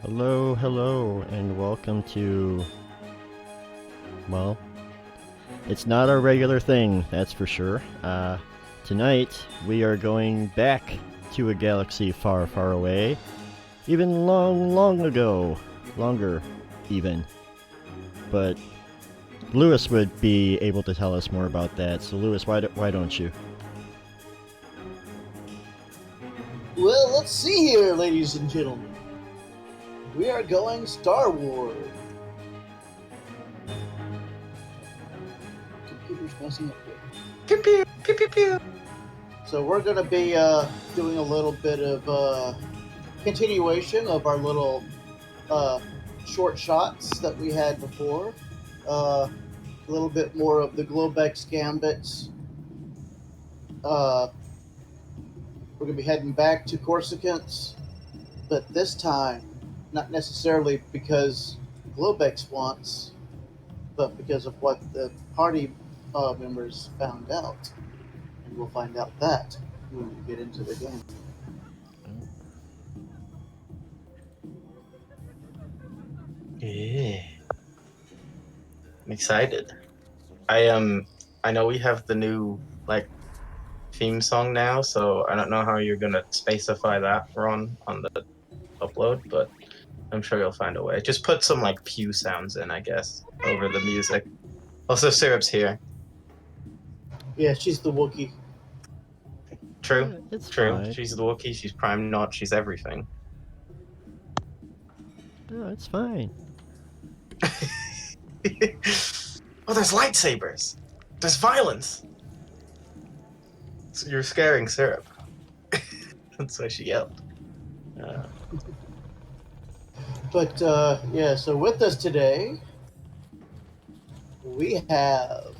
Hello, hello, and welcome to. Well, it's not our regular thing, that's for sure. Tonight, we are going back to a galaxy far, far away. Even long, long ago. Longer, even. But Lewis would be able to tell us more about that. So, Lewis, why don't you? Well, let's see here, ladies and gentlemen. We are going Star Wars. Computer's messing up here. Pew pew pew pew pew. So we're going to be doing a little bit of continuation of our little short shots that we had before. A little bit more of the Globex Gambits. We're going to be heading back to Corsicans, but this time, not necessarily because Globex wants, but because of what the party members found out. And we'll find out that when we get into the game. Yeah. I'm excited. I know we have the new theme song now, so I don't know how you're gonna specify that, Ron, on the upload, but I'm sure you'll find a way. Just put some pew sounds in, I guess, over the music. Also, Syrup's here. Yeah, she's the Wookiee. True. Yeah, it's True. fine. She's the Wookiee, she's Prime Not, she's everything. No, it's fine. Oh, there's lightsabers! There's violence! So you're scaring Syrup. That's why she yelled. But yeah, so with us today, we have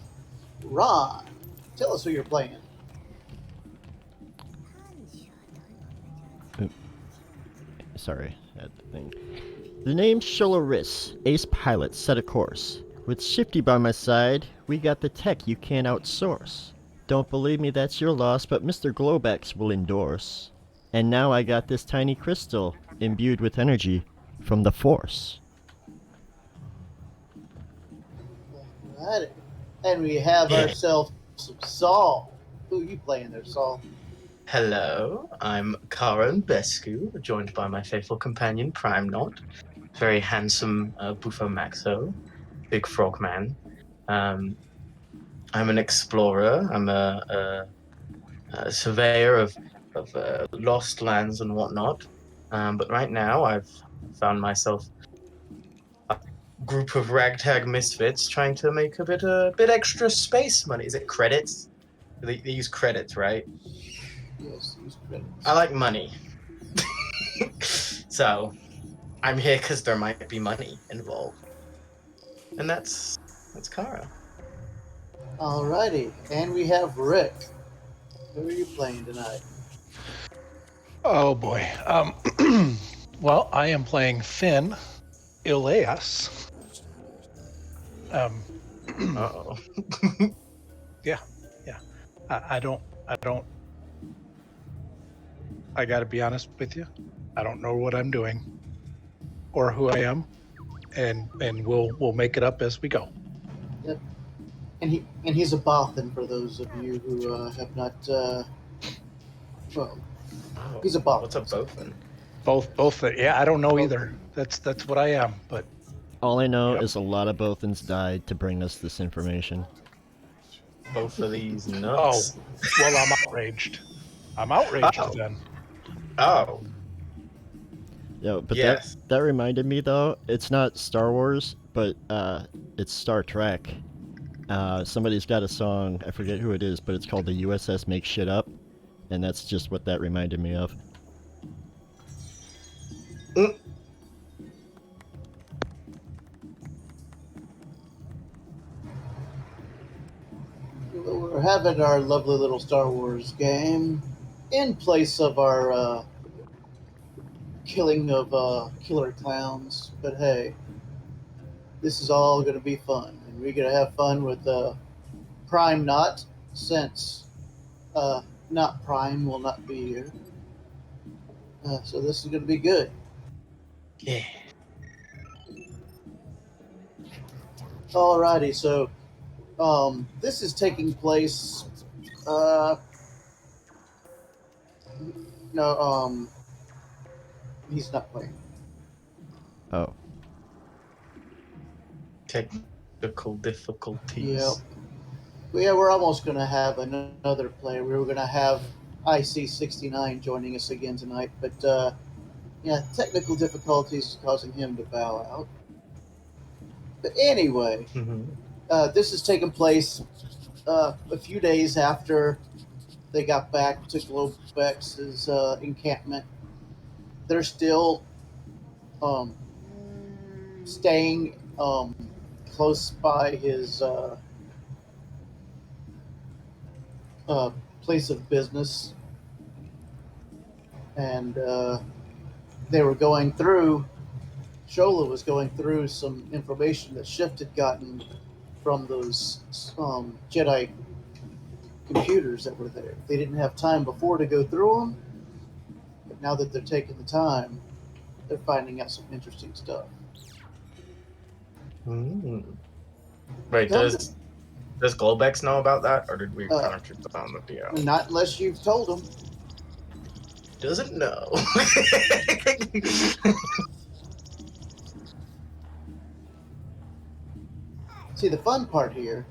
Ron. Tell us who you're playing. Sorry, that thing. The name's Sholaris, ace pilot, set a course. With Shifty by my side, we got the tech you can't outsource. Don't believe me, that's your loss, but Mr. Globex will endorse. And now I got this tiny crystal, imbued with energy from the Force. Alrighty. And we have Yeah. ourselves Saul. Who are you playing there, Saul? Hello, I'm Karan Bescu, joined by my faithful companion Prime Not, very handsome Bufo Maxo, big frog man. I'm an explorer. I'm a surveyor of lost lands and whatnot. But right now, I've found myself a group of ragtag misfits trying to make a bit extra space money. Is it credits? They use credits, right? Yes, use credits. I like money. So I'm here because there might be money involved. And that's Kara. Alrighty. And we have Rick. Who are you playing tonight? Oh boy. Well, I am playing Finn Ileas. Uh-oh. Yeah. I don't. I got to be honest with you. I don't know what I'm doing, or who I am, and we'll make it up as we go. Yep. And he's a Bothan for those of you who have not. Well, he's a Bothan. What's a Bothan? Both. Yeah, I don't know either. That's what I am. But All I know Yep. is a lot of Bothans died to bring us this information. Both of these oh, nuts. well, I'm outraged. I'm outraged Oh. then. Oh. Yo, but Yes. that reminded me though, it's not Star Wars, but it's Star Trek. Somebody's got a song, I forget who it is, but it's called The USS Make Shit Up, and that's just what that reminded me of. We're having our lovely little Star Wars game in place of our killing of killer clowns. But hey, this is all going to be fun, and we're going to have fun with Prime Not, since not Prime will not be here. So this is going to be good. Yeah. Alrighty, so this is taking place. Uh, no, he's not playing. Oh, Technical difficulties. Yep. Well, yeah, we're almost going to have another player. We were going to have IC69 joining us again tonight, but yeah, technical difficulties causing him to bow out. But anyway, Mm-hmm. this has taken place a few days after they got back to Globex's encampment. They're still um, staying close by his uh, place of business, and they were going through. Shola was going through some information that Shift had gotten from those Jedi computers that were there. They didn't have time before to go through them, but now that they're taking the time, they're finding out some interesting stuff. Mm. Wait, Come does Globex know about that, or did we Uh, kind of keep that on the DL? Not unless you've told them. Doesn't know. See, the fun part here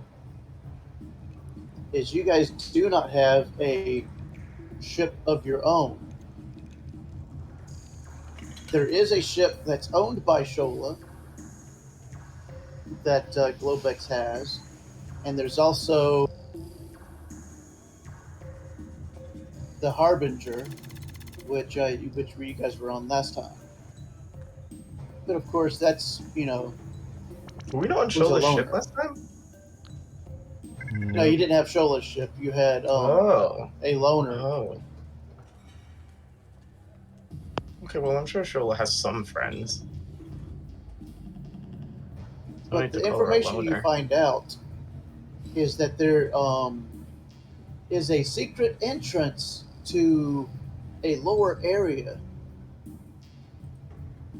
is you guys do not have a ship of your own. There is a ship that's owned by Shola that Globex has, and there's also the Harbinger, which you guys were on last time. But of course, that's Were we not on was a Shola's loner. ship last time? No, you didn't have Shola's ship. You had Oh. a loner. Oh. Okay, well, I'm sure Shola has some friends. No But need to the call her a information you loner. find out is that there is a secret entrance to a lower area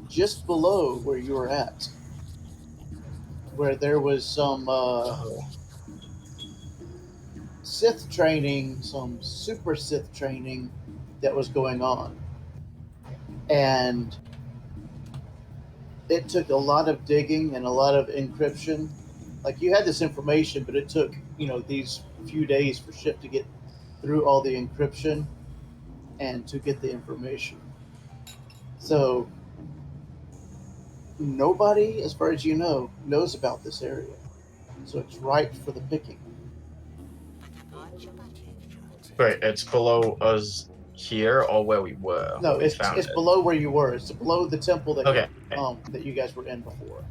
just below where you were at, where there was some Oh. Sith training, some super Sith training that was going on. And it took a lot of digging and a lot of encryption. Like, you had this information, but it took, these few days for ship to get through all the encryption and to get the information. So nobody, as far as you know, knows about this area. So it's ripe for the picking. Wait, it's below us here or where we were? No, when we it's found it's it? below where you were. It's below the temple that Okay. that you guys were in before.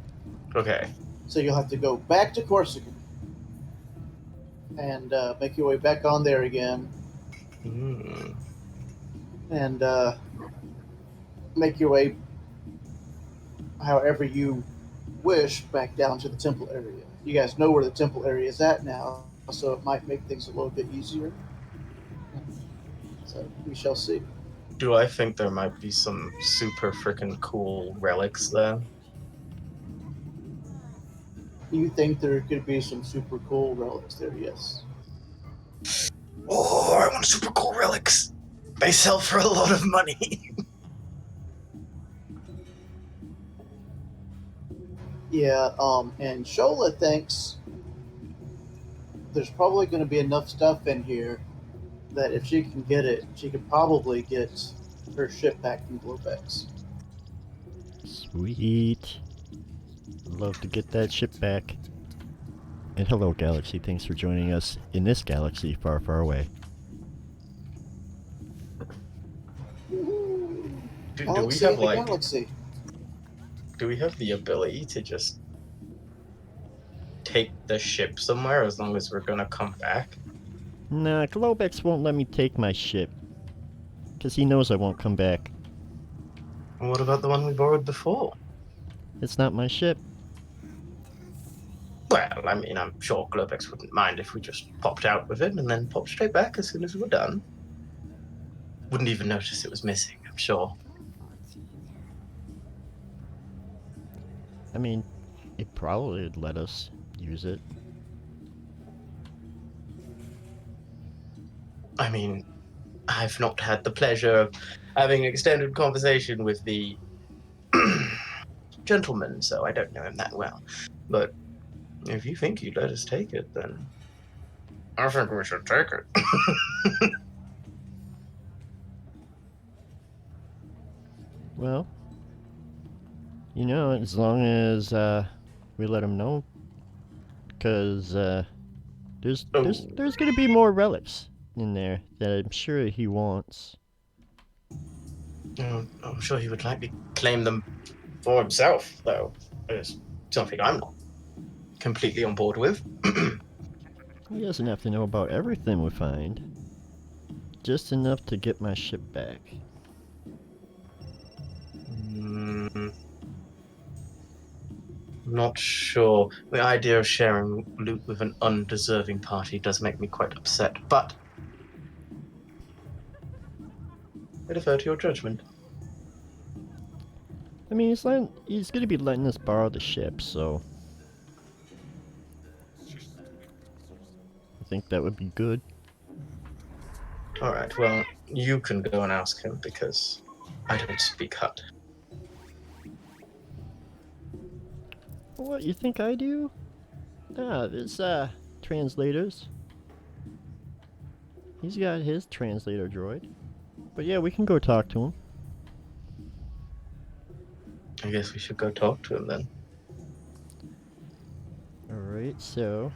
Okay. So you'll have to go back to Corsica and make your way back on there again, Mm. and make your way, however you wish, back down to the temple area. You guys know where the temple area is at now, so it might make things a little bit easier. So we shall see. Do I think there might be some super freaking cool relics there? You think there could be some super cool relics there? Yes. Oh, I want super cool relics. They sell for a lot of money. Yeah. And Shola thinks there's probably going to be enough stuff in here that if she can get it, she could probably get her ship back from Globex. sweet. Love to get that ship back. And hello, Galaxy. Thanks for joining us in this galaxy far, far away. Do we Galaxy have in the like? galaxy. Do we have the ability to just take the ship somewhere as long as we're gonna come back? Nah, Globex won't let me take my ship. Because he knows I won't come back. And what about the one we borrowed before? It's not my ship. Well, I mean, I'm sure Globex wouldn't mind if we just popped out with it and then popped straight back as soon as we were done. Wouldn't even notice it was missing, I'm sure. I mean, it probably would let us use it. I mean, I've not had the pleasure of having an extended conversation with the gentleman, so I don't know him that well. But if you think you'd let us take it, then I think we should take it. Well, as long as we let him know, because there's gonna be more relics in there that I'm sure he wants. I'm sure he would like to claim them for himself, though. It's something I'm not completely on board with. He doesn't have to know about everything we find. Just enough to get my ship back. Not sure. The idea of sharing loot with an undeserving party does make me quite upset, but I defer to your judgment. I mean, he's gonna be letting us borrow the ship, so I think that would be good. Alright, well, you can go and ask him because I don't speak Hut. What, you think I do? There's translators. He's got his translator droid. But yeah, we can go talk to him. I guess we should go talk to him then. Alright, so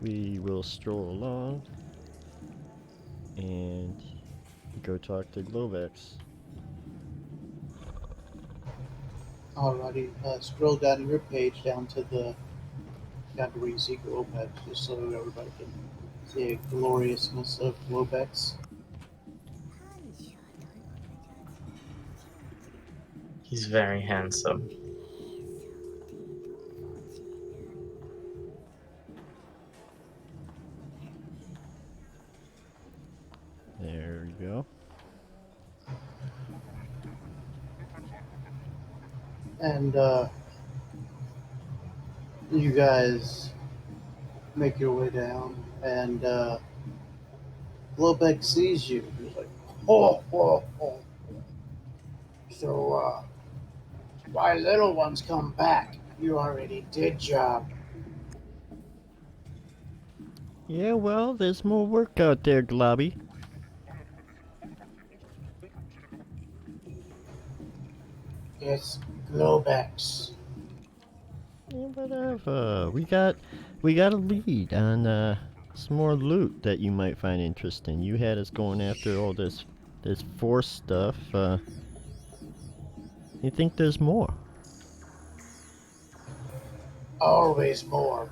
we will stroll along and go talk to Glovex. Alrighty, scroll down your page down to where you see Globex, just so everybody can see the gloriousness of Globex. He's very handsome. There we go. And you guys make your way down, and Globex sees you. He's like, oh, oh, oh. So, why little ones come back? You already did job. Yeah, well, there's more work out there, Globby. It's Globex. Yeah, whatever. We got a lead on some more loot that you might find interesting. You had us going after all this force stuff. You think there's more? Always more.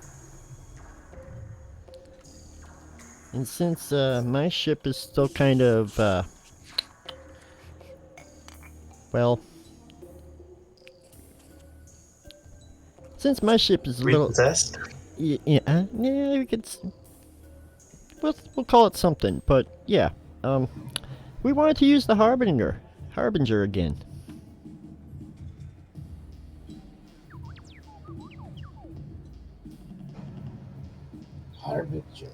And since my ship is still kind of well, since my ship is a little Repossessed? yeah, we could we'll call it something, but yeah, we wanted to use the Harbinger again. Harbinger.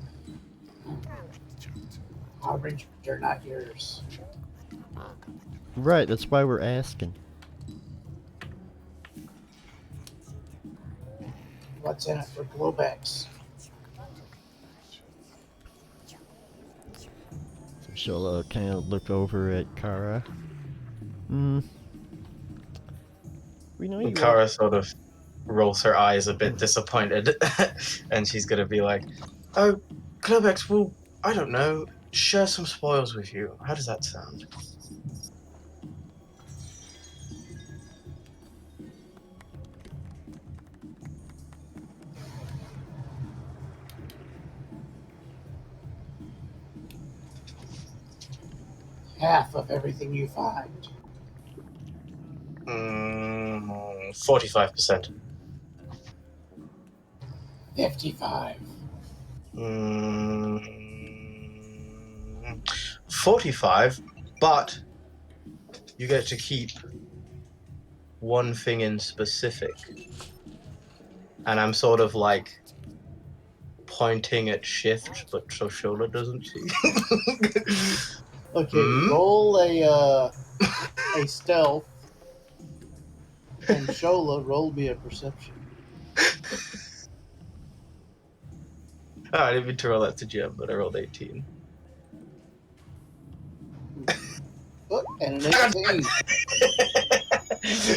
Harbinger, not yours. Right, that's why we're asking. What's in it for Globex? So she'll kind of look over at Kara. We know you. Kara sort of rolls her eyes a bit disappointed, and she's gonna be like, "Oh, Globex will, I don't know, share some spoils with you. How does that sound?" Half of everything you find. 45%. 55. 45, but you get to keep one thing in specific, and I'm sort of like pointing at Shift, but so Shola doesn't see. Okay, roll a stealth, and Shola, roll me a perception. Oh, I didn't mean to roll that to Jim, but I rolled 18. Oh, and an 18.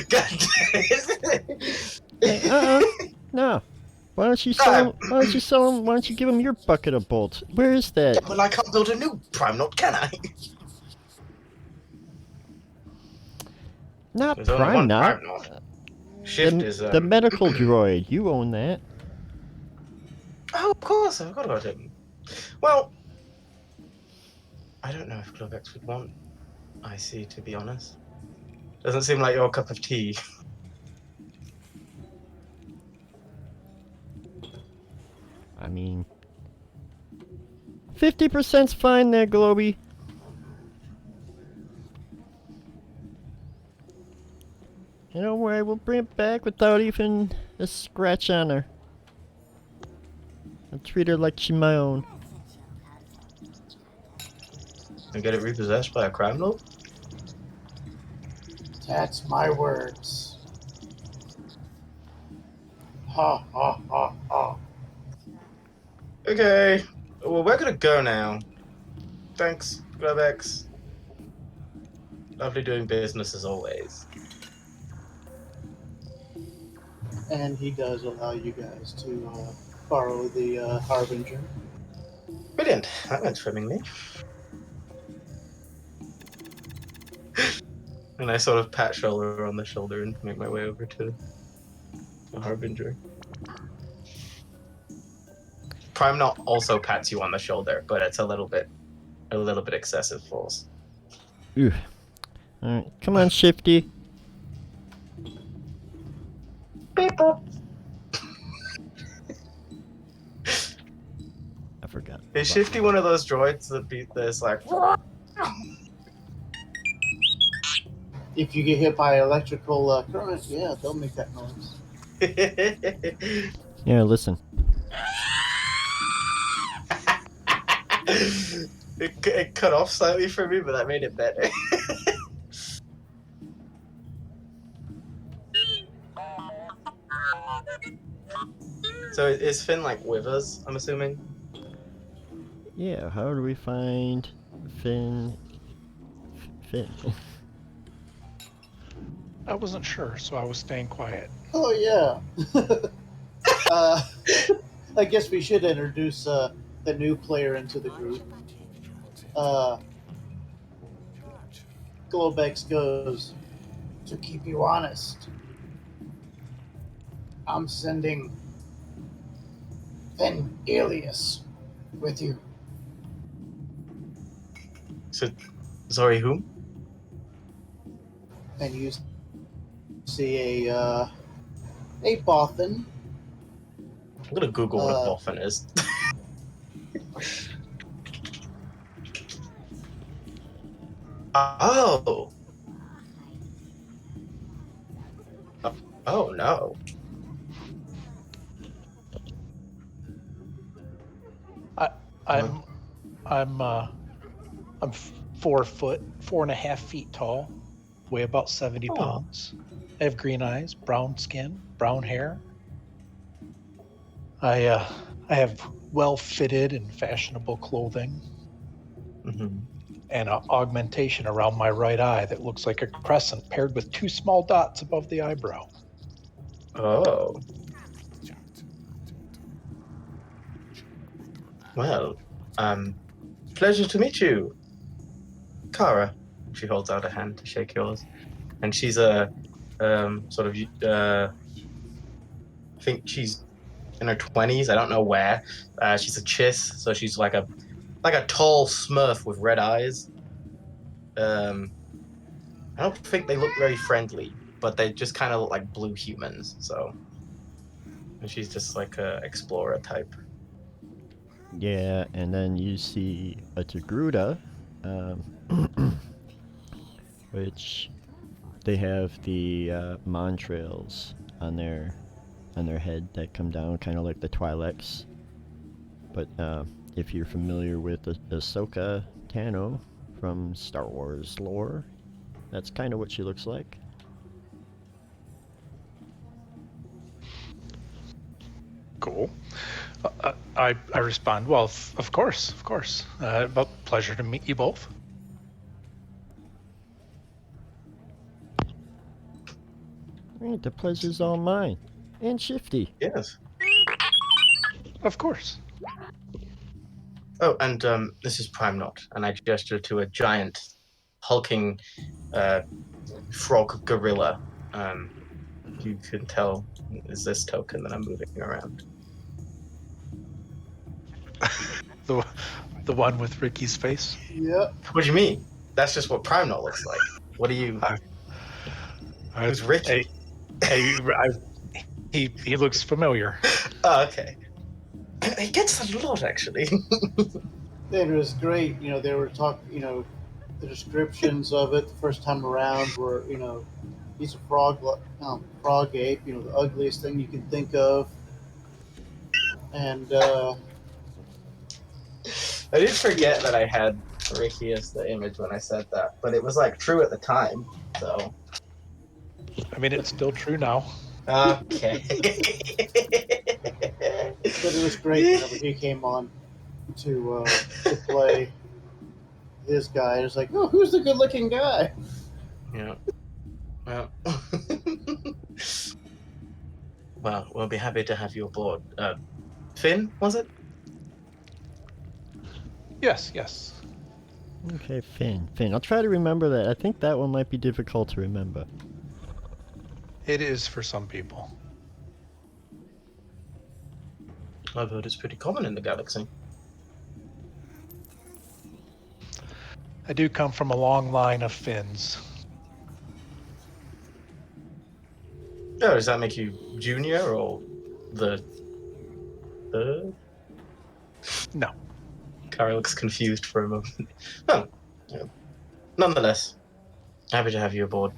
God damn it. Hey, no. Why don't you sell him? Why don't you sell him? Why don't you give him your bucket of bolts? Where is that? Yeah, but I can't build a new Prime Knot, can I? Not There's only Prime one Knot. Prime Knot. Shift is The medical droid. You own that. Oh, of course, I forgot about him. Well, I don't know if Globex would want IC, to be honest. Doesn't seem like your cup of tea. I mean, 50%'s fine there, Globy. You know where we'll bring it back without even a scratch on her. I'll treat her like she's my own. And get it repossessed by a crime lord? That's my words. Ha ha ha ha. Okay, well, we're gonna go now. Thanks, Globex. Lovely doing business as always. And he does allow you guys to borrow the Harbinger. Brilliant. That went swimmingly. And I sort of pat Shoulder on the shoulder and make my way over to the Harbinger. Prime Knot also pats you on the shoulder, but it's a little bit excessive force. Ooh. Alright, come on, Shifty. I forgot. Is Shifty one of those droids that beat this like? If you get hit by electrical current, yeah, they'll make that noise. Yeah, listen. It cut off slightly for me, but that made it better. So is Finn like with us, I'm assuming? Yeah, how do we find Finn? Finn. I wasn't sure, so I was staying quiet. Oh yeah. I guess we should introduce the new player into the group. Globex goes, to keep you honest, I'm sending Finn Elias with you. So, sorry, whom? And you see a Bothan. I'm gonna Google what a boffin is. Oh. Oh no. I'm 4 foot, 4.5 feet tall, weigh about 70 pounds. I have green eyes, brown skin, brown hair. I have well-fitted and fashionable clothing, and an augmentation around my right eye that looks like a crescent paired with 2 small dots above the eyebrow. Oh. Well, pleasure to meet you, Kara. She holds out a hand to shake yours, and she's a sort of I think she's in her 20s. I don't know where. She's a chiss, so she's like a tall Smurf with red eyes. I don't think they look very friendly, but they just kind of look like blue humans. So, and she's just like a explorer type. Yeah, and then you see a Togruta, which they have the montrails on their head that come down, kind of like the Twi'leks. But if you're familiar with Ahsoka Tano from Star Wars lore, that's kind of what she looks like. Cool. I respond, well, of course. But pleasure to meet you both. Right, the pleasure's all mine. And Shifty. Yes. Of course. Oh, and this is Prime Knot, and I gesture to a giant, hulking frog gorilla. You can tell is this token that I'm moving around. The one with Ricky's face. Yep. What do you mean? That's just what Prime Knot looks like. What do you? Who's Ricky? He looks familiar. Oh, okay. He gets a lot, actually. It was great. They were talking. The descriptions of it the first time around were, he's a frog ape. The ugliest thing you can think of. And I did forget that I had Ricky as the image when I said that, but it was like true at the time. So. I mean, it's still true now. Okay. But it was great whenever he came on to play this guy. It was like, oh, who's the good-looking guy? Yeah. Well. Well, we'll be happy to have you aboard. Finn, was it? Yes. Okay, Finn. I'll try to remember that. I think that one might be difficult to remember. It is for some people. I've heard it's pretty common in the galaxy. I do come from a long line of Finns. Oh, does that make you junior or the? No. Kara looks confused for a moment. Oh, yeah. Nonetheless, happy to have you aboard.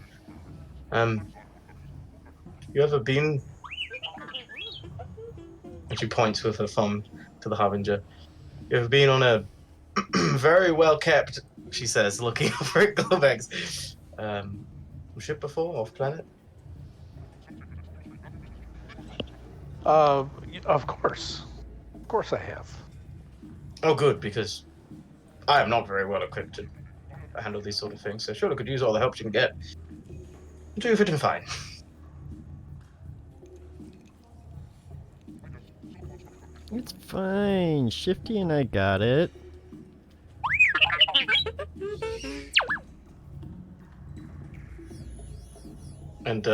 You ever been? And she points with her thumb to the Harbinger. You ever been on a very well kept, she says, looking over at Globex, ship before, off planet? Of course. Of course I have. Oh, good, because I am not very well equipped to handle these sort of things, so sure I could use all the help you can get. Do you fit in fine? It's fine. Shifty and I got it. And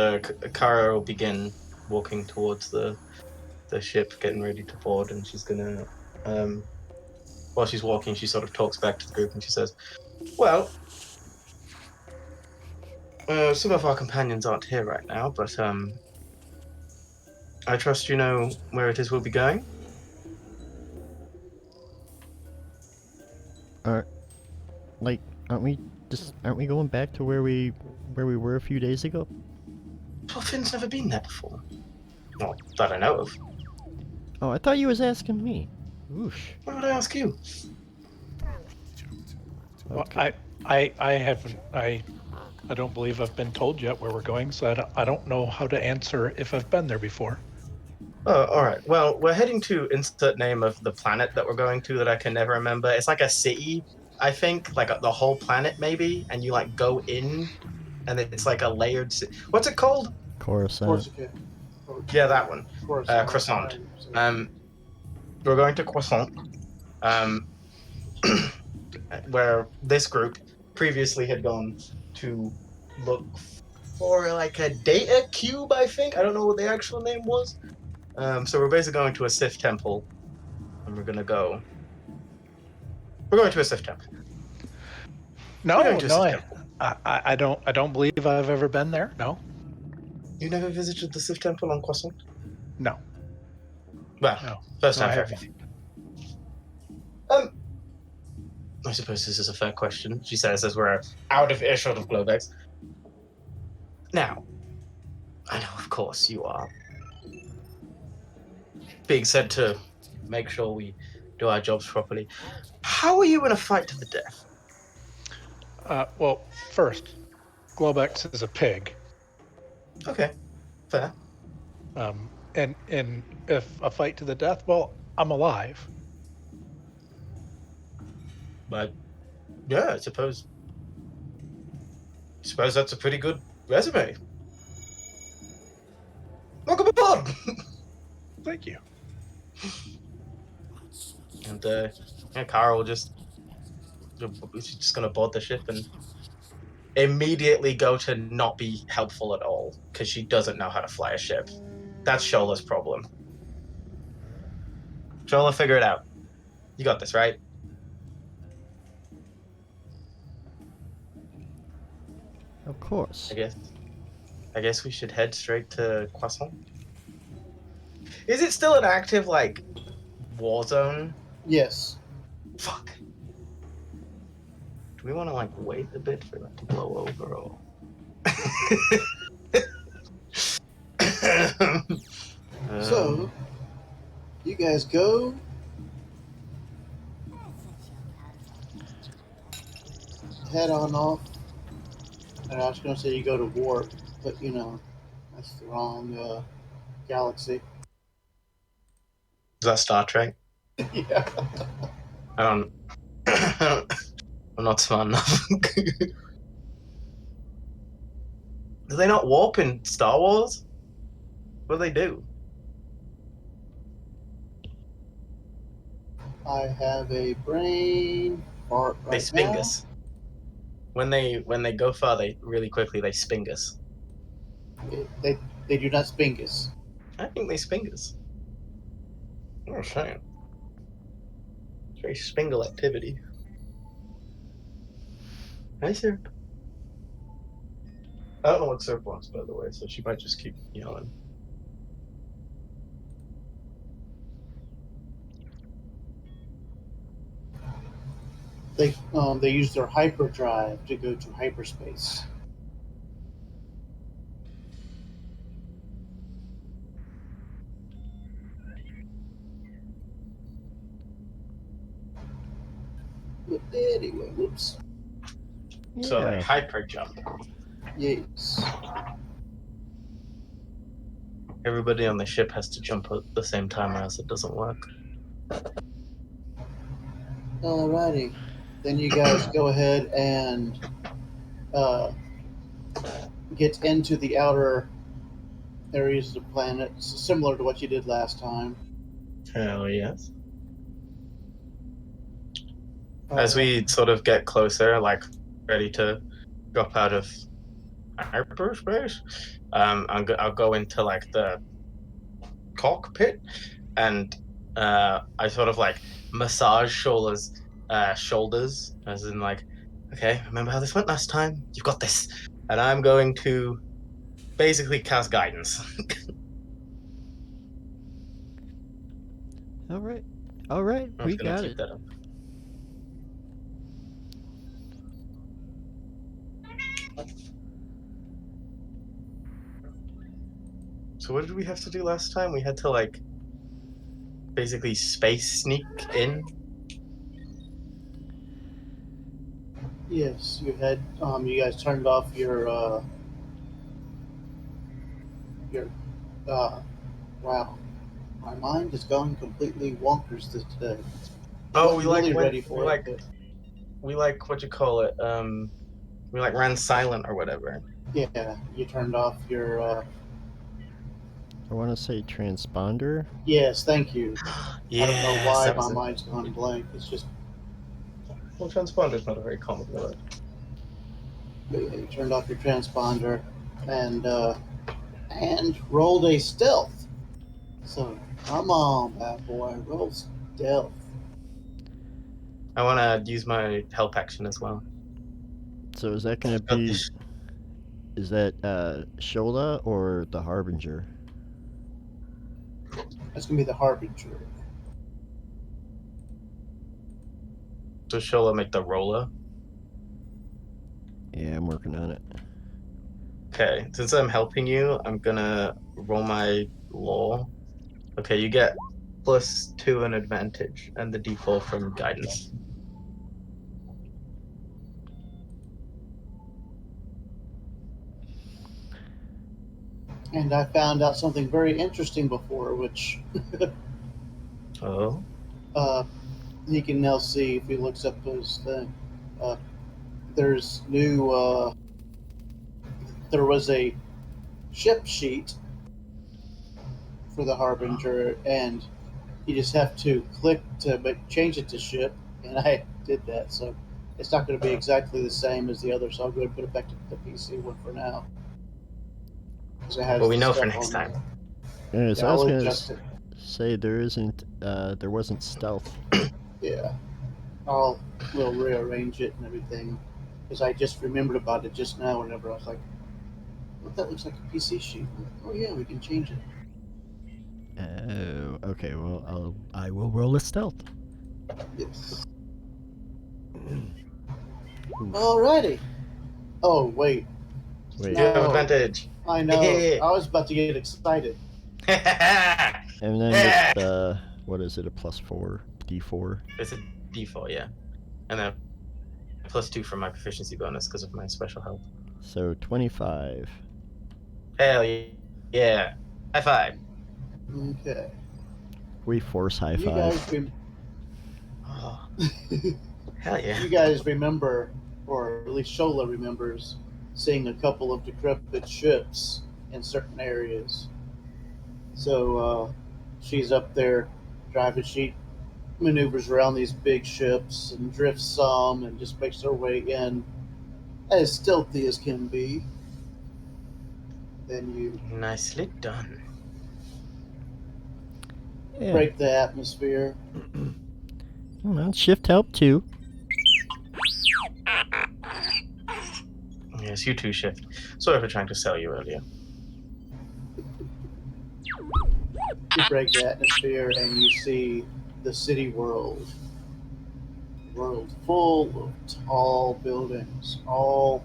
Kara will begin walking towards the ship, getting ready to board, and she's gonna, while she's walking, she sort of talks back to the group and she says, well, some of our companions aren't here right now, but I trust you know where it is we'll be going? Aren't we going back to where we were a few days ago? Well, Finn's never been there before. Not that I know of. Oh, I thought you was asking me. Oosh. Why would I ask you? Well, I haven't. I don't believe I've been told yet where we're going, so I don't know how to answer if I've been there before. Oh, all right. Well, we're heading to insert name of the planet that we're going to that I can never remember. It's like a city, I think, like the whole planet maybe, and you like go in, and it's like a layered. What's it called? Coruscant. Yeah, that one. Croissant. We're going to Croissant, where this group previously had gone to look for like a data cube, I think. I don't know what the actual name was. So we're basically going to a Sith temple, and we're going to a Sith temple. No, I don't believe I've ever been there. No. You never visited the Sith temple on Croissant? No. Well, No. first No, time I for haven't. everything. I suppose this is a fair question, she says as we're out of earshot of Globex. Now, I know, of course, you are being sent to make sure we do our jobs properly. How are you in a fight to the death? Well, first, Globex is a pig. Okay, fair. And if a fight to the death, well, I'm alive. But yeah, I suppose that's a pretty good resume. Welcome aboard. Thank you. And Kara will she's just gonna board the ship and immediately go to not be helpful at all because she doesn't know how to fly a ship. That's Shola's problem. Shola, figure it out. You got this, right? Of course. I guess we should head straight to Croissant. Is it still an active war zone? Yes. Fuck. Do we want to wait a bit for that to blow over or? So, you guys go. Head on off. And I was going to say you go to warp, but that's the wrong galaxy. Is that Star Trek? Yeah. I don't. I'm not smart enough. Do they not warp in Star Wars? What do they do? I have a brain fart They right spingus. When they go far, they really quickly they spingus. now. They do not spingus. I think they spingus. I'm saying. It's very spingle activity. Hi, sir. I don't know what Sir wants, by the way, so she might just keep yelling. They use their hyperdrive to go to hyperspace. But anyway, whoops. So they Yeah. hyper jump. Yes. Everybody on the ship has to jump at the same time, or else it doesn't work. Alrighty. Then you guys go ahead and get into the outer areas of the planet, similar to what you did last time. Hell yes. As we sort of get closer, ready to drop out of hyperspace, I'll go into the cockpit, and I sort of massage Shola's shoulders, as in okay, remember how this went last time? You've got this, and I'm going to basically cast guidance. All right. I'm We just gonna got keep it. that up. So what did we have to do last time? We had to basically space sneak in. Yes, you had. You guys turned off your. Wow, my mind has gone completely wonkers today. Oh, Wasn't really ready for it. What you call it? We ran silent or whatever. Yeah, you turned off your. I want to say transponder. Yes, thank you. Yeah. I don't know why my mind's gone blank. It's just. Well, transponder is not a very common word. But yeah, you turned off your transponder and rolled a stealth. So come on, bad boy, roll stealth. I want to use my help action as well. So is that going to be? Is that Shola or the Harbinger? That's gonna be the Harbinger. Does Shola make the roller? Yeah, I'm working on it. Okay, since I'm helping you, I'm gonna roll my lore. Okay, you get +2 an advantage and the D4 from guidance. And I found out something very interesting before, which Oh, he can now see if he looks up his thing. Uh, there's new. There was a ship sheet for the Harbinger, and you just have to click to change it to ship, and I did that. So it's not going to be exactly the same as the other. So I'll go and put it back to the PC one for now, because it has well, we the know for stuff next on time. there. Yeah, so Yeah, I was I'll gonna adjust it. say there wasn't stealth. Yeah, we'll rearrange it and everything, because I just remembered about it just now. Whenever I was like, "What? That looks like a PC sheet." I'm like, oh yeah, we can change it. Oh, okay. Well, I will roll a stealth. Yes. Oof. Alrighty. Oh wait, Wait, You have No. advantage. I know. I was about to get excited. and then with the what is it? A +4 D4. It's a D4, yeah. And then +2 for my proficiency bonus because of my special help. So 25. Hell yeah. High five. Okay. We force high You five. guys, Oh, hell yeah. you guys remember, or at least Shola remembers, seeing a couple of decrepit ships in certain areas. So she's up there driving. She maneuvers around these big ships and drifts some, and just makes her way in as stealthy as can be. Then you Nicely done. Yeah. break the atmosphere. Come on, shift help too. Yes, you too, Shift. Sorry for trying to sell you earlier. You break the atmosphere, and you see the city world. World full of tall buildings, all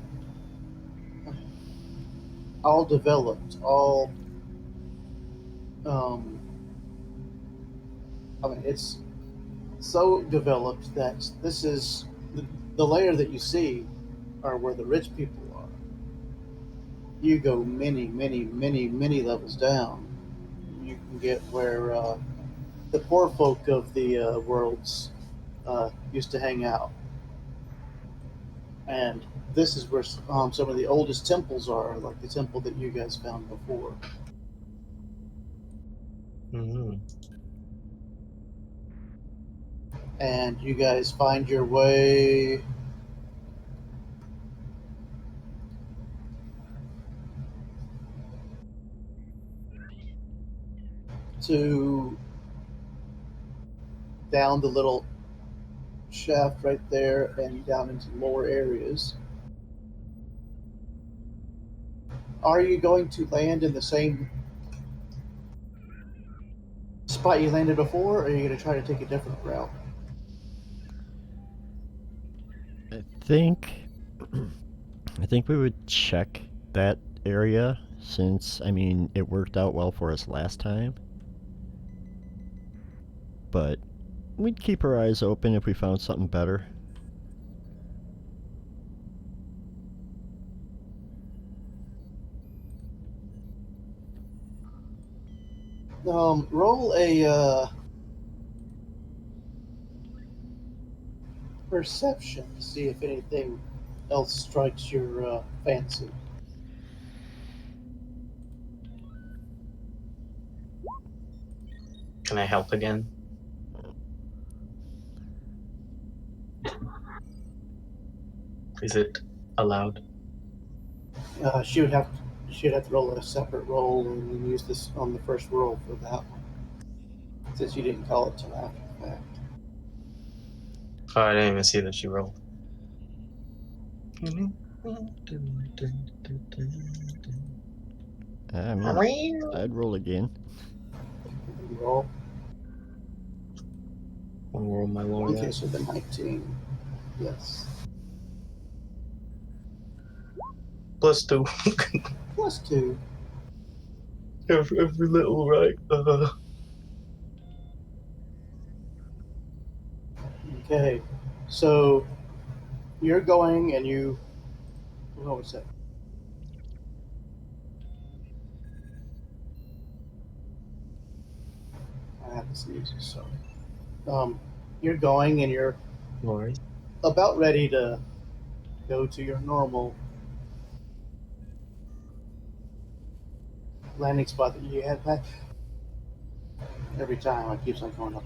developed, all um, I mean, it's so developed that this is the layer that you see are where the rich people are. You go many, many, many, many levels down, you can get where the poor folk of the worlds used to hang out. And this is where some of the oldest temples are, like the temple that you guys found before. Mm-hmm. And you guys find your way to down the little shaft right there and down into lower areas. Are you going to land in the same spot you landed before, or are you going to try to take a different route? I think I think we would check that area since I mean it worked out well for us last time. But we'd keep our eyes open if we found something better. Roll a perception to see if anything else strikes your fancy. Can I help again? Is it allowed? She'd have to roll a separate roll and then use this on the first roll for that one, since you didn't call it till after the fact. Oh, I didn't even see that she rolled. I mean, I'd roll again. Roll. I'll roll my lore. Okay, so the 19. Yes. +2. +2. every little, right? Okay, so you're going and you. What was that? I have to sneeze. Sorry. You're going and you're No worries. about ready to go to your normal landing spot that you had back. Every time it keeps on going up.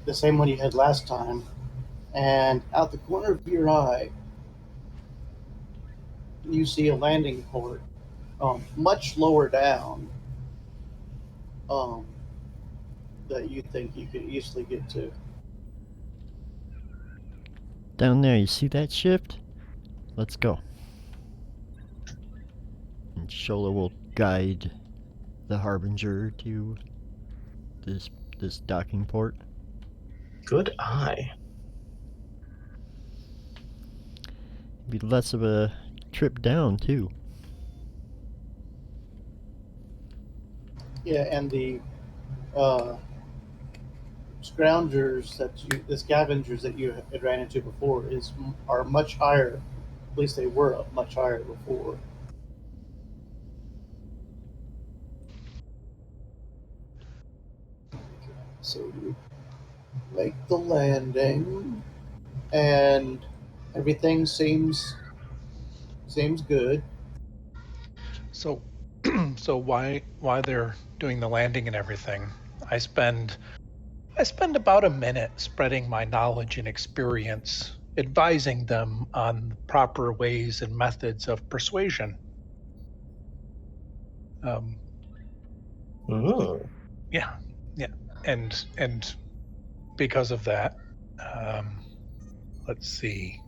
The same one you had last time, and out the corner of your eye, you see a landing port, much lower down, that you think you could easily get to. Down there, you see that shift? Let's go. And Shola will guide the Harbinger to this docking port. Good eye. Be less of a trip down too. Yeah, and the the scavengers that you had ran into before are much higher. At least they were much higher before. So you make the landing, and everything seems good. So, so why they're doing the landing and everything? I spend about a minute spreading my knowledge and experience, advising them on the proper ways and methods of persuasion. Yeah, and because of that, let's see.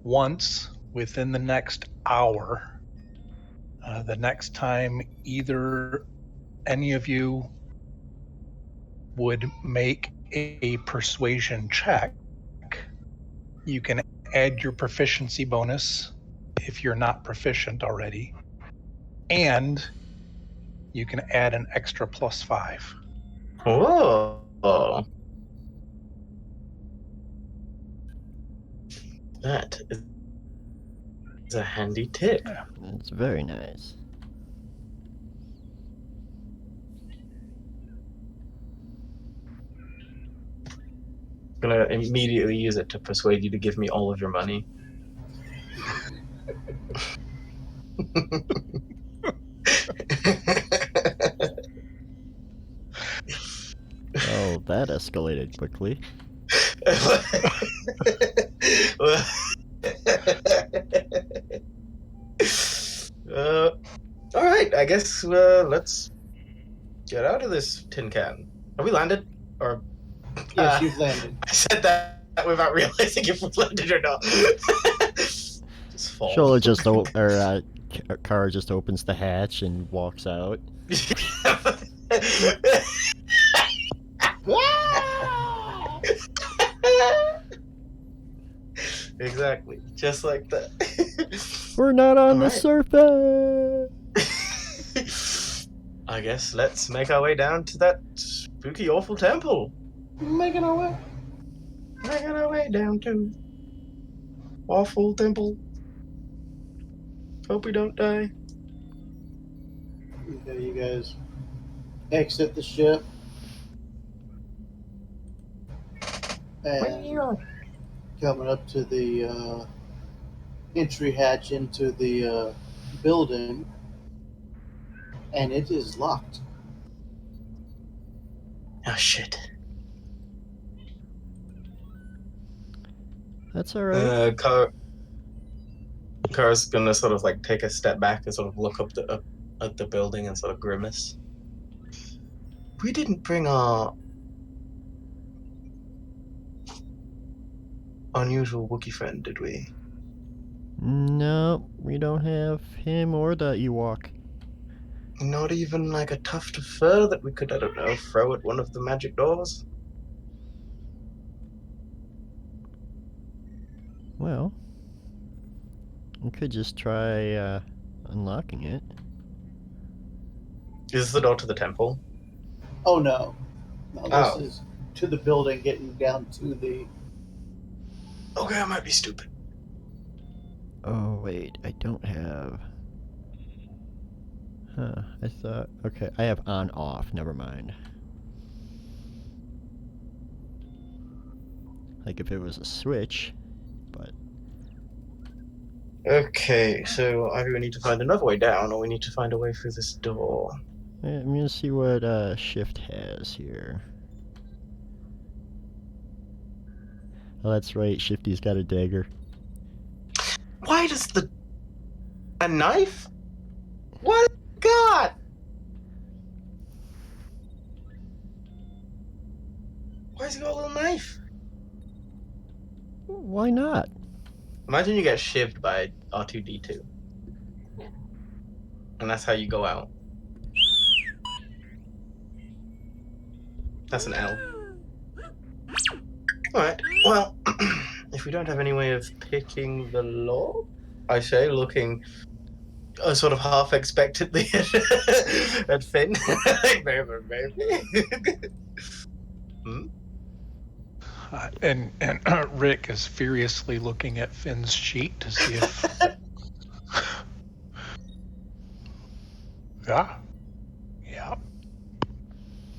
Once within the next hour, the next time either any of you would make a persuasion check, you can add your proficiency bonus if you're not proficient already, and you can add an extra +5. Whoa. That is a handy tip. Yeah. It's very nice. I'm gonna immediately use it to persuade you to give me all of your money. Oh, that escalated quickly. All right, I guess let's get out of this tin can. Have we landed? Or Yes, you've landed. I said that without realizing if we landed or not. Just fall. Shola Kara just opens the hatch and walks out. Exactly, just like that. We're not on All the right. surface. I guess let's make our way down to that spooky, awful temple. Making our way. Making our way down to awful temple. Hope we don't die. Okay, you guys exit the ship and coming up to the entry hatch into the building, and it is locked. Oh shit. That's alright. Kara's gonna sort of like take a step back and sort of look up at the building and sort of grimace. We didn't bring our unusual Wookiee friend, did we? No, we don't have him or the Ewok. Not even like a tuft of fur that we could, I don't know, throw at one of the magic doors? Well, You could just try unlocking it. Is this the door to the temple? Oh no. No, this Oh. is to the building getting down to the... Okay, I might be stupid. Oh, wait, I don't have... Huh, I thought... Okay, I have on-off, never mind. Like if it was a switch, but... Okay, so either we need to find another way down, or we need to find a way through this door. I'm gonna see what Shift has here. Oh, that's right, Shifty's got a dagger. Why does a knife? What? God! Why has he got a little knife? Why not? Imagine you get shivved by R2-D2. And that's how you go out. That's an L. Alright, well, if we don't have any way of picking the lock, I say, looking sort of half expectantly at Finn. Maybe. And Rick is furiously looking at Finn's sheet to see if... Yeah.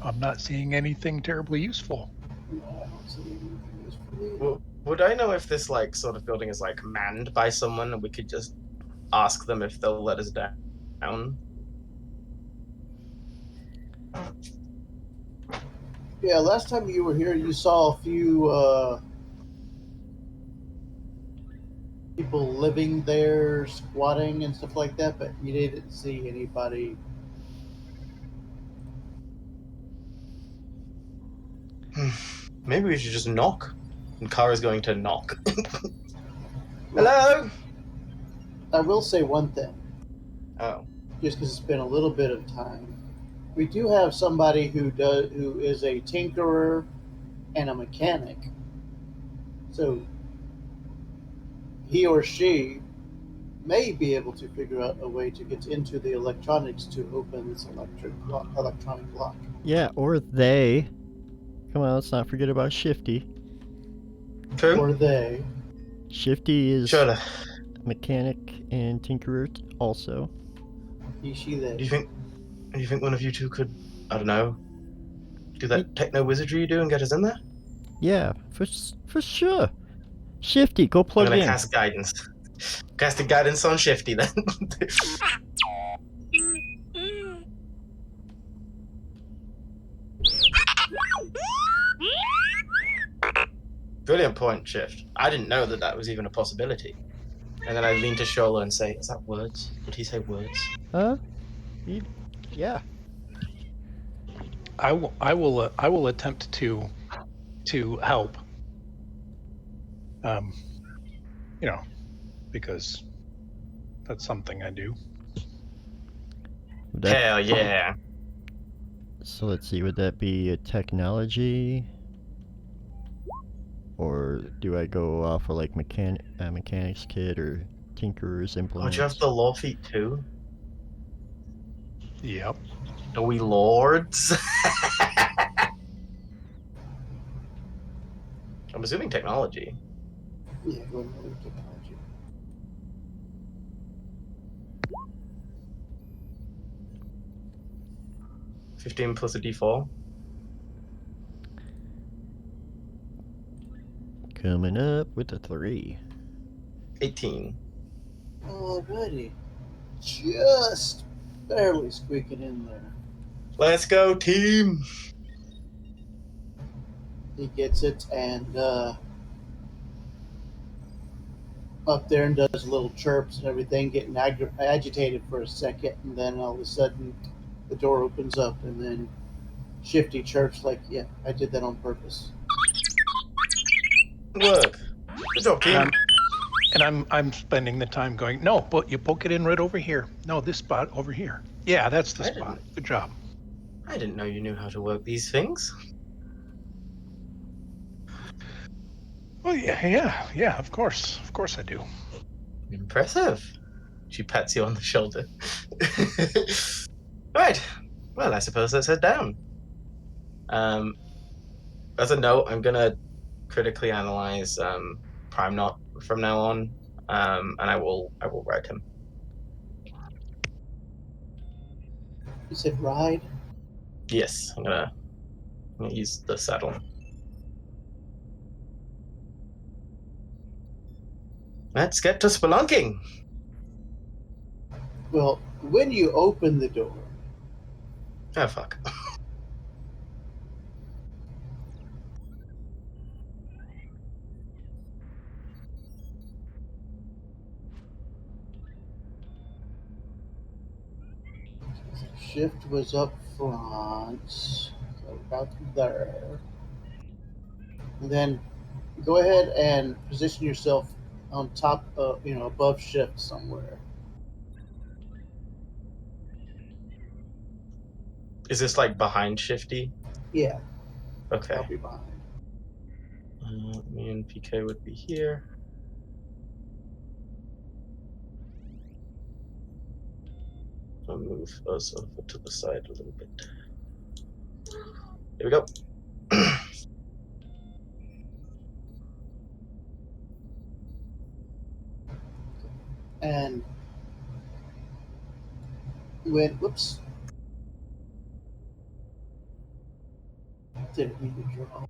I'm not seeing anything terribly useful. No, I don't see anything useful. Well, would I know if this like sort of building is like manned by someone and we could just ask them if they'll let us down? Yeah, last time you were here, you saw a few people living there, squatting and stuff like that, but you didn't see anybody. Maybe we should just knock. And Kara's going to knock. Hello? I will say one thing, Oh. just because it's been a little bit of time. We do have somebody who is a tinkerer and a mechanic. So he or she may be able to figure out a way to get into the electronics to open this electronic lock. Yeah, or they. Come on, let's not forget about Shifty. True. Or they. Shifty is Sure. mechanic and tinkerer also. He, she, they. Do you think one of you two could, I don't know, do that techno wizardry you do and get us in there? Yeah, for sure. Shifty, go plug I'm gonna in. cast guidance. Casting guidance on Shifty then. Brilliant point, Shift. I didn't know that was even a possibility. And then I lean to Shola and say, "Is that words? Did he say words?" Huh? Yeah. I will attempt to help. Because that's something I do. Hell yeah. So let's see, would that be a technology? Or do I go off of like mechanics kit or tinkerer's Oh, implements? do you have the law feat too? Yep. Are we lords? I'm assuming technology. Yeah, go ahead and technology. 15 plus a d4. Coming up with a 3. 18. Alrighty. Just barely squeaking in there. Let's go, team! He gets it and up there and does little chirps and everything, getting agitated for a second, and then all of a sudden the door opens up and then Shifty chirps like, "Yeah, I did that on purpose." Work. Good job, team. And I'm spending the time going, no, but you poke it in right over here. No, this spot over here. Yeah, that's the spot. Good job. I didn't know you knew how to work these things. Well, yeah, of course I do. Impressive. She pats you on the shoulder. Right. Well, I suppose let's head down. As a note, I'm gonna critically analyze Prime Knot from now on, and I will ride him. You said ride? Yes, I'm gonna use the saddle. Let's get to spelunking. Well, when you open the door, Oh fuck. shift was up front, so about there. And then go ahead and position yourself on top of, above shift somewhere. Is this like behind Shifty? Yeah, Okay. I'll be behind. Me and PK would be here. I'll move us over to the side a little bit. Here we go. And whoops. Didn't mean to draw.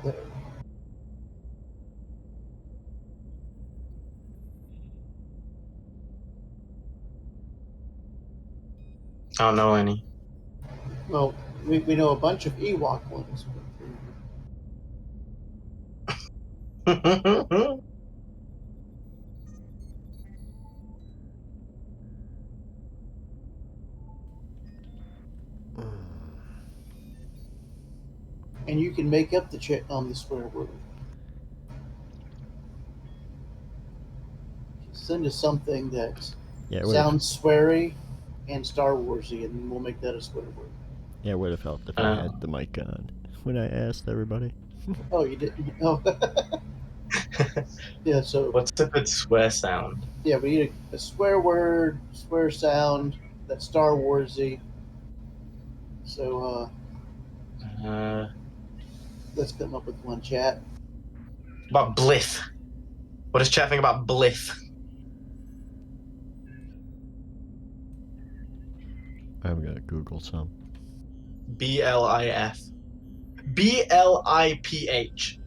There. I don't know any. Well, we know a bunch of Ewok ones. And you can make up the swear word. Send us something that sounds sweary and Star Warsy, and we'll make that a swear word. Yeah, it would have helped if I had the mic on when I asked everybody. Oh, you didn't? Oh. Yeah, so... What's a good swear sound? Yeah, we need a swear word, swear sound that's Star Warsy. So, let's come up with one, chat. About Blith. What is chat think about Blith? I'm gonna Google some. BLIF. BLIPH.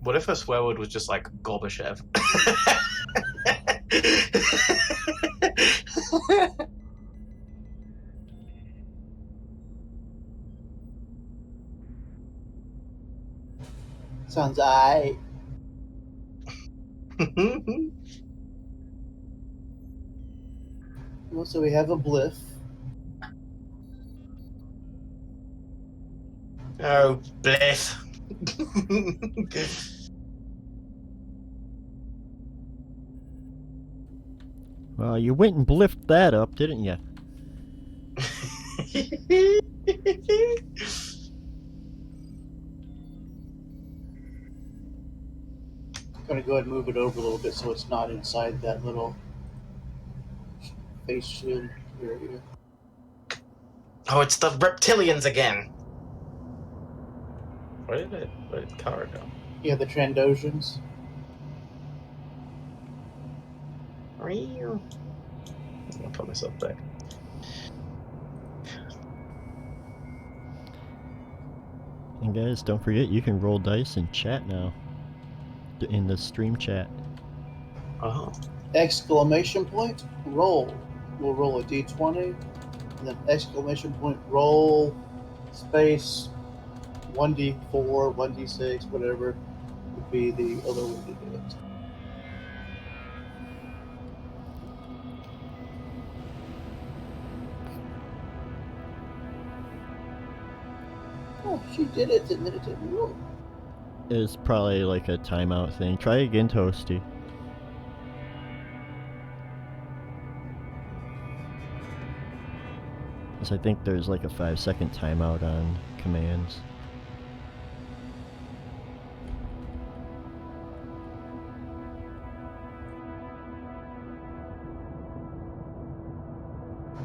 What if a swear word was just like Gorbachev? Sounds aight. Well, so we have a bliff. Oh, Blith. Well, you went and bliffed that up, didn't you? I'm going to go ahead and move it over a little bit so it's not inside that little face shield area. Oh, it's the reptilians again. Where did Kara go? Yeah, the Trandoshans. I'm gonna put myself back. And guys, don't forget you can roll dice in chat now. In the stream chat. Oh. Exclamation point, roll. We'll roll a d20, and then exclamation point, roll, space, 1d4, 1d6, whatever would be the other way to do it. No, she did it, and then it didn't work. It's probably like a timeout thing. Try again, Toasty. Because I think there's like a 5-second timeout on commands.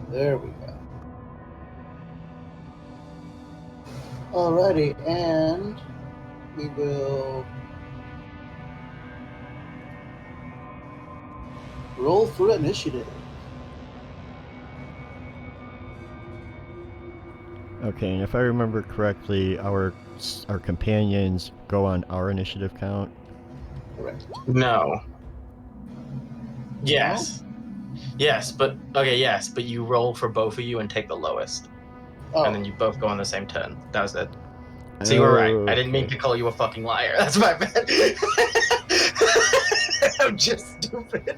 There we go. Alrighty, and we will roll for initiative. Okay, and if I remember correctly, our companions go on our initiative count. Correct. No. Yes. Yes, but okay, yes, but you roll for both of you and take the lowest. Oh, And then you both go on the same turn. That was it. So you were right. I didn't mean to call you a fucking liar. That's my bad. I'm just stupid.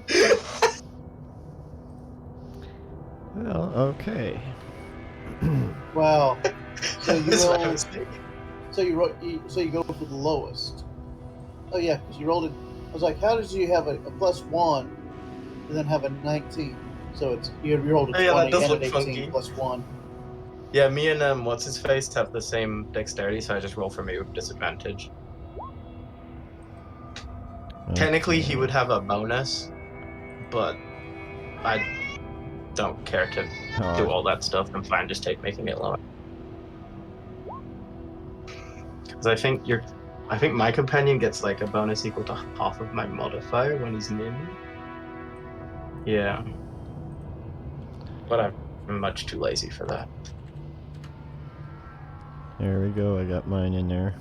Well, okay. wow. So you That's my roll. mistake. So you go for the lowest. Oh yeah, because you rolled it. I was like, how did you have a +1 and then have a 19? So it's you rolled a 20 that does and look an 18 funky. +1. Yeah, me and what's his face have the same dexterity, so I just roll for me with disadvantage. Technically, he would have a bonus, but I don't care to do all that stuff. I'm fine just making it lower. Because I think my companion gets like a bonus equal to half of my modifier when he's near me. Yeah. But I'm much too lazy for that. There we go. I got mine in there.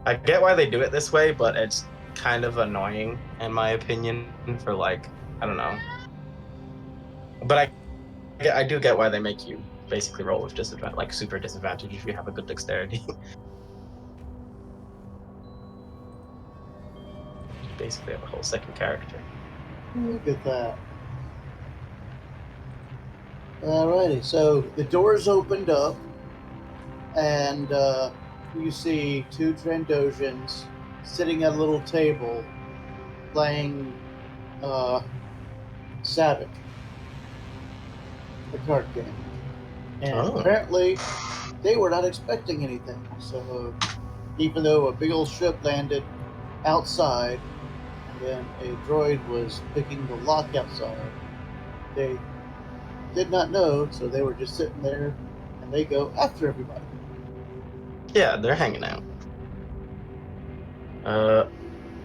I get why they do it this way, but it's kind of annoying, in my opinion, for like, I don't know. But I do get why they make you basically roll with disadvantage, like super disadvantage if you have a good dexterity. You basically have a whole second character. Look at that. Alrighty, so the doors opened up, and you see 2 Trandosians sitting at a little table playing Savage, the card game. And apparently they were not expecting anything. So even though a big old ship landed outside and then a droid was picking the lock outside, they did not know, so they were just sitting there and they go after everybody. Yeah, they're hanging out.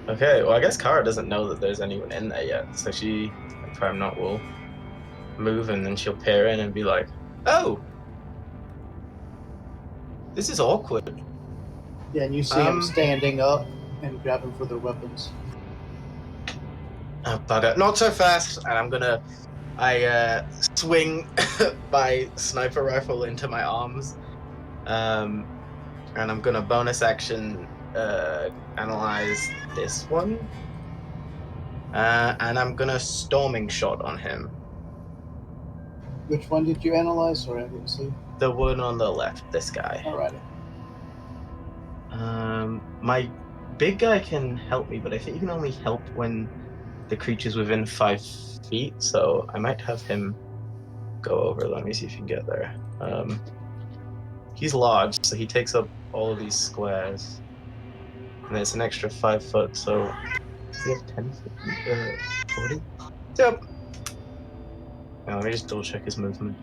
Okay, well I guess Kara doesn't know that there's anyone in there yet, so she, like Prime Not will move and then she'll peer in and be like, oh! This is awkward. Yeah, and you see them standing up and grabbing for their weapons. Oh, bugger. Not so fast, and I swing my sniper rifle into my arms, and I'm gonna bonus action analyze this one, and I'm gonna storming shot on him. Which one did you analyze? Sorry, I didn't see. The one on the left, this guy. Alrighty. My big guy can help me, but I think you can only help when the creature's within 5 feet, so I might have him go over. Let me see if you can get there. He's large, so he takes up all of these squares. And it's an extra 5 foot, so does he have 10 feet? 40? Yep. Now, let me just double check his movement.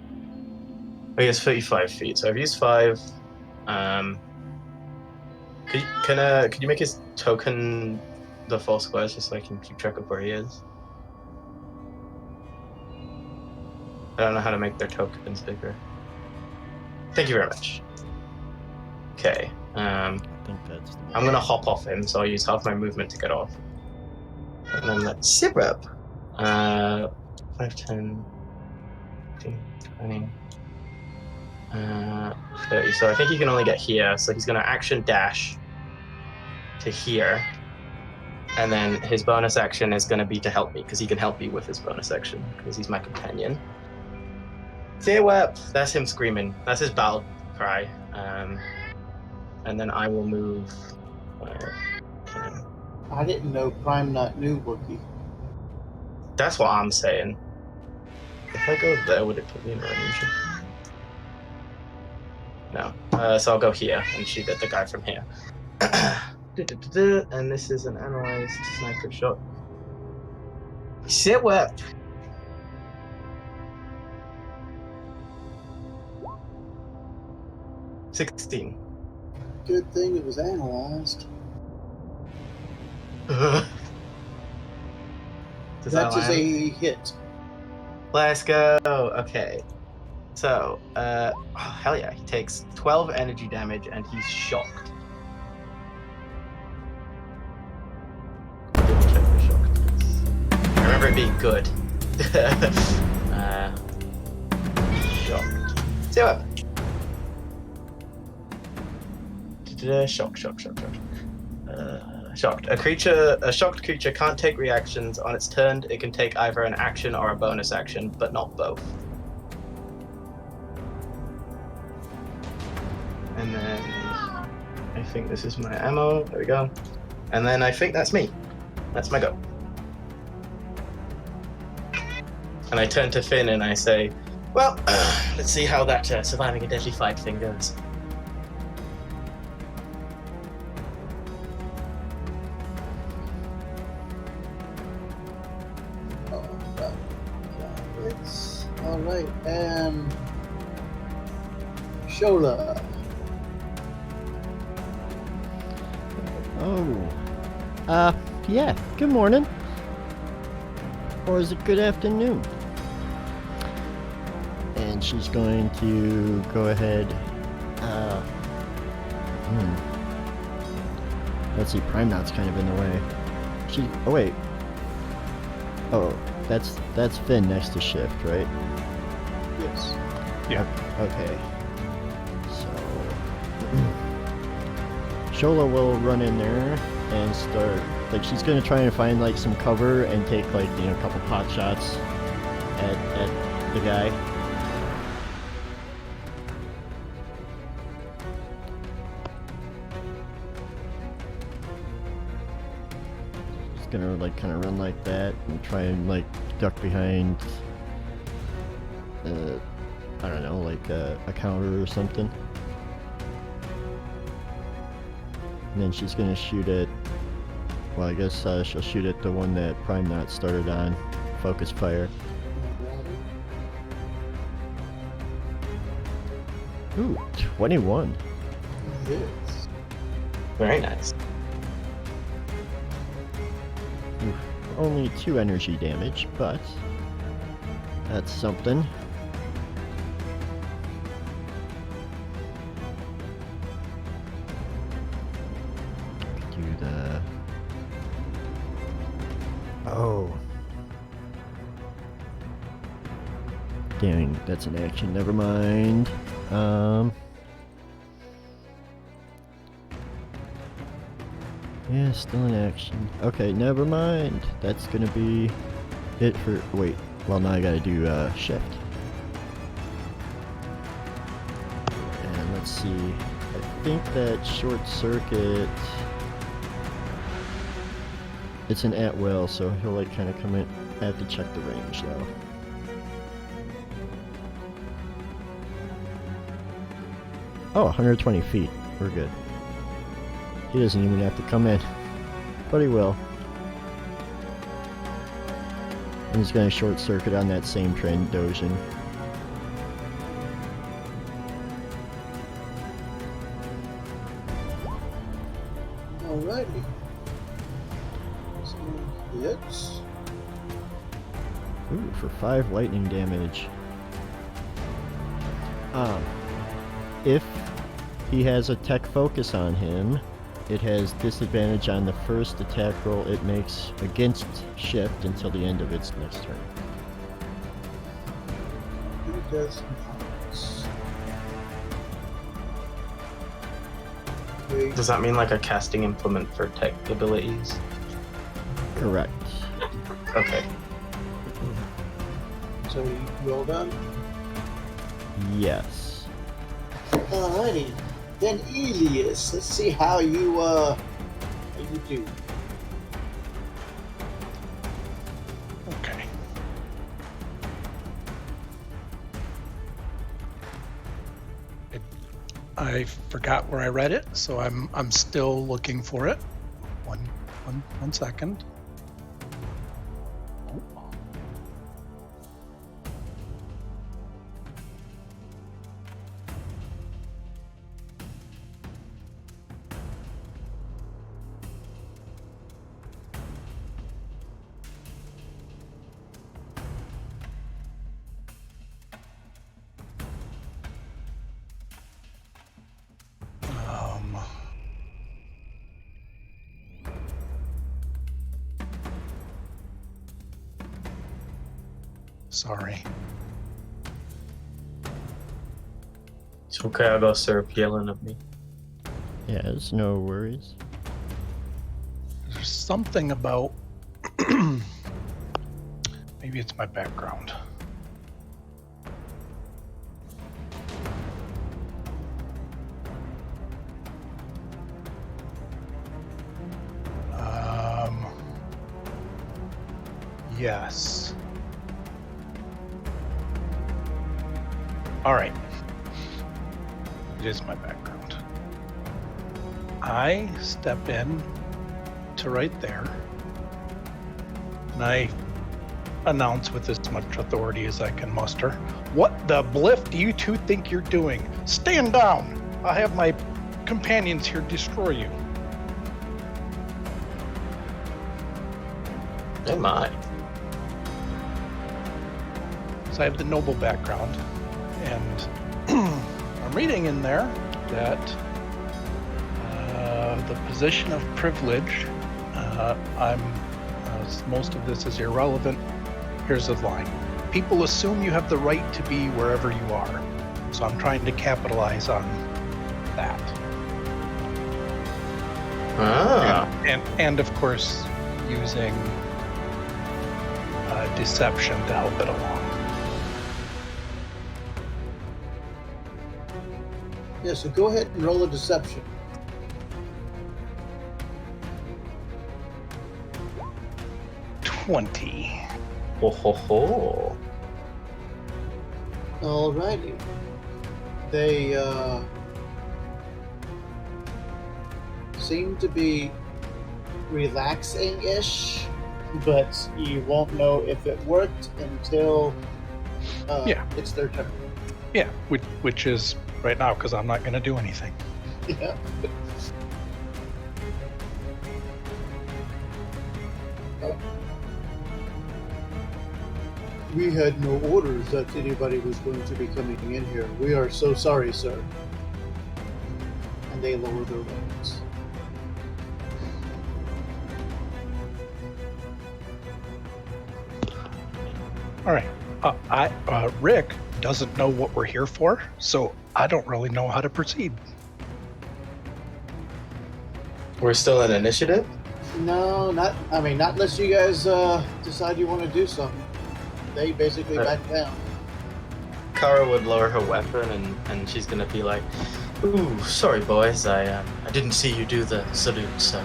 Oh, he has 35 feet, so I've used 5. Could you make his token the 4 squares just so I can keep track of where he is? I don't know how to make their tokens bigger. Thank you very much. Okay. I think that's. I'm gonna hop off him, so I'll use half my movement to get off. And then let's syrup. 5, 10, 15, 20, 30. So I think he can only get here. So he's gonna action dash to here. And then his bonus action is gonna be to help me, because he can help me with his bonus action, because he's my companion. Seaweb! That's him screaming. That's his battle cry. And then I will move. 10. I didn't know Prime Nut knew Wookiee. That's what I'm saying. If I go there, would it put me in range? No. So I'll go here and shoot at the guy from here. And this is an analyzed sniper shot. Shit wept. $16. Good thing it was analyzed. Does That is land? a hit. Let's go. Okay. So, hell yeah, he takes 12 energy damage and he's shocked. Double check the shocked. I remember it being good. Shocked. Do it. Shocked. Shocked. A shocked creature can't take reactions. On its turn, it can take either an action or a bonus action, but not both. And then I think this is my ammo. There we go. And then I think that's me. That's my go. And I turn to Finn and I say, well, let's see how that surviving a deadly fight thing goes. Alright, and Shola. Oh. Yeah, good morning. Or is it good afternoon? And she's going to go ahead. Let's see, Prime Knot's kind of in the way. Oh, wait. Oh, that's Finn next to Shift, right? Yes. Yeah. Okay. So Shola will run in there and start, like, she's gonna try and find like some cover and take like, you know, a couple pot shots at the guy. She's gonna like kind of run like that and try and like duck behind I don't know, like a counter or something. And then she's gonna shoot at, well, I guess she'll shoot at the one that Prime Knot started on. Focus fire. Ooh, 21. Yes. Very nice. Oof, only 2 energy damage, but that's something. Oh. Dang, that's an action. Never mind. Yeah, still an action. Okay, never mind. That's gonna be it for... Wait. Well, now I gotta do Shift. And let's see. I think that Short Circuit... It's an at-will, so he'll like kind of come in. I have to check the range though. Oh, 120 feet. We're good. He doesn't even have to come in, but he will. And he's going to short circuit on that same Trandoshan. Alrighty. So, hits. Ooh, for 5 lightning damage. If he has a tech focus on him, it has disadvantage on the first attack roll it makes against Shift until the end of its next turn. He does not. Okay. Does that mean like a casting implement for tech abilities? Correct. Okay. So you all done? Yes. Alrighty. Then Elias, let's see how you do. Okay. I forgot where I read it, so I'm still looking for it. One second. Sorry. It's okay, I got syrup yelling at me. Yes, no worries. There's something about maybe it's my background. Yes. All right. It is my background. I step in to right there, and I announce with as much authority as I can muster, "What the bliff do you two think you're doing? Stand down! I have my companions here destroy you." Oh my. So I have the noble background, and I'm reading in there that the position of privilege, most of this is irrelevant. Here's the line. People assume you have the right to be wherever you are. So I'm trying to capitalize on that. Ah. And of course, using deception to help it along. Yeah, so go ahead and roll a deception. $20. Ho ho ho. Alrighty. They seem to be relaxing-ish, but you won't know if it worked until it's their turn. Yeah, which is right now because I'm not going to do anything. Yeah. We had no orders that anybody was going to be coming in here. We are so sorry, sir. And they lower their weapons. All right. Rick doesn't know what we're here for, so I don't really know how to proceed. We're still at initiative? No, not unless you guys decide you want to do something. They basically back down. Kara would lower her weapon and she's gonna be like, "Ooh, sorry boys, I didn't see you do the salute, so."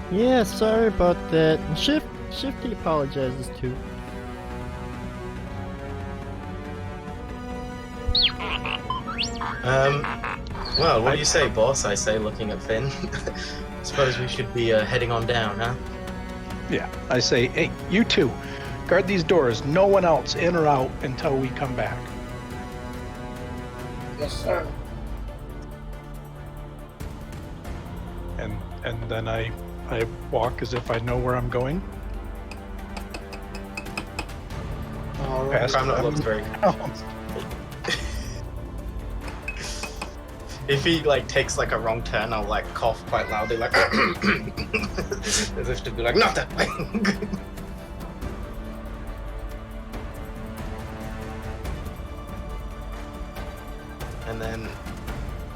Yeah, sorry about that. Shifty apologizes too. Well, what do you say, boss? I say, looking at Finn. Suppose we should be heading on down, huh? Yeah, I say, hey, you two, guard these doors. No one else in or out until we come back. Yes, sir. And then I walk as if I know where I'm going. All right. Past Prime looks very If he takes a wrong turn, I'll cough quite loudly, as if to be like, not that way. And then,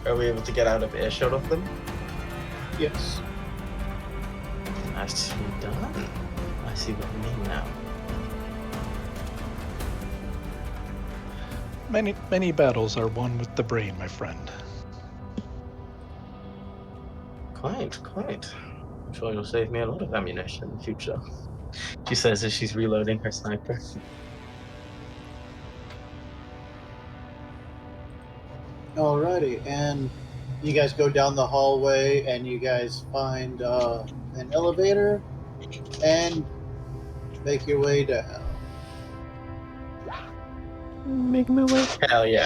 are we able to get out of earshot of them? Yes. Nicely done. I see what you mean now. Many battles are won with the brain, my friend. Quite. I'm sure you'll save me a lot of ammunition in the future. She says as she's reloading her sniper. Alrighty, and you guys go down the hallway, and you guys find an elevator, and make your way down. Make my way. Hell yeah.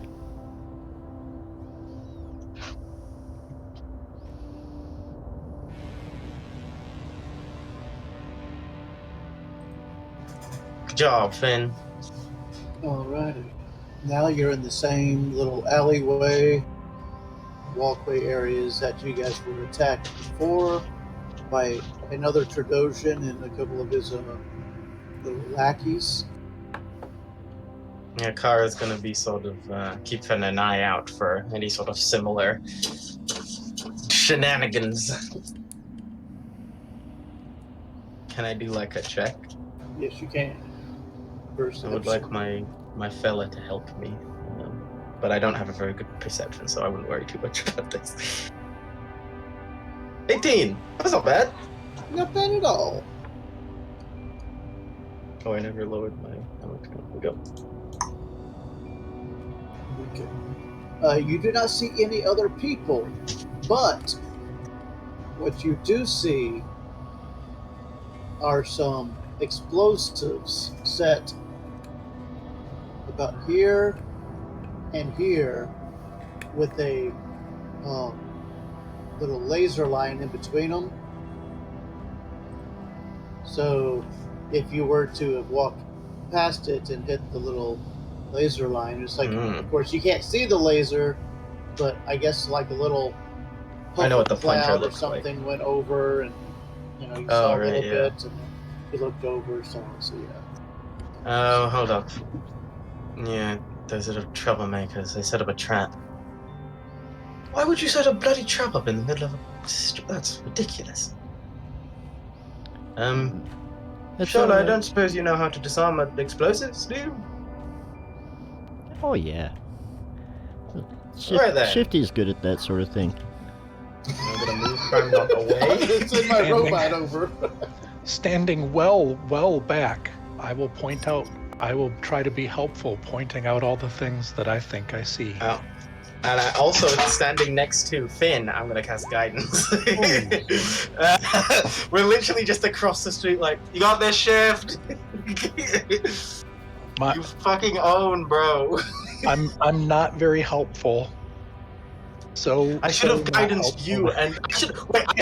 Good job, Finn. Alrighty. Now you're in the same little alleyway, walkway areas that you guys were attacked before by another Trandoshan and a couple of his little lackeys. Yeah, Kara's gonna be sort of keeping an eye out for any sort of similar shenanigans. Can I do like a check? Yes, you can. First, I would like my fella to help me, but I don't have a very good perception, so I wouldn't worry too much about this. 18! That's not bad. Not bad at all. Oh, I never lowered my... Here we go. Okay. You do not see any other people, but what you do see are some explosives set about here and here with a little laser line in between them. So if you were to have walked past it and hit the little laser line, it's like, of course, you can't see the laser, but I guess like a little I know what the cloud pointer or looks like. something went over, and you know you Oh, saw a right, little yeah. bit, and you looked over, so yeah. Oh, hold up. Yeah, those are the troublemakers. They set up a trap. Why would you set a bloody trap up in the middle of a... That's ridiculous. That's Shola, I alright. don't suppose you know how to disarm explosives, do you? Oh yeah. Right then. Shifty's good at that sort of thing. I'm gonna move Prime Knock away. Send my robot over. Standing well back, I will try to be helpful, pointing out all the things that I think I see. Oh. And I also, standing next to Finn, I'm gonna cast Guidance. We're literally just across the street like, you got this, Shift? You fucking own, bro. I'm not very helpful. So I should have not guidanced helpful. you, and I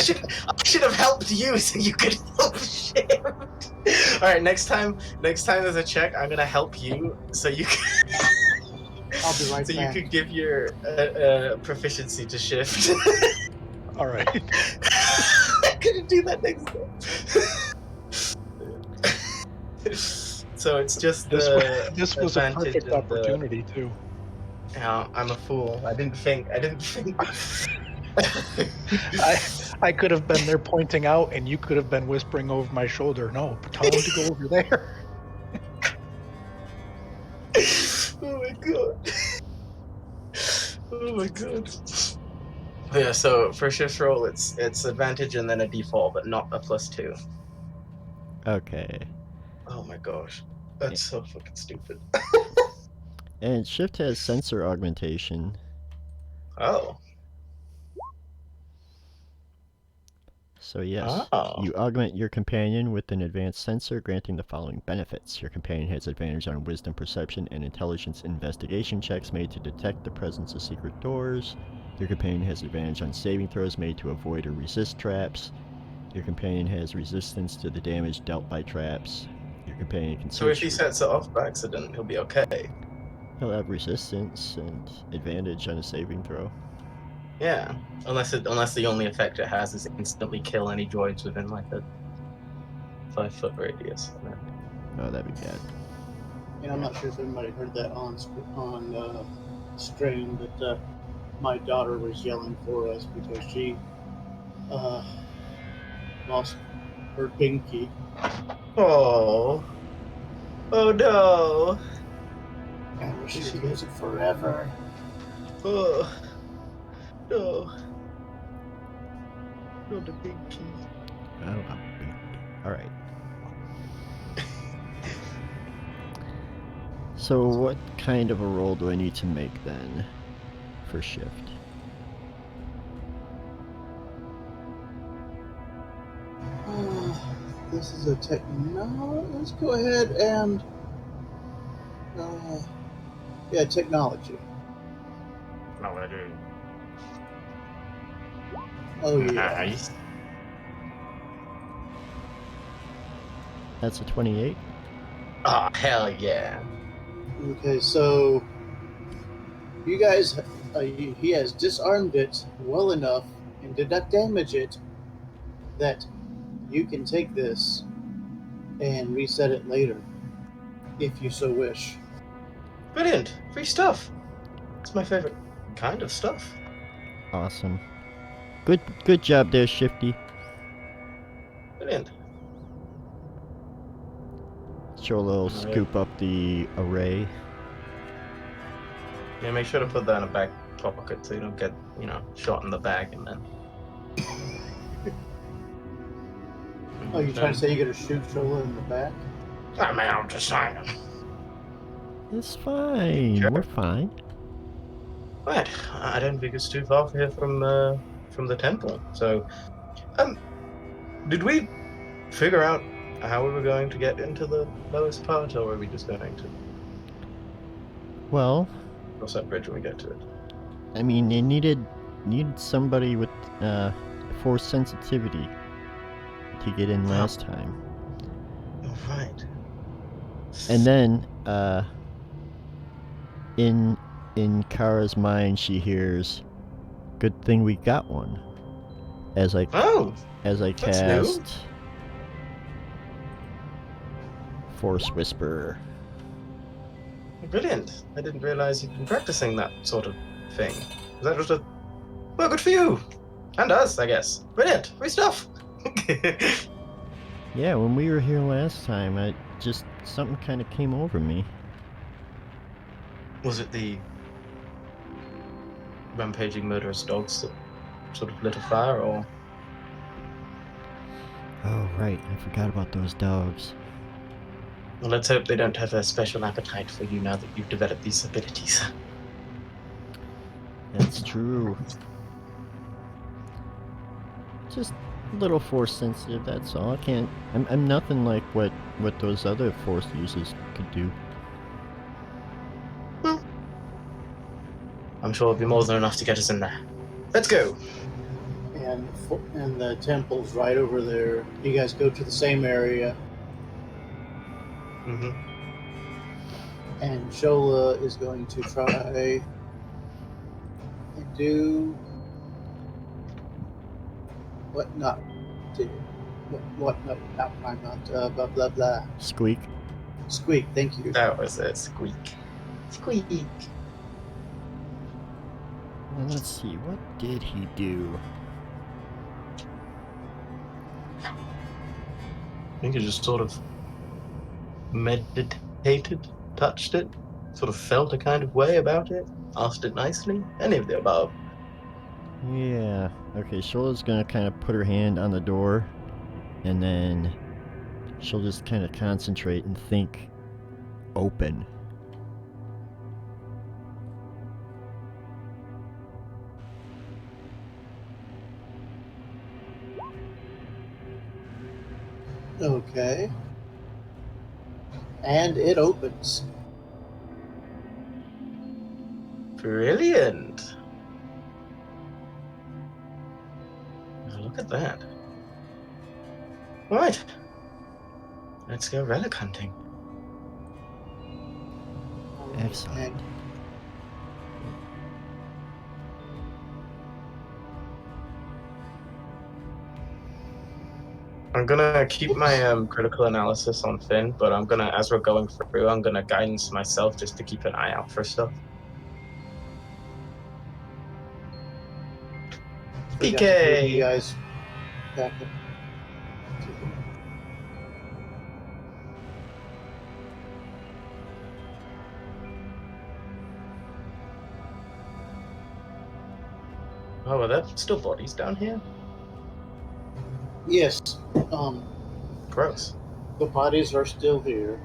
should have helped you so you could help Shift. All right, next time there's a check, I'm gonna help you so you can. I'll be right so back. you could give your proficiency to Shift. All right. I couldn't do that next time. So it's just This was a advantage perfect of the- opportunity too. Yeah, I'm a fool. I didn't think. I could have been there pointing out, and you could have been whispering over my shoulder. No, tell him to go over there. Oh my god. Oh my god. Yeah, so for shift roll, it's advantage and then a default, but not a +2. Okay. Oh my gosh, that's so fucking stupid. And Shift has sensor augmentation. Oh. So yes, Oh. you augment your companion with an advanced sensor, granting the following benefits. Your companion has advantage on wisdom, perception, and intelligence investigation checks made to detect the presence of secret doors. Your companion has advantage on saving throws made to avoid or resist traps. Your companion has resistance to the damage dealt by traps. Your companion can So if search he sets it off by accident, he'll be okay. He'll have resistance and advantage on a saving throw. Yeah, unless the only effect it has is instantly kill any droids within like a 5-foot radius. Oh, that'd be bad. And I'm not sure if anybody heard that on stream, but my daughter was yelling for us because she lost her pinky. Oh no! I wish you could use it forever. Oh, no. Not a big key. Oh, all right. So what kind of a roll do I need to make then for shift? This is a technology. Let's go ahead and technology. Oh yeah. Nice. That's a 28. Oh, hell yeah. Okay, so you guys, he has disarmed it well enough and did not damage it that you can take this and reset it later, if you so wish. Brilliant. Free stuff. It's my favorite kind of stuff. Awesome. Good job there, Shifty. Brilliant. Cholo will scoop up the array. Yeah, make sure to put that in a back pocket so you don't get, shot in the back and then. Oh, you trying to say you're gonna shoot Shola in the back? I mean, I'm just saying. It's fine. Sure. We're fine. Right. I don't think it's too far here from the temple. So, did we figure out how we were going to get into the lowest part, or were we just going to Well, cross that bridge when we get to it? I mean, they needed somebody with force sensitivity to get in last time. All right. And then, in Kara's mind, she hears, "Good thing we got one." As I That's cast new. Force Whisper. Brilliant. I didn't realize you'd been practicing that sort of thing. Was that just well, good for you. And us, I guess. Brilliant. Free stuff. Yeah, when we were here last time, something kind of came over me. Was it the rampaging murderous dogs that sort of lit a fire, or? Oh, right. I forgot about those dogs. Well, let's hope they don't have a special appetite for you now that you've developed these abilities. That's true. Just a little force sensitive, that's all. I'm nothing like what those other force users could do. Well, I'm sure it'll be more than enough to get us in there. Let's go. And the temple's right over there. You guys go to the same area. Mm-hmm. And Shola is going to try and do what not do. What no, not prime not blah blah blah. Squeak. Squeak, thank you. That was it. Squeak. Squeak. Well, let's see, what did he do? I think he just sort of meditated, touched it, sort of felt a kind of way about it, asked it nicely, any of the above. Yeah. Okay, Shola's gonna kind of put her hand on the door, and then she'll just kind of concentrate and think open. Okay. And it opens. Brilliant. Now look at that. Right. Let's go relic hunting. Excellent. I'm gonna keep my critical analysis on Finn, but I'm gonna, as we're going through, I'm gonna guidance myself just to keep an eye out for stuff. PK! You guys back up. Oh, are there still bodies down here? Yes. Um, Gross. the bodies are still here.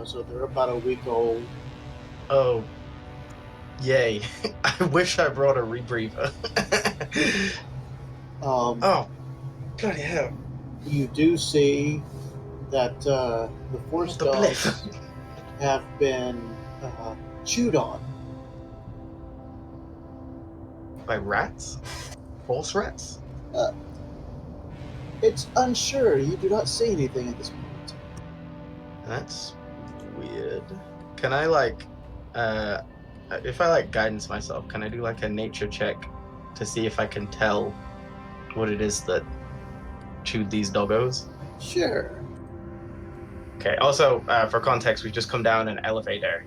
So they're about a week old. Oh, yay. I wish I brought a rebreather. Oh, bloody hell. You do see that the force The bliff. dogs have been chewed on. By rats? Horse rats? It's unsure. You do not see anything at this point. That's weird. Can I, like, if I, like, guidance myself, can I do, like, a nature check to see if I can tell what it is that chewed these doggos? Sure. Okay, also, for context, we've just come down an elevator.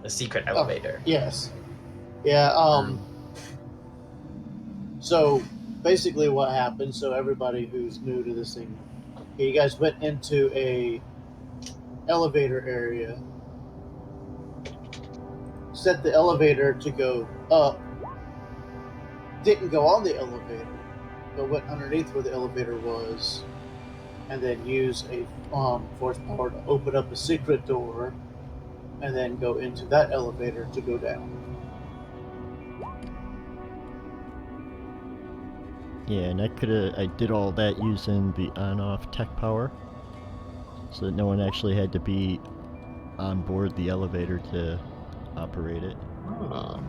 A secret elevator. Yes. Yeah, so basically what happened, so everybody who's new to this thing, you guys went into a elevator area, set the elevator to go up, didn't go on the elevator, but went underneath where the elevator was, and then use a force power to open up a secret door, and then go into that elevator to go down. Yeah, and I did all that using the on-off tech power, so that no one actually had to be on board the elevator to operate it. Oh,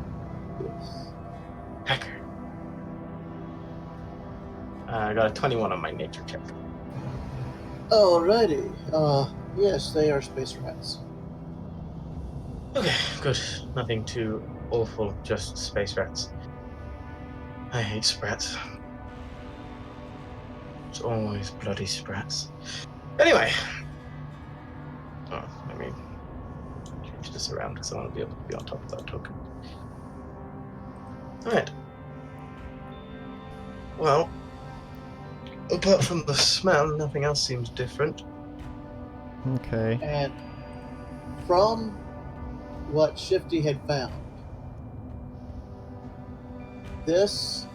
Yes. hacker. I got a 21 on my nature check. Alrighty. Yes, they are space rats. Okay, good. Nothing too awful, just space rats. I hate sprats. It's always bloody sprats. Anyway. Oh, let me change this around because I want to be able to be on top of that token. Alright. Well, apart from the smell, nothing else seems different. Okay. And from what Shifty had found, this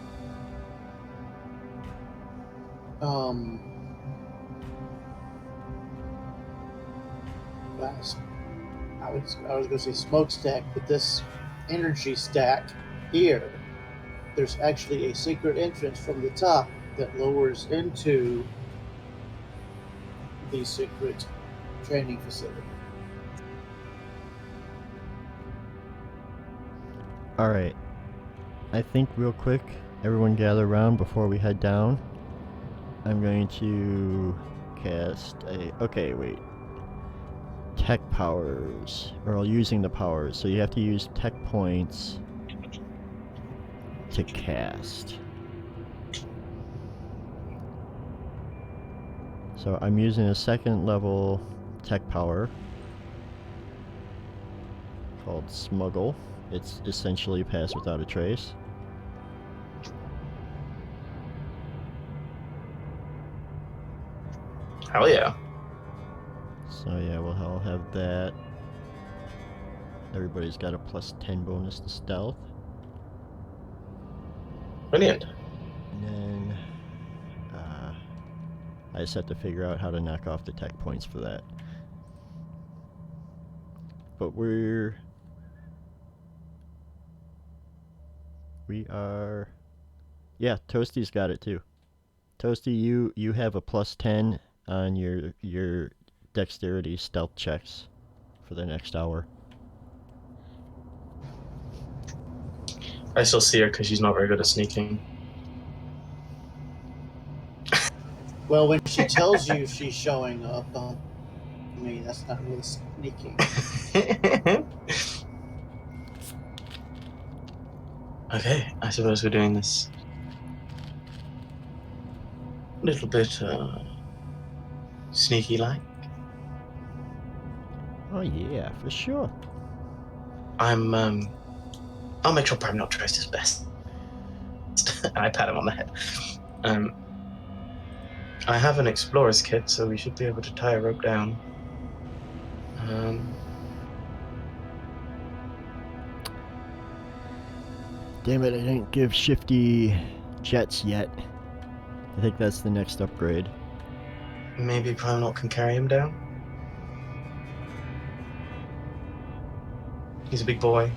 I was going to say smokestack, but this energy stack here, there's actually a secret entrance from the top that lowers into the secret training facility. Alright. I think real quick, everyone gather around before we head down. I'm going to cast a... Okay, wait. Tech powers. Or using the powers. So you have to use tech points to cast. So I'm using a second level tech power called Smuggle. It's essentially pass without a trace. Hell yeah. So yeah, we'll all have that. Everybody's got a plus 10 bonus to stealth. Brilliant. And then I just have to figure out how to knock off the tech points for that. But we are... Yeah, Toasty's got it too. Toasty, you have a plus 10 on your dexterity stealth checks for the next hour. I still see her because she's not very good at sneaking. Well, when she tells you she's showing up, I mean, that's not really sneaking. Okay, I suppose we're doing this a little bit sneaky-like. Oh yeah, for sure. I'll make sure Prime not tries his best. And I pat him on the head. I have an explorer's kit, so we should be able to tie a rope down. Damn it, I didn't give Shifty jets yet. I think that's the next upgrade. Maybe Prime Not can carry him down? He's a big boy.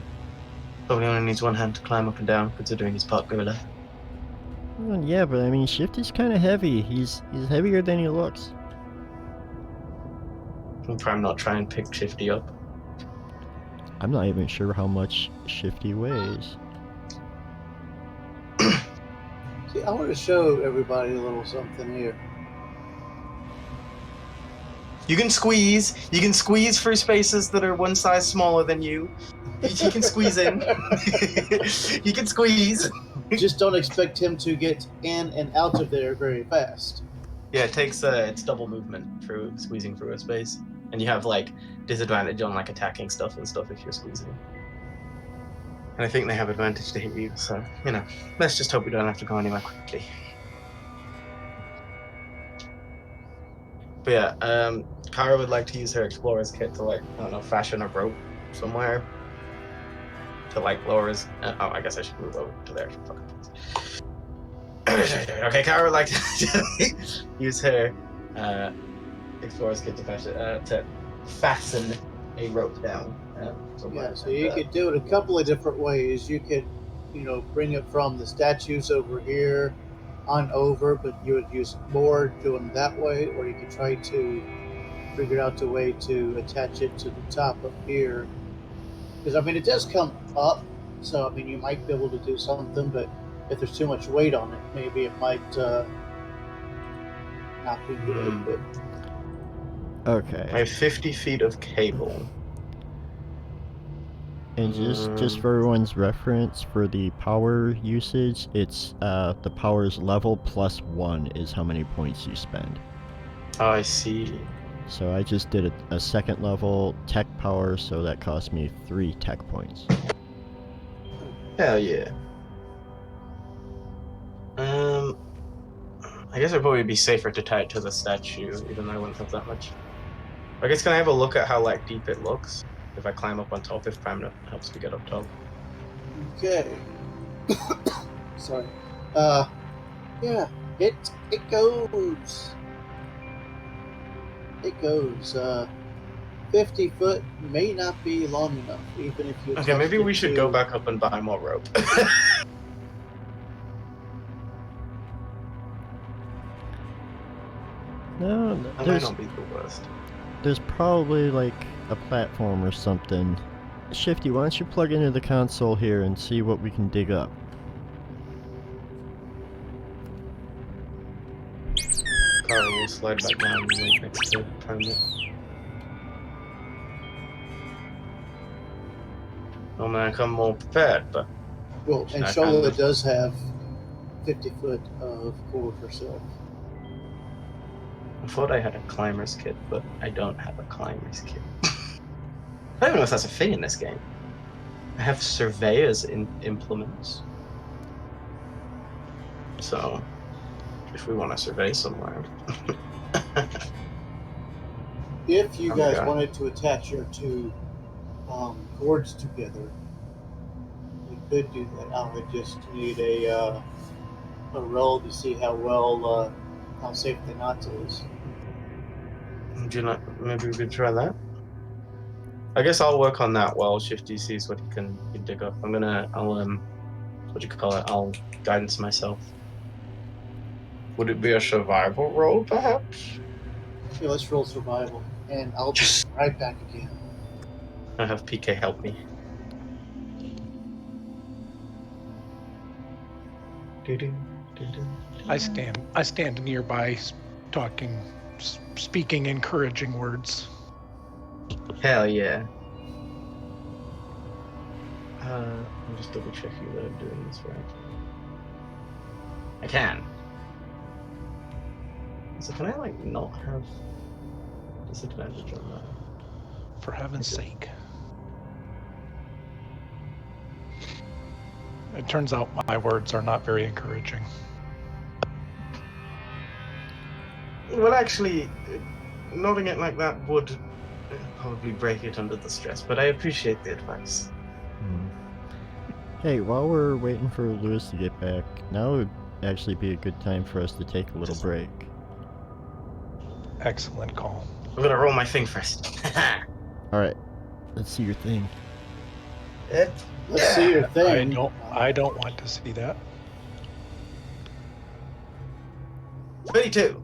Probably only needs one hand to climb up and down, considering he's part gorilla. Well, yeah, but I mean, Shifty's kind of heavy. He's heavier than he looks. Will Prime Not try and pick Shifty up? I'm not even sure how much Shifty weighs. See, I want to show everybody a little something here. You can squeeze through spaces that are one size smaller than you. He can squeeze in. He can squeeze. Just don't expect him to get in and out of there very fast. Yeah, it takes it's double movement through squeezing through a space, and you have like disadvantage on like attacking stuff and stuff if you're squeezing. And I think they have advantage to hit you, so you know, let's just hope we don't have to go anywhere quickly. But yeah, Kara would like to use her explorer's kit to like, I don't know, fashion a rope somewhere to like lower his. Oh, I guess I should move over to there. Okay, Kara would like to use her explorer's kit to fasten a rope down. Yeah, so you could do it a couple of different ways. You could, bring it from the statues over here on over, but you would use more doing it that way, or you could try to figure out a way to attach it to the top up here. Because, I mean, it does come up, so, I mean, you might be able to do something, but if there's too much weight on it, maybe it might not be good. But... Okay. I have 50 feet of cable. And just for everyone's reference, for the power usage, it's the power's level plus 1 is how many points you spend. Oh, I see. So I just did a second level tech power, so that cost me 3 tech points. Hell yeah. I guess it'd probably be safer to tie it to the statue, even though I wouldn't have that much. I guess can I have a look at how like deep it looks? If I climb up on top, if Prime Not helps me get up top. Okay. Sorry. Yeah, it goes. It goes. 50 foot may not be long enough, even if you. Okay, maybe we should go back up and buy more rope. No, That might not be the worst. there's probably like a platform or something. Shifty, why don't you plug into the console here and see what we can dig up? Car will slide back down right next to Prime Not. Oh man, I come more prepared, but Well, and I Shola kind of- does have 50 foot of core herself. I thought I had a climber's kit, but I don't have a climber's kit. I don't know if that's a thing in this game. I have surveyor's implements. So, if we want to survey somewhere. If you Oh, guys God. wanted to attach your two cords together, you could do that. I would just need a roll to see how well how safe the knot is. Do you not? Maybe we could try that. I guess I'll work on that while Shifty sees what he can dig up. I'll what do you call it? I'll guidance myself. Would it be a survival roll, perhaps? Okay, let's roll survival, and I'll be Yes. right back again. I have PK help me. Doo-doo, doo-doo. I stand nearby, speaking encouraging words. Hell yeah. I'm just double checking that I'm doing this right. I can. So can I like not have disadvantage on that? For heaven's sake. It turns out my words are not very encouraging. Well, actually, nodding it like that would probably break it under the stress, but I appreciate the advice. Hey, while we're waiting for Lewis to get back, now would actually be a good time for us to take a little break. Excellent call. I'm gonna roll my thing first. Alright, let's see your thing. Let's see your thing. I don't want to see that. 22.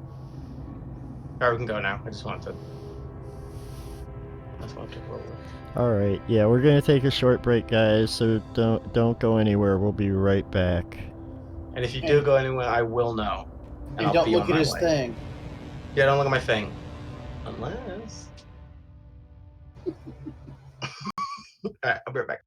Alright, we can go now. I just wanted to roll it. Alright, yeah, we're gonna take a short break, guys, so don't go anywhere. We'll be right back. And if you do go anywhere, I will know. And I'll don't be look on at my his way. thing. Yeah, don't look at my thing. Unless. Alright, I'll be right back.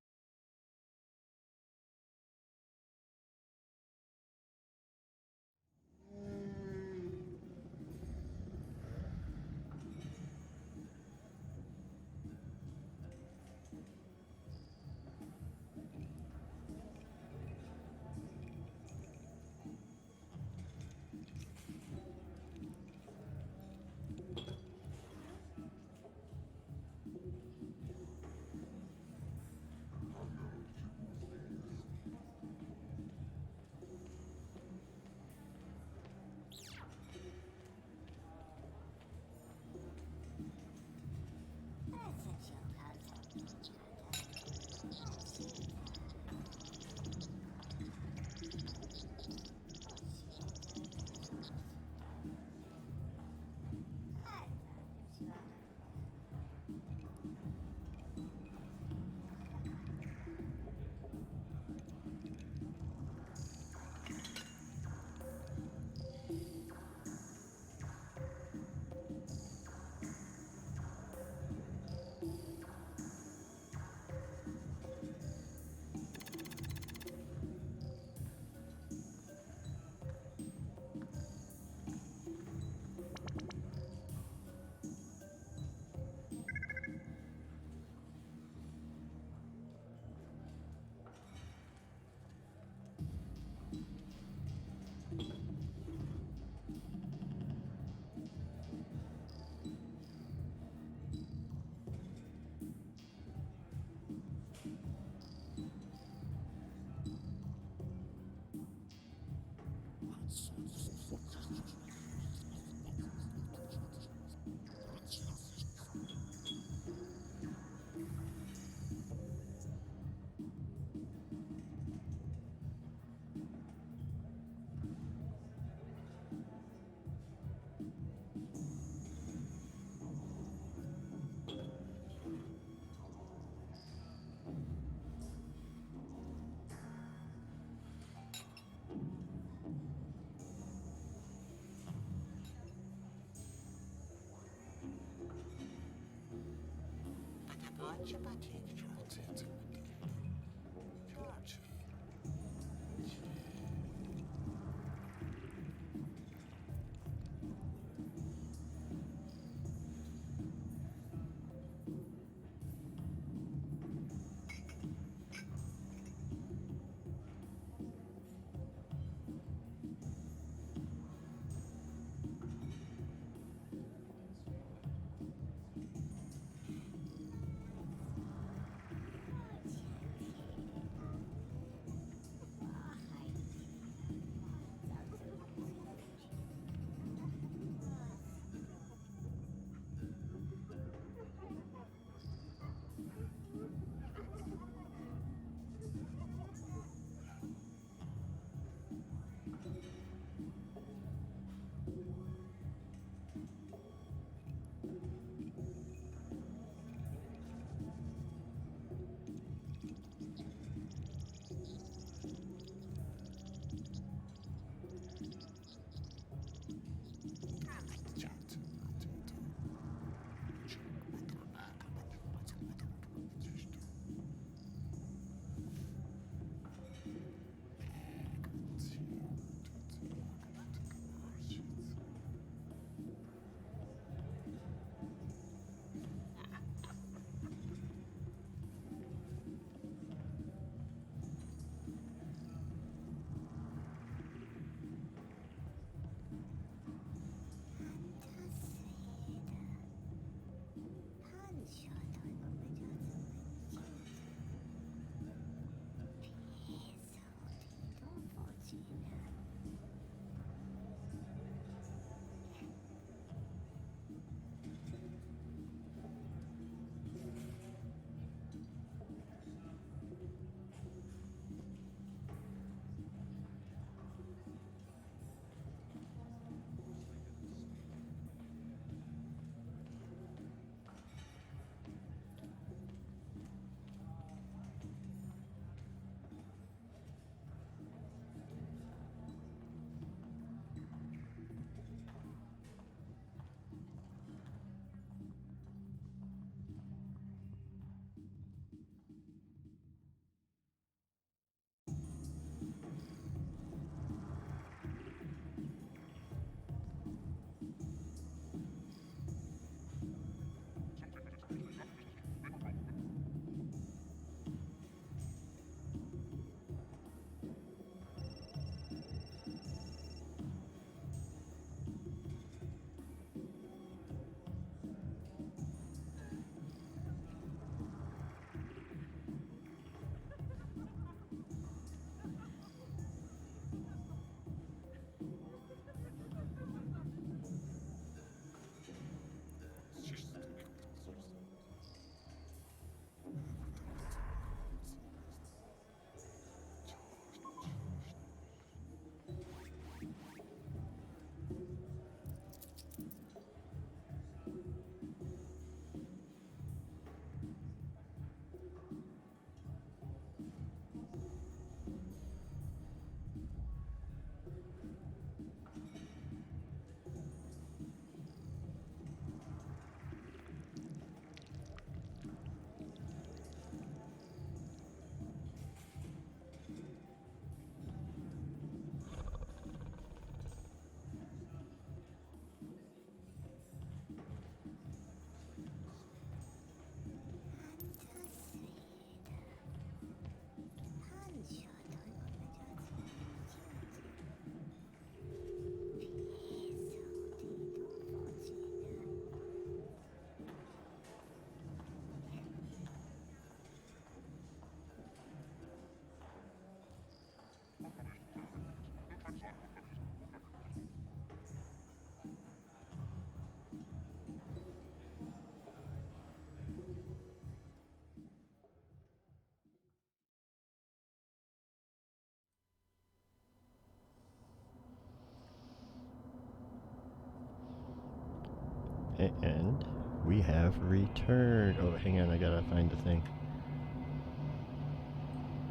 Okay, and we have returned. Oh, hang on, I gotta find the thing.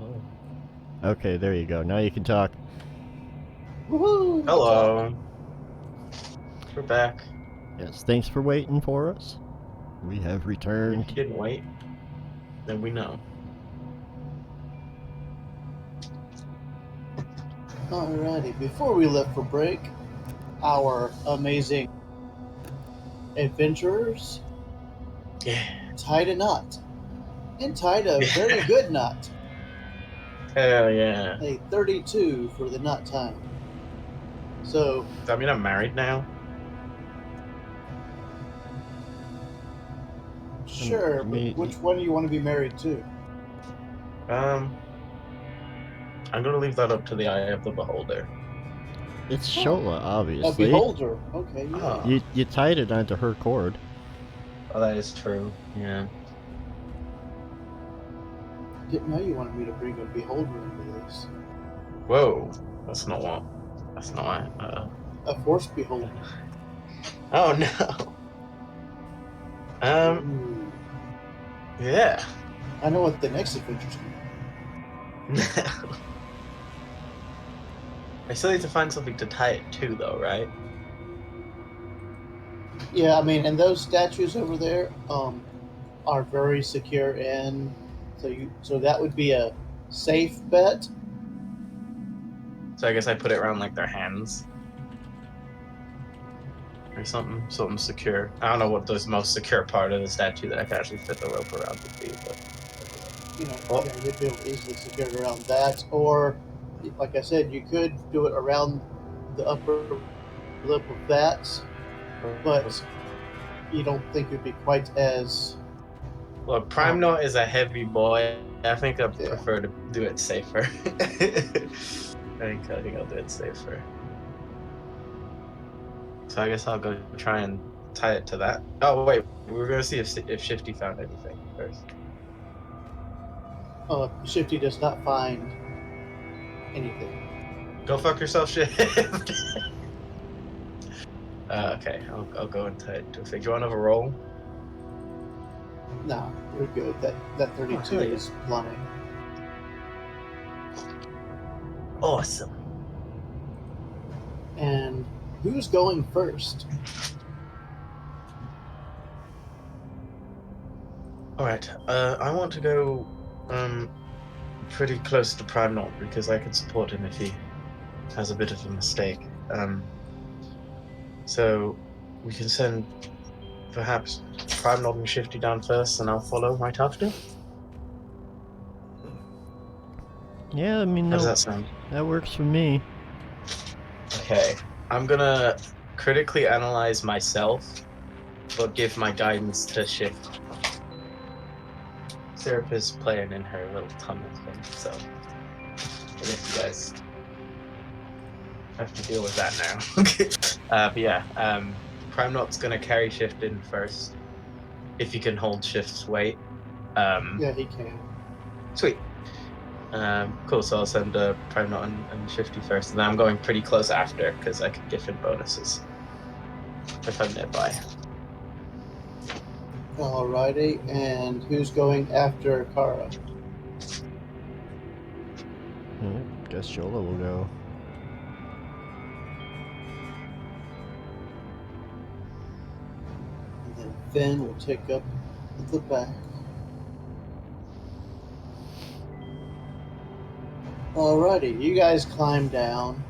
Oh. Okay, there you go. Now you can talk. Woohoo! Hello. We're back. Yes, thanks for waiting for us. We have If returned. you didn't wait, then we know. Alrighty, before we left for break, our amazing adventurers Yeah. tied a knot. And tied a very good knot. Hell yeah. A 32 for the knot time. So, Does that mean I'm married now? sure, but me- which one do you want to be married to? I'm gonna leave that up to the eye of the beholder. It's Oh, Shola, A obviously. beholder. Okay, yeah. Oh. You tied it onto her cord. Oh, that is true. Yeah. Didn't know you wanted me to bring a beholder into this. Whoa. That's not what. A force beholder. Oh no. Ooh. Yeah. I know what the next adventure's going to be. I still need to find something to tie it to, though, right? Yeah, I mean, and those statues over there are very secure, and so that would be a safe bet. So I guess I put it around like their hands or something secure. I don't know what the most secure part of the statue that I can actually fit the rope around would be, but You know, Oh. yeah, you'd be able to easily secure it around that, or like I said, you could do it around the upper lip of that, but you don't think it'd be quite as look, Prime Knot is a heavy boy. I think I Yeah. prefer to do it safer. I think I'll do it safer. So I guess I'll go try and tie it to that. Oh wait, we were gonna see if Shifty found anything first. Shifty does not find anything. Go fuck yourself, Shift. Okay, I'll go and tie it to a fig. Do you want to have a roll? No, you're good. That 32 hell yeah. is plenty. Awesome. And who's going first? All right. I want to go pretty close to Prime Knot because I can support him if he has a bit of a mistake. So we can send perhaps Prime Knot and Shifty down first, and I'll follow right after. Yeah, I mean, How does no, that sound? that works for me. Okay. I'm gonna critically analyze myself, but give my guidance to Shift. Syrup is playing in her little tummy thing, so I guess you guys have to deal with that now. But yeah, Prime Knot's gonna carry Shift in first, if you can hold Shift's weight. Yeah, he can. Sweet. Cool. So I'll send Prime Knot and Shifty first, and then I'm going pretty close after because I can give him bonuses if I'm nearby. Alrighty, and who's going after Kara? Guess Shola will go. And then Finn will take up the back. Alrighty, you guys climb down.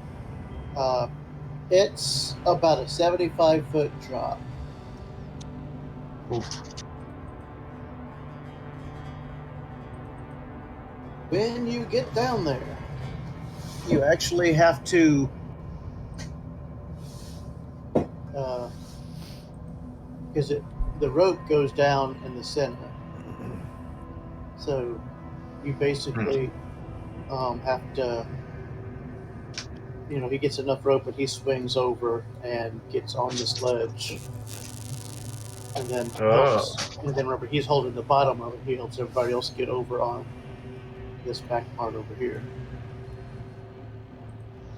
It's about a 75-foot drop. Oof. When you get down there, you actually have to because the rope goes down in the center. So you basically have to, he gets enough rope and he swings over and gets on the sledge. And then helps. And then remember, he's holding the bottom of it. He helps everybody else get over on this back part over here.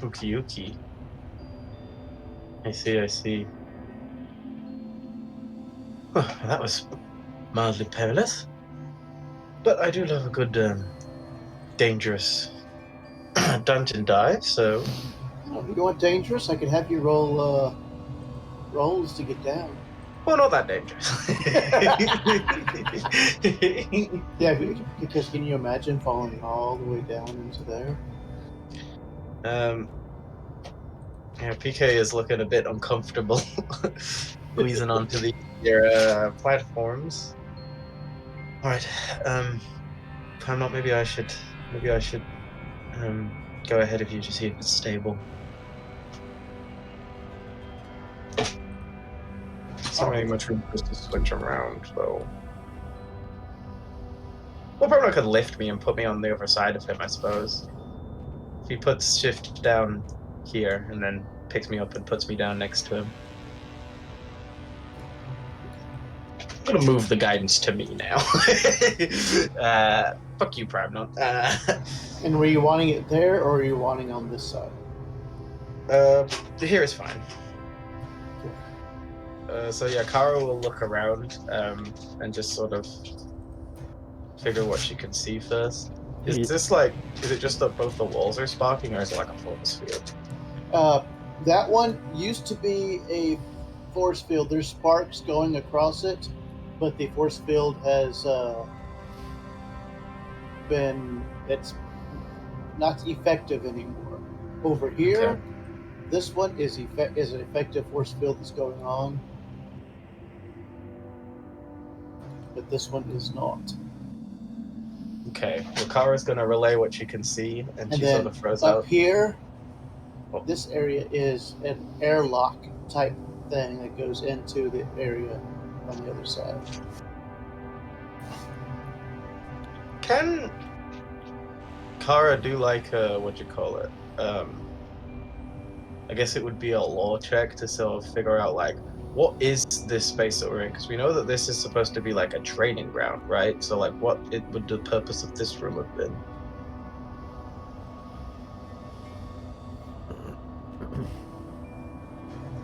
Okie. I see. That was mildly perilous. But I do love a good, dangerous dungeon dive, so... If you want dangerous, I could have you roll rolls to get down. Well, not that dangerous. Yeah, because can you imagine falling all the way down into there? Yeah, PK is looking a bit uncomfortable squeezing onto the platforms. All right, I'm not. Maybe I should go ahead of you to see if it's stable. It's not really much room for us to switch around, though. Well, probably could lift me and put me on the other side of him, I suppose. If he puts shift down here and then picks me up and puts me down next to him. I'm gonna move the guidance to me now. Fuck you, Prime Note. And were you wanting it there, or are you wanting on this side? Here is fine. So yeah, Kara will look around and just sort of figure what she can see first. Is it just that both the walls are sparking, or is it like a force field? That one used to be a force field. There's sparks going across it, but the force field has it's not effective anymore. Over here, Okay. this one is an effective force field that's going on, but this one is not. Okay. Well, Kara's gonna relay what she can see, and she then sort of throws up out. here, Oh. this area is an airlock type thing that goes into the area on the other side. Can Kara do like what you call it? I guess it would be a law check to sort of figure out like what is this space that we're in, because we know that this is supposed to be like a training ground, right? So like what would the purpose of this room have been?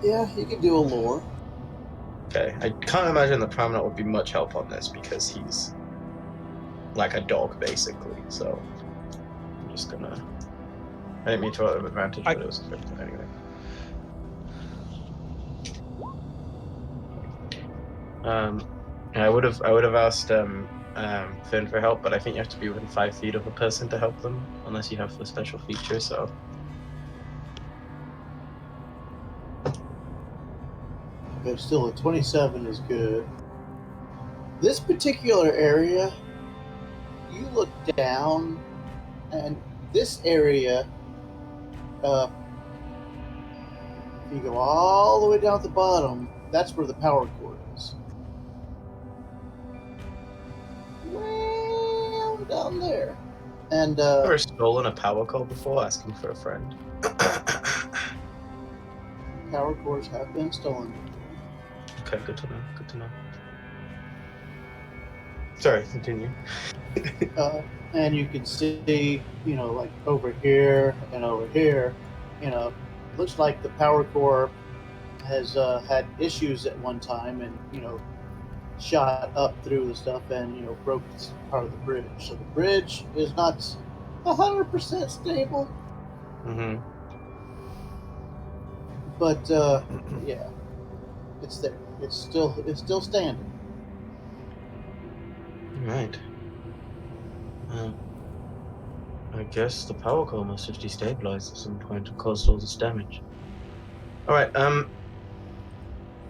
Yeah, you can do a lore. Okay, I can't imagine the Promenade would be much help on this because he's like a dog basically, so I'm just gonna... I didn't mean to have advantage, but it was a good thing anyway. I would have asked Finn for help, but I think you have to be within 5 feet of a person to help them, unless you have the special feature. So But still, a 27 is good. This particular area, you look down, and this area, if you go all the way down at the bottom, that's where the power cord is. Well, down there. And ever stolen a power cord before, asking for a friend? power cords have been stolen. Okay, good to know. Good to know. Sorry, continue. And you can see, like over here and over here, looks like the power core has had issues at one time, and shot up through the stuff and broke part of the bridge. So the bridge is not 100% stable, Mm-hmm. but yeah, it's there. It's still standing. Right. I guess the power core must have destabilized at some point and caused all this damage. All right. I'm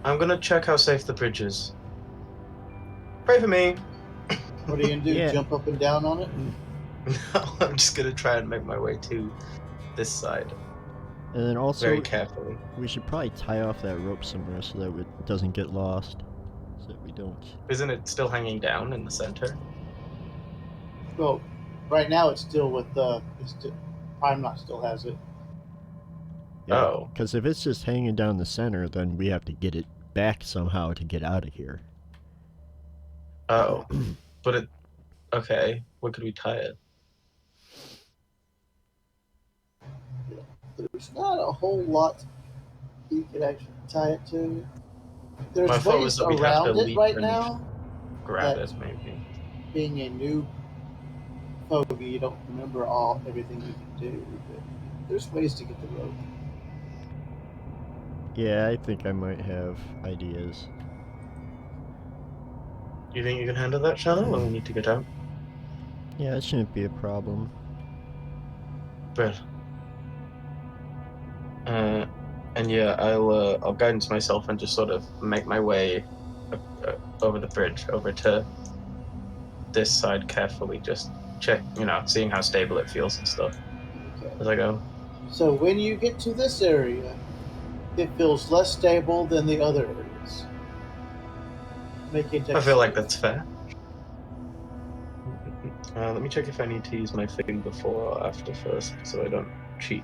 gonna check how safe the bridge is. Pray for me. What are you gonna do? Yeah. Jump up and down on it? No, I'm just gonna try and make my way to this side And then also, very carefully. we should probably tie off that rope somewhere so that it doesn't get lost. So that we don't... Isn't it still hanging down in the center? Well, right now it's still with Prime Knot still has it. Yeah, Oh. because if it's just hanging down the center, then we have to get it back somehow to get out of here. Oh. But it... Okay. Where could we tie it? There's not a whole lot you could actually tie it to. There's My thought ways was that we'd have to around it leap right and now. grab that- it, maybe. Being a new fogey, you don't remember everything you can do, but there's ways to get the rope. Yeah, I think I might have ideas. Do you think you can handle that, Shallow, when we need to get out? Yeah, it shouldn't be a problem. Well. And yeah, I'll guidance myself and just sort of make my way over the bridge, over to this side carefully, just check, seeing how stable it feels and stuff Okay. as I go. So when you get to this area, it feels less stable than the other areas. Make it I feel like that's fair. Let me check if I need to use my thing before or after first, so I don't cheat.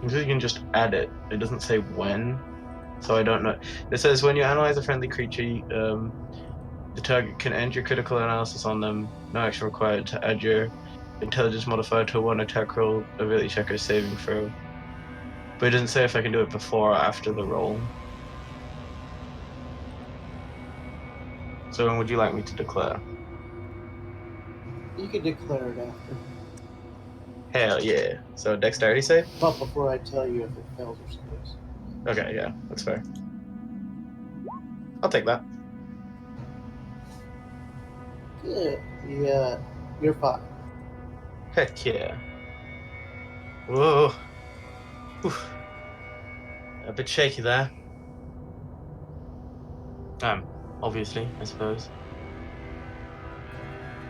You can just add it. It doesn't say when, so I don't know. It says when you analyze a friendly creature, the target can end your critical analysis on them. No action required to add your intelligence modifier to one attack roll, ability check, or saving throw. But it doesn't say if I can do it before or after the roll. So when would you like me to declare? You can declare it after. Hell yeah. So dexterity save? But before I tell you if it fails or succeeds. Okay, yeah, that's fair. I'll take that. Good. Yeah, you're fine. Heck yeah. Whoa. Oof. A bit shaky there. Obviously, I suppose.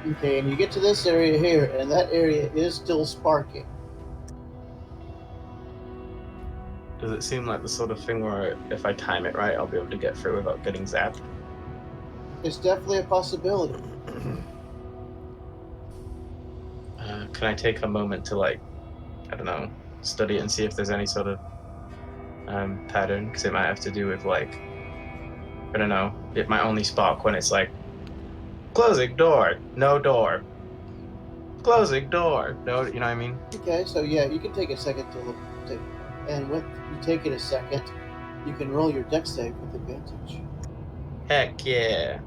Okay, and you get to this area here, and that area is still sparking. Does it seem like the sort of thing where if I time it right, I'll be able to get through without getting zapped? It's definitely a possibility. Can I take a moment to, I don't know, study it and see if there's any sort of pattern? Because it might have to do with, I don't know, it might only spark when it's closing door, no door. Closing door, no, you know what I mean? Okay, so yeah, you can take a second to look. And when you take it a second, you can roll your dex save with advantage. Heck yeah.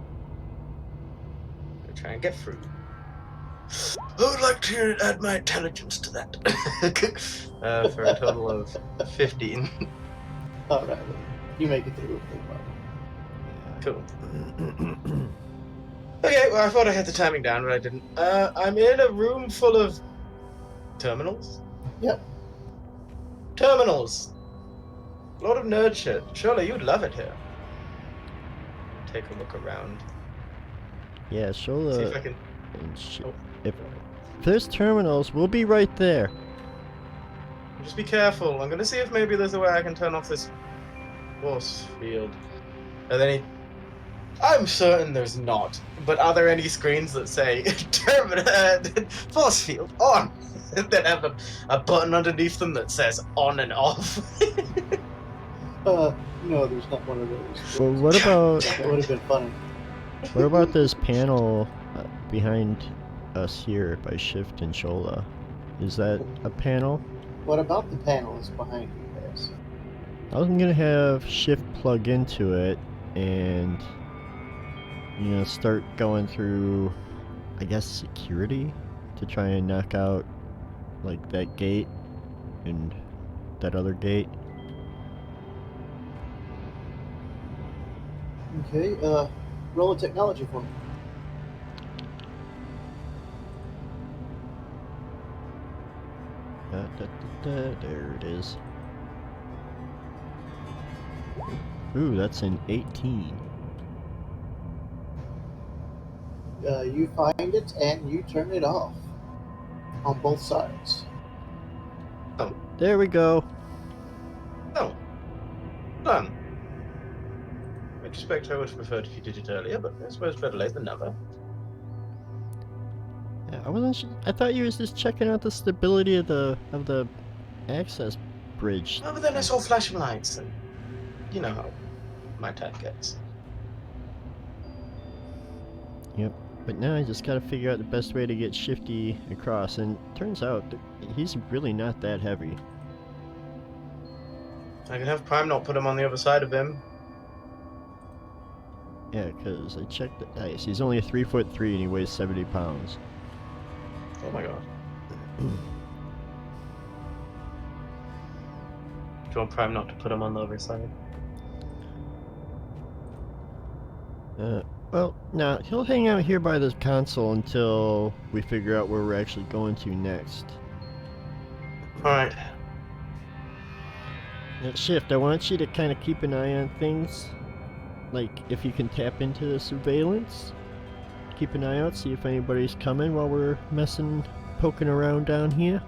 I'm trying to get through. I would like to add my intelligence to that. For a total of 15. All right, you make it through. Cool. Okay, well, I thought I had the timing down, but I didn't. I'm in a room full of terminals. Yep. Terminals! A lot of nerd shit. Surely you'd love it here. Take a look around. Yeah, See Shola. if I can. If there's terminals, we'll be right there. Just be careful. I'm gonna see if maybe there's a way I can turn off this force field. And then I'm certain there's not. But are there any screens that say force field on? That have a button underneath them that says on and off? No, there's not one of those. Well, what about That would have been funny. what about this panel behind us here by Shift and Shola? Is that a panel? What about the panels behind you guys? I'm gonna have Shift plug into it and start going through, I guess, security to try and knock out that gate and that other gate. Okay, roll a technology for me. There it is. Ooh, that's an 18. You find it and you turn it off on both sides. Oh. There we go. Oh. Done. In retrospect, I would have preferred if you did it earlier, but I suppose better late than never. Yeah, I wasn't. I thought you was just checking out the stability of the access bridge. Oh, but then I saw flashing lights, and you know how my type gets. Yep. But now I just gotta figure out the best way to get Shifty across, and turns out he's really not that heavy. I can have Prime not put him on the other side of him. Yeah, because I checked the ice. He's only 3'3" and he weighs 70 pounds. Oh my god. Do you want Prime not to put him on the other side? Well, now he'll hang out here by the console until we figure out where we're actually going to next. Alright. Now, Shift, I want you to kind of keep an eye on things. Like, if you can tap into the surveillance, keep an eye out, see if anybody's coming while we're poking around down here.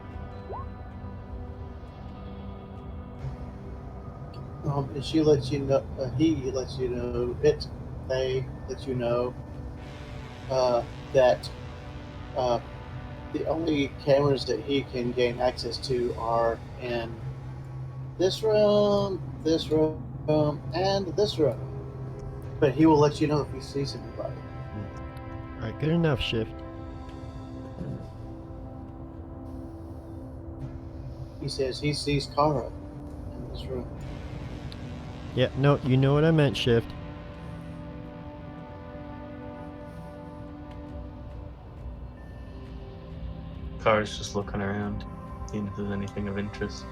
And she lets you know, he lets you know, they let you know that the only cameras that he can gain access to are in this room, and this room. But he will let you know if he sees anybody. Alright, good enough, Shift. He says he sees Kara in this room. Yeah, no, you know what I meant, Shift. Kara's just looking around, seeing if there's anything of interest.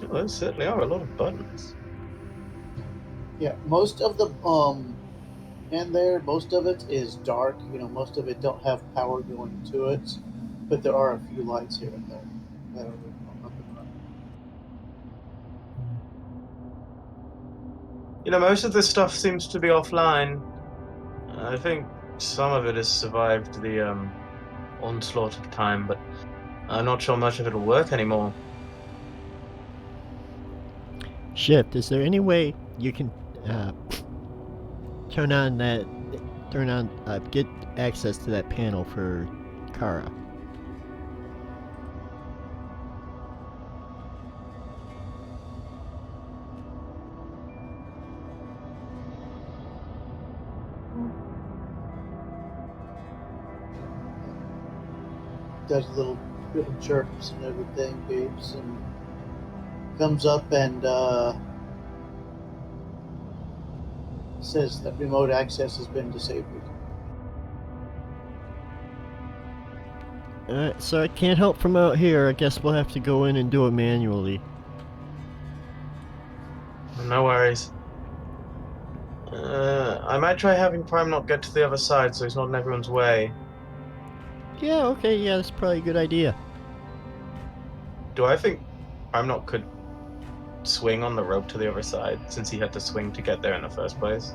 Oh, there certainly are a lot of buttons. Yeah, most of the in there, most of it is dark. You know, most of it don't have power going to it, but there are a few lights here and there that are up and running. You know, most of this stuff seems to be offline. I think some of it has survived the onslaught of time, but I'm not sure much of it will work anymore. Shift, is there any way you can get access to that panel for Kara? Does little chirps and everything, beeps, and comes up and says that remote access has been disabled. Alright, so I can't help from out here. I guess we'll have to go in and do it manually. No worries. I might try having Prime not get to the other side so he's not in everyone's way. Yeah, okay, yeah, that's probably a good idea. Do I think Prime not could swing on the rope to the other side since he had to swing to get there in the first place?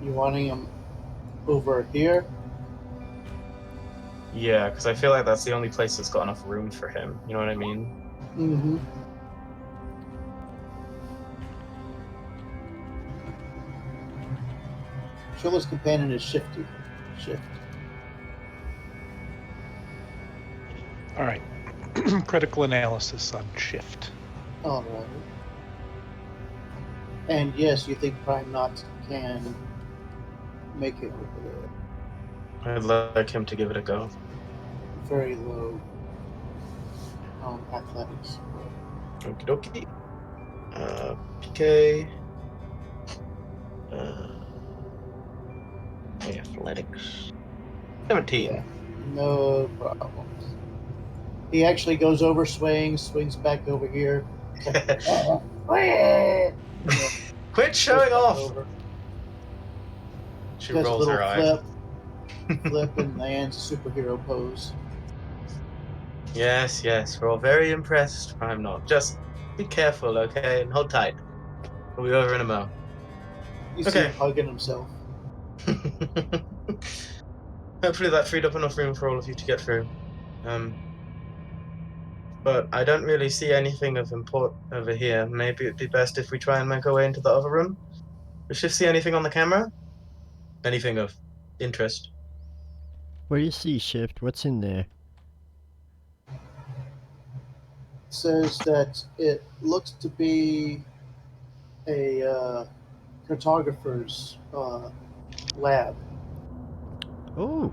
You wanting him over here? Yeah, because I feel like that's the only place that's got enough room for him. You know what I mean? Mm-hmm. Trilla's companion is Shifty. Shift. All right. Critical analysis on Shift. All right. And yes, you think Prime Knot can make it over there. I'd like him to give it a go. Very low athletics. Okie dokie. PK. Athletics. 17. Yeah, no problems. He actually goes over, swings back over here. Quit showing off! Over. She Does a rolls her eyes. flip, and lands a superhero pose. Yes, we're all very impressed. I'm not. Just be careful, okay? And hold tight. We'll be over in a mo. You see him hugging himself. Hopefully that freed up enough room for all of you to get through. But I don't really see anything of import over here. Maybe it'd be best if we try and make our way into the other room. Does Shift see anything on the camera? Anything of interest? What do you see, Shift? What's in there? Says that it looks to be a cartographer's lab. Oh.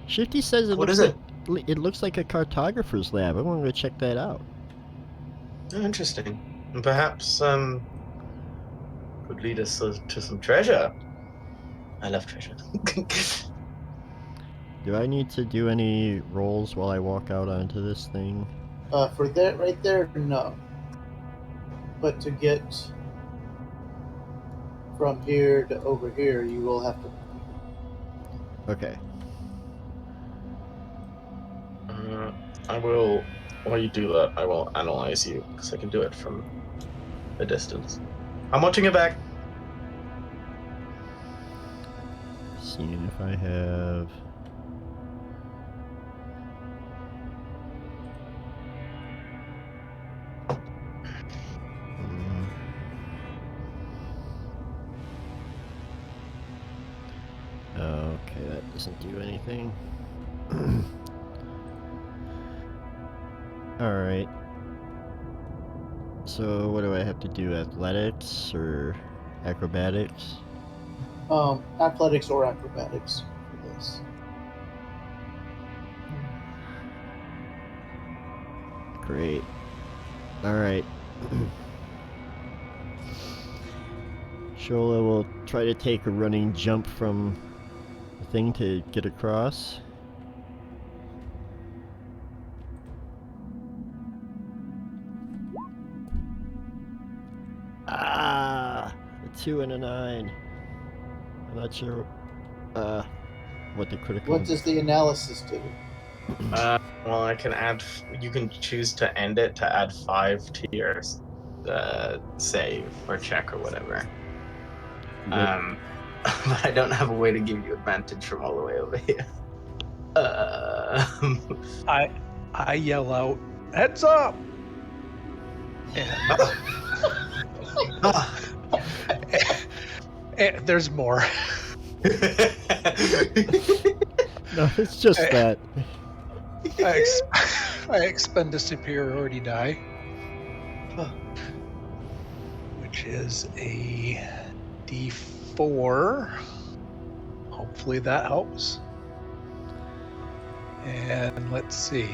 Shifty says What is it? It looks like a cartographer's lab. I want to go check that out. Oh, interesting. And perhaps could lead us to some treasure. I love treasure. Do I need to do any rolls while I walk out onto this thing? For that right there, no. But to get from here to over here, you will have to. Okay. I will. While you do that, I will analyze you because I can do it from a distance. I'm watching your back. Seeing if I have. Okay, that doesn't do anything. Alright. So, what do I have to do? Athletics or acrobatics? Athletics or acrobatics for this. Great. Alright. Shola will try to take a running jump from the thing to get across. Ah! A 2 and a 9. I'm not sure what the critical... What does the analysis do? Well, I can add. You can choose to end it to add 5 to your save or check or whatever. Yep. But I don't have a way to give you advantage from all the way over here. I yell out, "Heads up!" And there's more. No, it's just that. I expend a superiority die, which is a D4. Hopefully that helps. And let's see.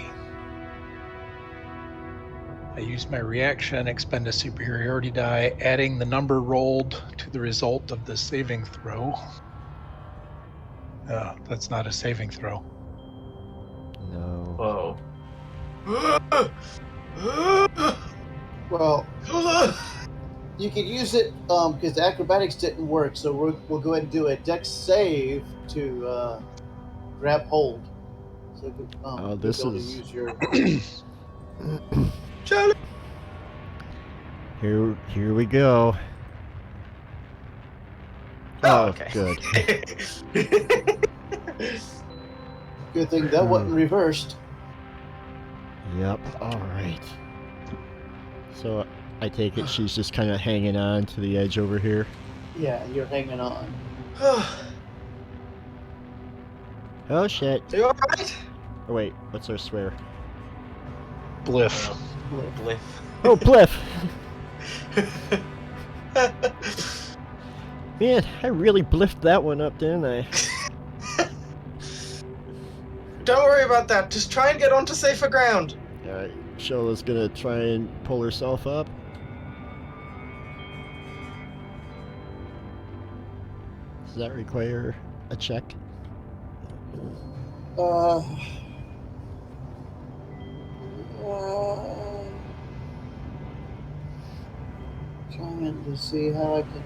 I use my reaction, expend a superiority die, adding the number rolled to the result of the saving throw. That's not a saving throw. No. Whoa. Well, you could use it because the acrobatics didn't work, so we'll go ahead and do a dex save to grab hold. So this you'll be able is- to use your. Charlie. Here we go. Oh, okay. Good. Good thing that wasn't reversed. Yep. All right. So I take it she's just kind of hanging on to the edge over here. Yeah, you're hanging on. Oh shit. You alright? Oh wait, what's our swear? Bliff. Bliff. Oh, Bliff! Man, I really bliffed that one up, didn't I? Don't worry about that. Just try and get onto safer ground. Alright, Shola's gonna try and pull herself up. Does that require a check? Trying to see how I can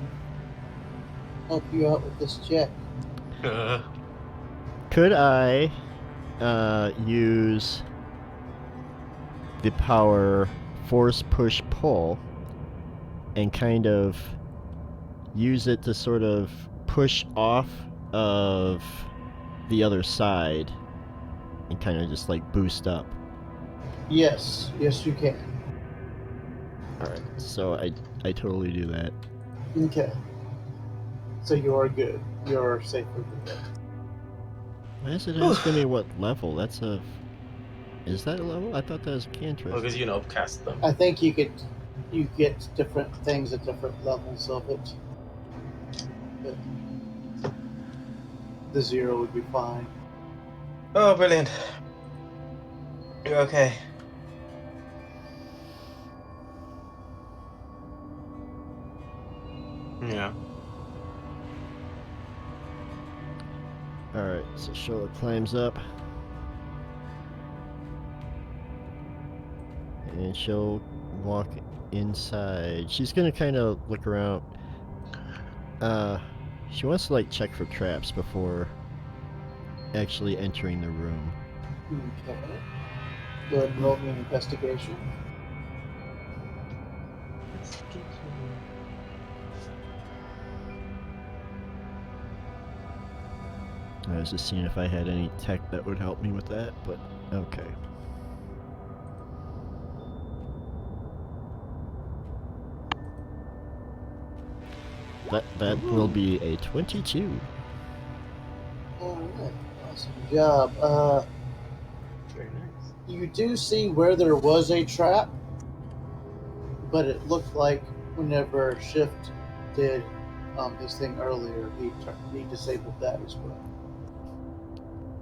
help you out with this check. Could I use the power force push pull and kind of use it to sort of push off of the other side and kind of just like boost up? Yes, you can. Alright, so I totally do that. Okay. So you are good. You're safe with it. Why is it asking me what level? That's a... Is that a level? I thought that was a cantrip. Well, because you know, cast them. I think you could you get different things at different levels of it. But the 0 would be fine. Oh, brilliant. You're okay. Yeah. Alright, so Shola climbs up. And she'll walk inside. She's gonna kind of look around. She wants to like check for traps before actually entering the room. Okay. Go ahead and roll me an investigation. I was just seeing if I had any tech that would help me with that, but okay. That will be a 22. Alright, awesome job. Very nice. You do see where there was a trap, but it looked like whenever Shift did his thing earlier, he disabled that as well.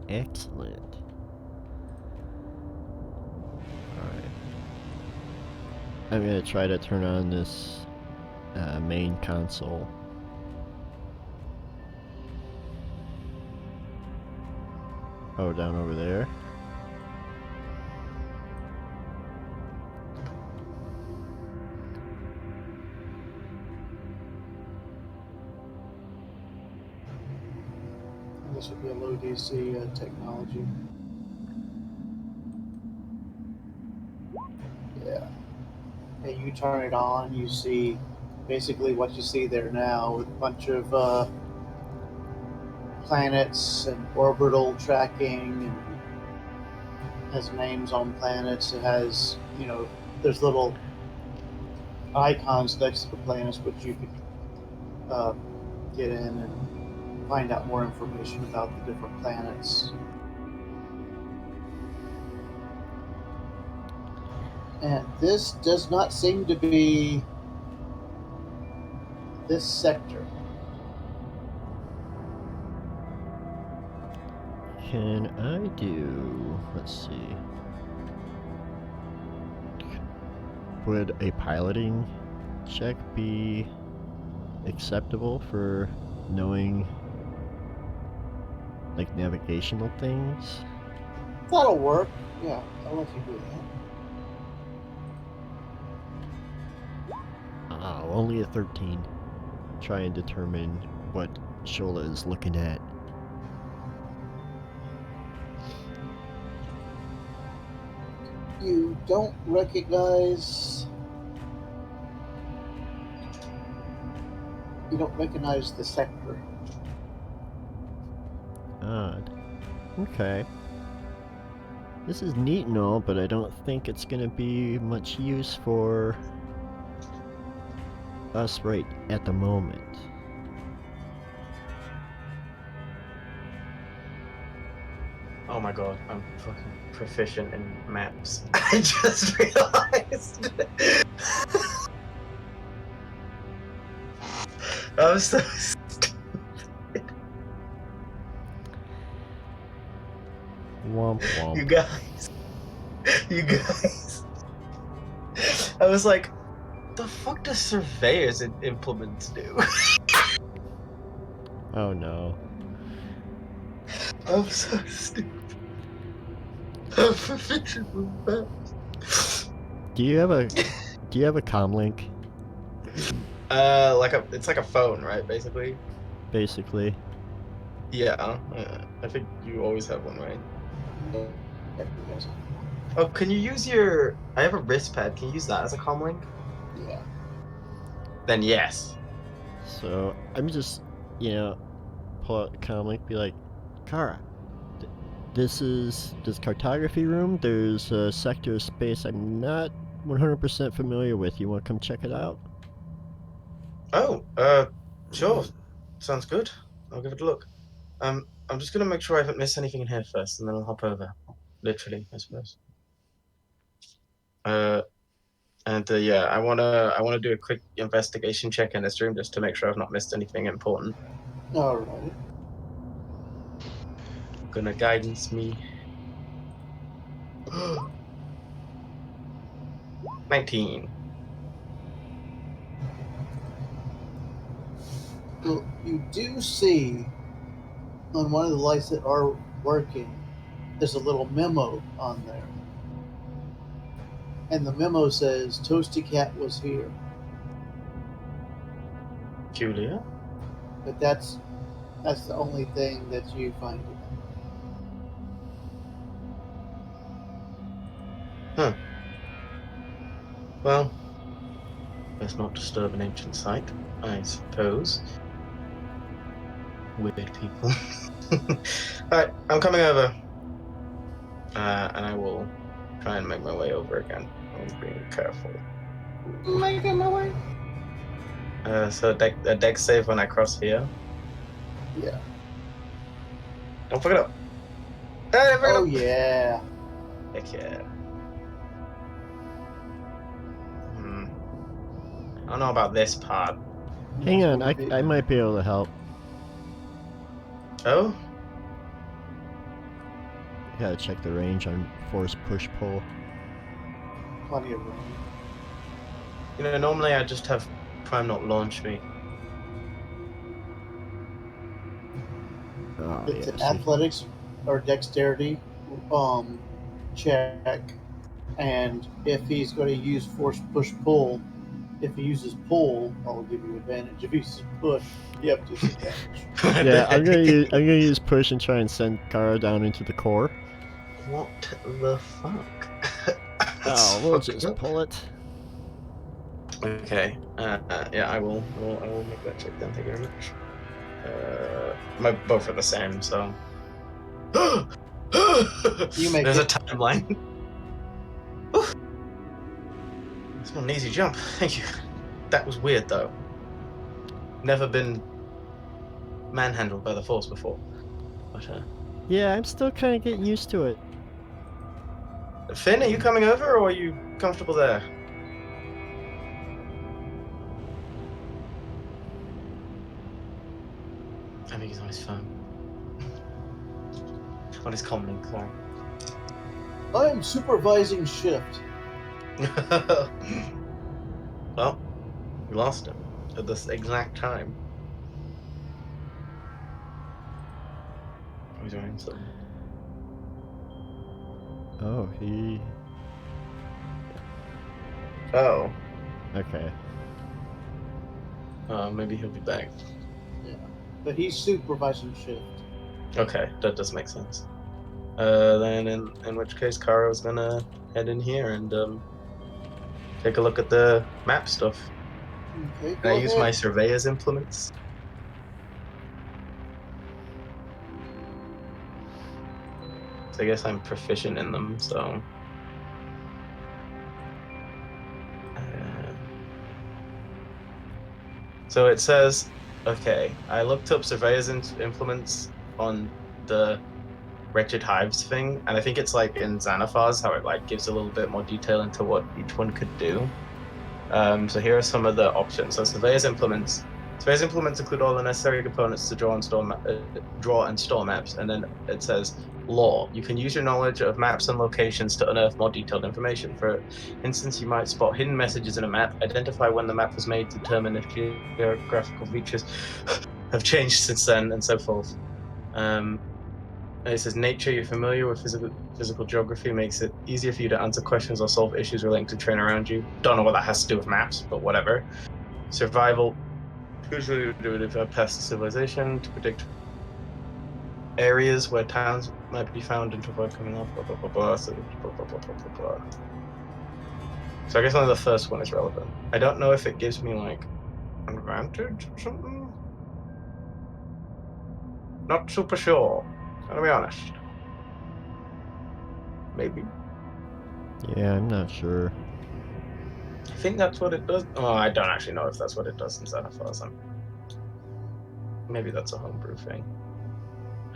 Excellent. Alright. I'm gonna try to turn on this main console. Oh, down over there. This would be a low DC technology. Yeah. And you turn it on, you see basically what you see there now with a bunch of planets and orbital tracking, and has names on planets. It has, there's little icons next to the planets which you could get in and find out more information about the different planets. And this does not seem to be this sector. Can I do... let's see. Would a piloting check be acceptable for knowing, like, navigational things? That'll work. Yeah, I'll let you do that. Oh, only a 13. Try and determine what Shola is looking at. You don't recognize the sector. Odd. Okay. This is neat and all, but I don't think it's gonna be much use for us right at the moment. Oh my god, I'm fucking proficient in maps. I just realized. I'm so stupid. Womp womp. You guys. I was like, the fuck does surveyors and implements do? Oh no. I'm so stupid. I'm proficient with maps. Do you have a comm link? It's like a phone, right? Basically. Basically. Yeah. I think you always have one, right? Oh, can you use your? I have a wrist pad. Can you use that as a comm link? Yeah. Then yes. So I'm just, pull out the comm link, be like, Kara, this is this cartography room. There's a sector of space I'm not 100% familiar with. You want to come check it out? Oh, sure. Sounds good. I'll give it a look. I'm just gonna make sure I haven't missed anything in here first, and then I'll hop over. Literally, I suppose. And yeah, I wanna do a quick investigation check in this room just to make sure I've not missed anything important. All right. Gonna guidance me. 19. Well, you do see on one of the lights that are working, there's a little memo on there. And the memo says Toasty Cat was here. Julia? But that's the only thing that you find in it. Huh. Well, let's not disturb an ancient site, I suppose. Weird people. Alright, I'm coming over. And I will try and make my way over again. I'm being careful. Making my way. So a deck save when I cross here. Yeah. Don't fuck it up. Hey, fuck it Oh up. yeah. Heck yeah. I don't know about this part. Hang on, I might be able to help. Oh? I gotta check the range on force push pull. Plenty of room. You know, normally I just have Prime not launch me. Oh, It's yeah, an see. athletics or dexterity check, and if he's going to use force push pull, if he uses pull, I'll give you advantage. If he uses push, you have disadvantage. Yeah, I'm gonna use push and try and send Kara down into the core. What the fuck? Oh, we'll Fucked just up. pull it. Okay. Yeah, I will make that check then. Thank you very much. Both are the same, so. You make There's it. a timeline. Oof. It's not an easy jump. Thank you. That was weird though. Never been manhandled by the Force before. But, Yeah, I'm still kind of getting used to it. Finn, are you coming over or are you comfortable there? I think he's on his phone. On his comlink, sorry. I am supervising shift. Well, we lost him at this exact time. He's doing something. Oh, he... Oh. Okay. Maybe he'll be back. Yeah, but he's supervising shift. Okay, that does make sense. Then in which case Kara's gonna head in here and take a look at the map stuff. Okay, Can I use my surveyor's implements? So I guess I'm proficient in them, so. So it says, okay, I looked up surveyor's implements on the Wretched Hives thing, and I think it's like in Xanathar's how it like gives a little bit more detail into what each one could do. So here are some of the options. So surveyor's implements. Surveyor's implements include all the necessary components to draw and store maps, and then it says lore. You can use your knowledge of maps and locations to unearth more detailed information. For instance, you might spot hidden messages in a map, identify when the map was made, determine if geographical features have changed since then, and so forth. It says nature. You're familiar with physical geography, makes it easier for you to answer questions or solve issues relating to terrain around you. Don't know what that has to do with maps, but whatever. Survival. Usually do it with past civilization to predict areas where towns might be found and to avoid coming off. Blah, blah, blah, blah, so, blah, blah, blah, blah, blah, blah. So I guess only the first one is relevant. I don't know if it gives me like an advantage or something. Not super sure. Gotta be honest. Maybe. Yeah, I'm not sure. I think that's what it does. Oh, I don't actually know if that's what it does in Xanathar's. Maybe that's a homebrew thing.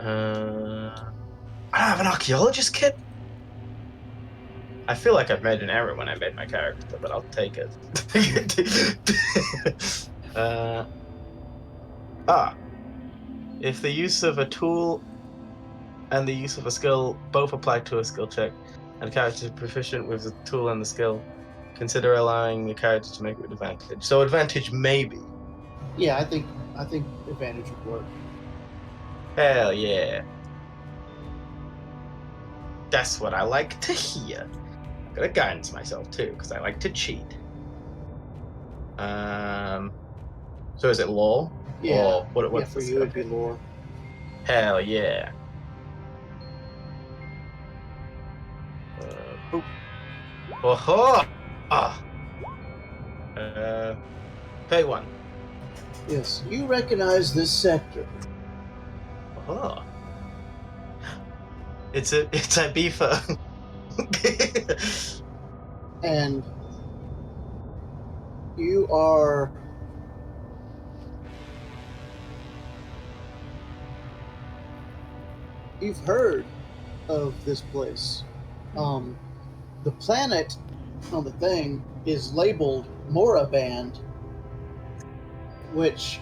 I have an archaeologist kit? I feel like I've made an error when I made my character, but I'll take it. If the use of a tool and the use of a skill both apply to a skill check, and the character is proficient with the tool and the skill, consider allowing the character to make it with advantage. So advantage maybe. Yeah, I think advantage would work. Hell yeah. That's what I like to hear. I'm gonna guidance myself too, because I like to cheat. So is it law? Yeah. Or what's For the you it'd be lore. Hell yeah. Boop. Oh-ho! Pay one. Yes, you recognize this sector. Oh. It's a beaver. And you've heard of this place. The planet on the thing is labeled Moraband, which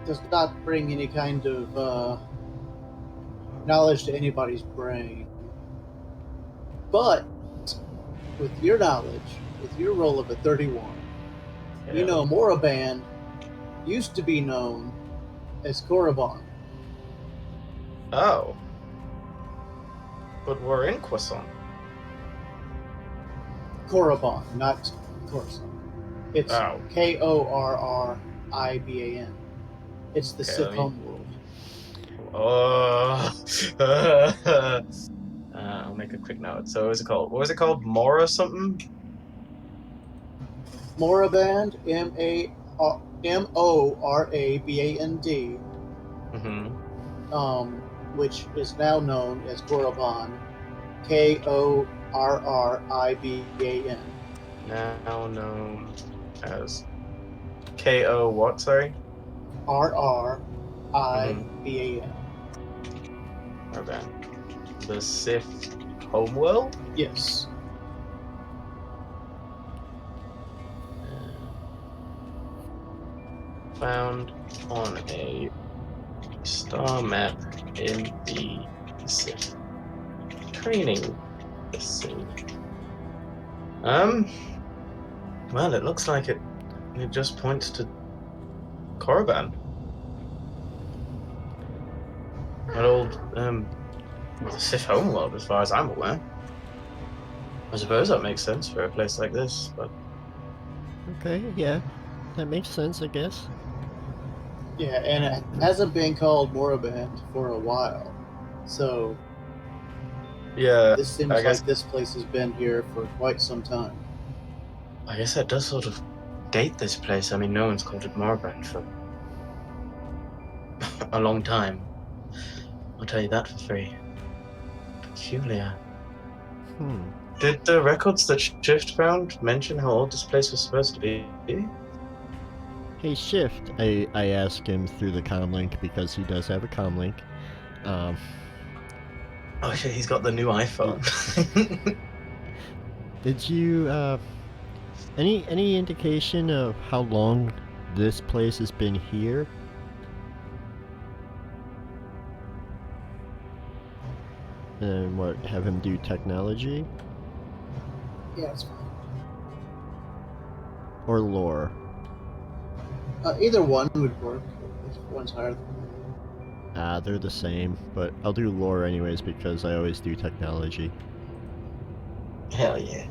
does not bring any kind of knowledge to anybody's brain. But with your knowledge, with your roll of a 31, you know Moraband used to be known as Korriban. Oh. But we're in Croissant. Korriban, not Coruscant. It's Korriban. It's the Sith homeworld. Oh. I'll make a quick note. So what was it called? What was it called? Mora something? Moraband, Moraband, Mm-hmm. which is now known as Korriban, Korriban. Now known as KO what, sorry? RRIBAN. Okay. The Sith homeworld? Yes. Found on a star map in the Sith training facility. Well, it looks like it just points to Korriban. That old, the Sith homeworld, as far as I'm aware. I suppose that makes sense for a place like this, but... Okay, yeah. That makes sense, I guess. Yeah, and it hasn't been called Moraband for a while. So, yeah, this seems like this place has been here for quite some time. I guess that does sort of date this place. I mean, no one's called it Moraband for a long time. I'll tell you that for free. Peculiar. Did the records that Shift found mention how old this place was supposed to be? Hey, Shift, I asked him through the comlink because he does have a comlink. Oh shit, he's got the new iPhone. Did you, any indication of how long this place has been here? And what, have him do technology? Yeah, it's fine. Or lore? Either one would work. If one's higher than one. They're the same, but I'll do lore anyways because I always do technology. Hell yeah.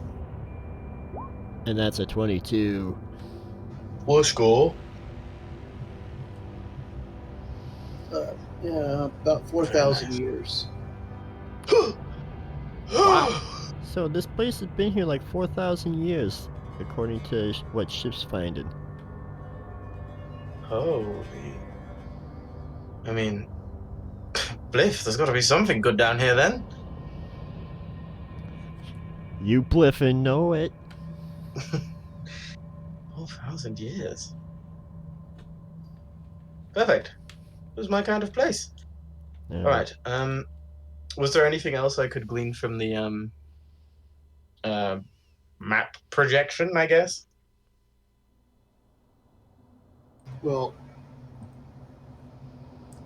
And that's a 22. Let's go. Yeah, about 4,000 years. Wow. So this place has been here like 4,000 years, according to what Shift's finding. Holy. I mean, Bliff, there's gotta be something good down here then. You bliffin' know it. 4,000 years. Perfect. It was my kind of place. Alright, was there anything else I could glean from the map projection, I guess. Well,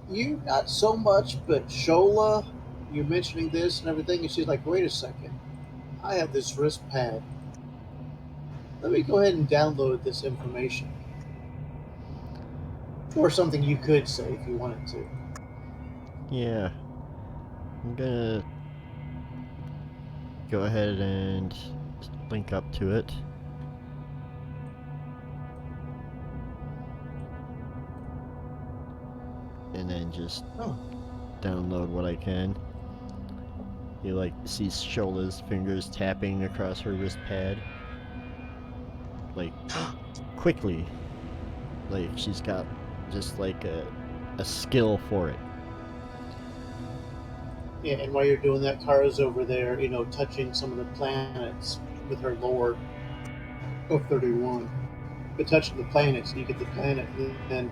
you not so much, but Shola, you're mentioning this and everything, and she's like, wait a second. I have this wrist pad. Let me go ahead and download this information. Or something you could say if you wanted to. Yeah. I'm gonna go ahead and link up to it. And then just download what I can. You like see Shola's fingers tapping across her wrist pad. Like quickly. Like she's got just like a skill for it. Yeah, and while you're doing that, Kara's over there, touching some of the planets with her lore of 31. But touching the planets, you get the planet, and then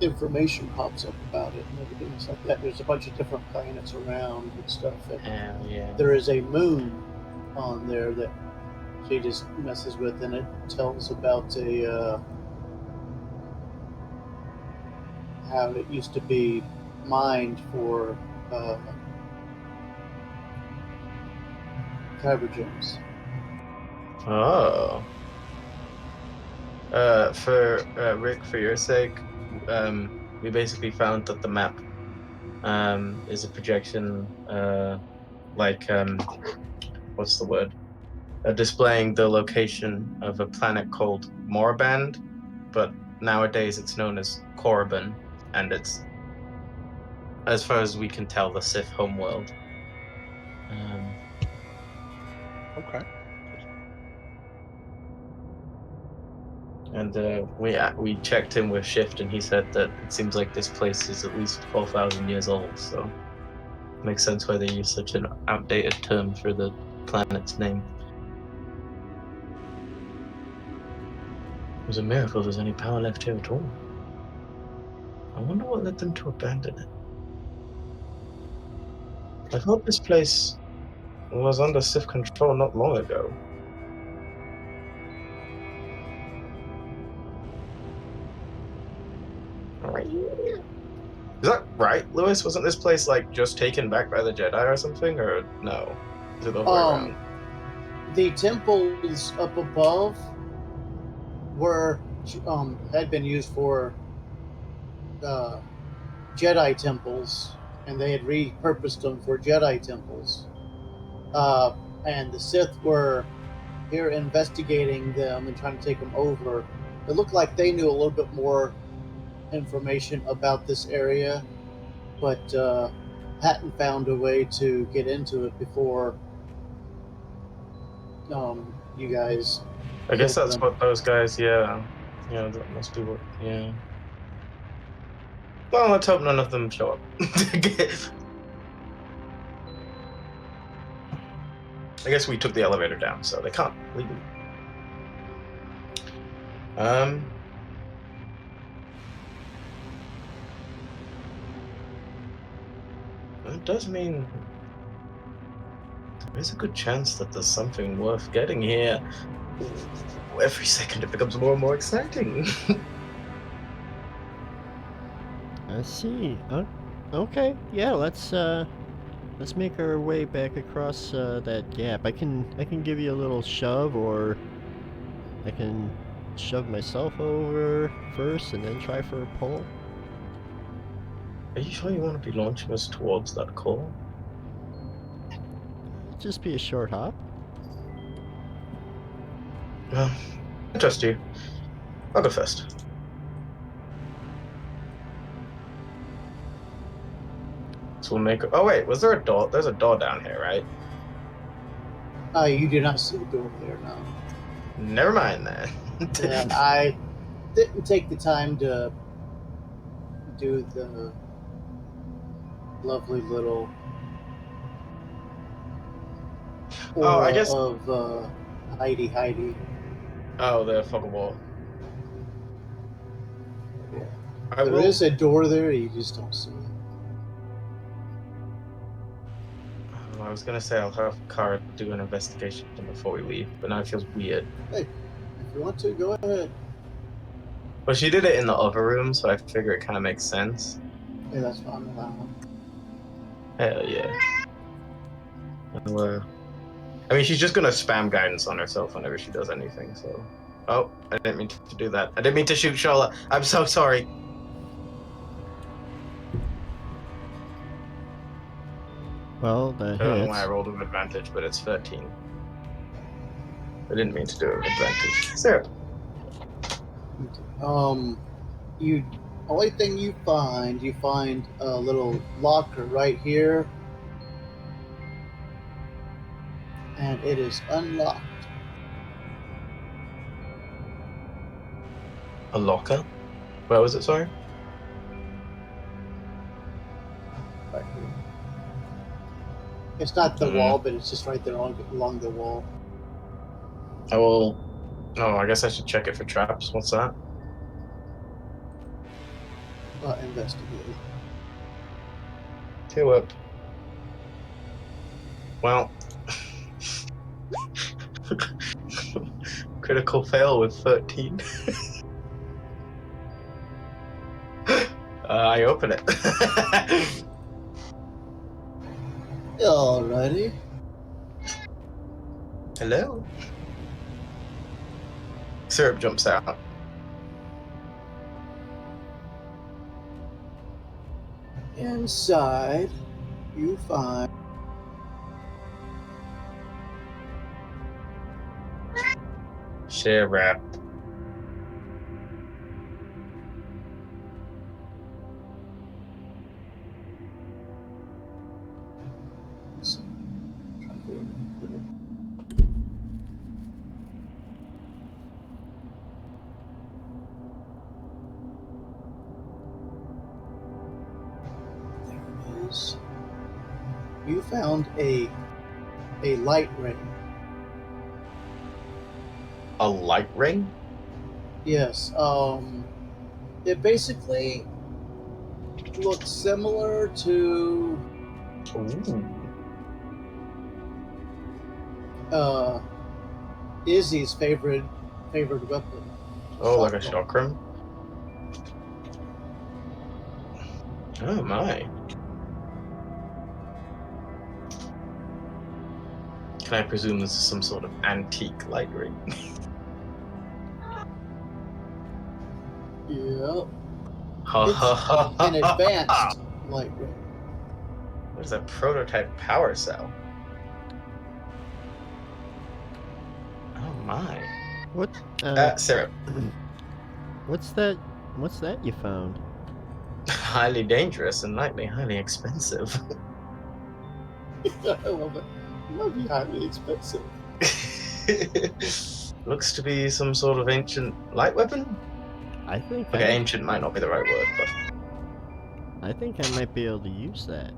information pops up about it and everything. It's like that. There's a bunch of different planets around and stuff. And Yeah. there is a moon on there that she just messes with, and it tells about how it used to be mined for kyber gems. Oh. For Rick, for your sake, we basically found that the map is a projection, what's the word? Displaying the location of a planet called Morband, but nowadays it's known as Korriban, and it's, as far as we can tell, the Sith homeworld. Okay. And we checked in with Shift, and he said that it seems like this place is at least 4,000 years old, so it makes sense why they use such an outdated term for the planet's name. It was a miracle there's any power left here at all. I wonder what led them to abandon it. I thought this place was under Sith control not long ago. Is that right, Lewis? Wasn't this place like just taken back by the Jedi or something, or no? Is it the other way around? The temples up above were had been used for Jedi temples, and they had repurposed them for Jedi temples. And the Sith were here investigating them and trying to take them over. It looked like they knew a little bit more information about this area, but hadn't found a way to get into it before you guys. I guess that's them. what those guys, yeah, that must be what, yeah. Well, let's hope none of them show up. I guess we took the elevator down, so they can't leave. It does mean there is a good chance that there's something worth getting here. Every second it becomes more and more exciting. I see. Okay. Yeah. Let's make our way back across that gap. I can give you a little shove, or I can shove myself over first and then try for a pull. Are you sure you want to be launching us towards that core? Just be a short hop. Well, I trust you. I'll go first. So we'll make. Oh wait, was there a door? There's a door down here, right? You do not see the door there now. Never mind that. And I didn't take the time to do the lovely little aura I guess of Heidi. Oh, the fucking wall. Yeah. There is a door there, you just don't see it. I was gonna say I'll have Kara do an investigation before we leave, but now it feels weird. Hey, if you want to, go ahead. Well, she did it in the other room, so I figure it kind of makes sense. Hey, that's fine. Allow. Hell yeah. I mean, she's just gonna spam guidance on herself whenever she does anything, so... Oh, I didn't mean to do that. I didn't mean to shoot Shola. I'm so sorry. Well, that I don't know hits. why I rolled with advantage, but it's 13. I didn't mean to do it with advantage. Sarah. You only thing you find a little locker right here, and it is unlocked. A locker? Where was it, sorry? Right here. It's not the wall, but it's just right there along the wall. Oh, I guess I should check it for traps. What's that? Investigate. Two up. Well, critical fail with 13. I open it. Alrighty. Hello. Syrup jumps out. Inside, you find Share wrap. you found a light ring. A light ring? Yes. It basically looks similar to Izzy's favorite weapon. Oh, like a chakram? Oh my. Can I presume this is some sort of antique light ring? Yep. Ha An advanced light ring. What is that prototype power cell? Oh my. What? Sarah. What's that? What's that you found? Highly dangerous and likely highly expensive. I love it. It might be highly expensive. Looks to be some sort of ancient light weapon? I think. Okay, ancient might not be the right word, but... I think I might be able to use that.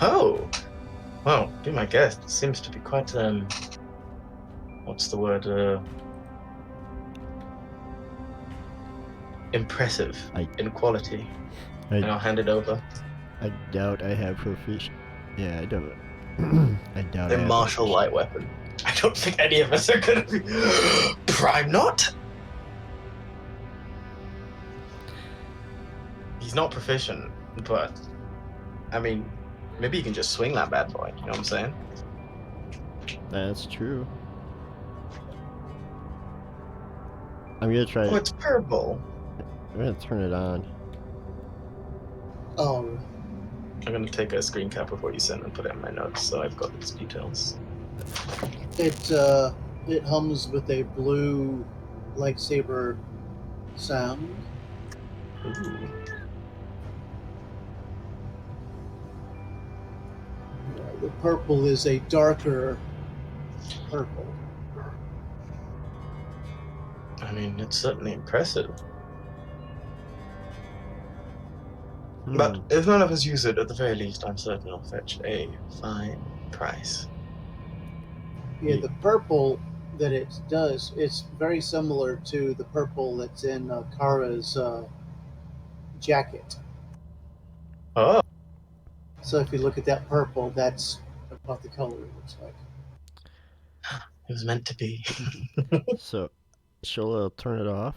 Oh! Well, be my guest. It seems to be quite, what's the word, impressive in quality. And I'll hand it over. I doubt I have proficient. Yeah, I don't. I doubt A martial light weapon. I don't think any of us are gonna be... Prime not? He's not proficient, but... I mean, maybe you can just swing that bad boy, you know what I'm saying? That's true. I'm gonna try. Oh, it's purple. I'm gonna turn it on. Oh. I'm gonna take a screen cap of what you sent and put it in my notes, so I've got these details. It hums with a blue lightsaber sound. Ooh. The purple is a darker purple. I mean, it's certainly impressive. But if none of us use it, at the very least, I'm certain I'll fetch a fine price. Yeah, the purple that it does, it's very similar to the purple that's in Kara's jacket. Oh. So if you look at that purple, that's a about the color it looks like. It was meant to be. So she'll turn it off,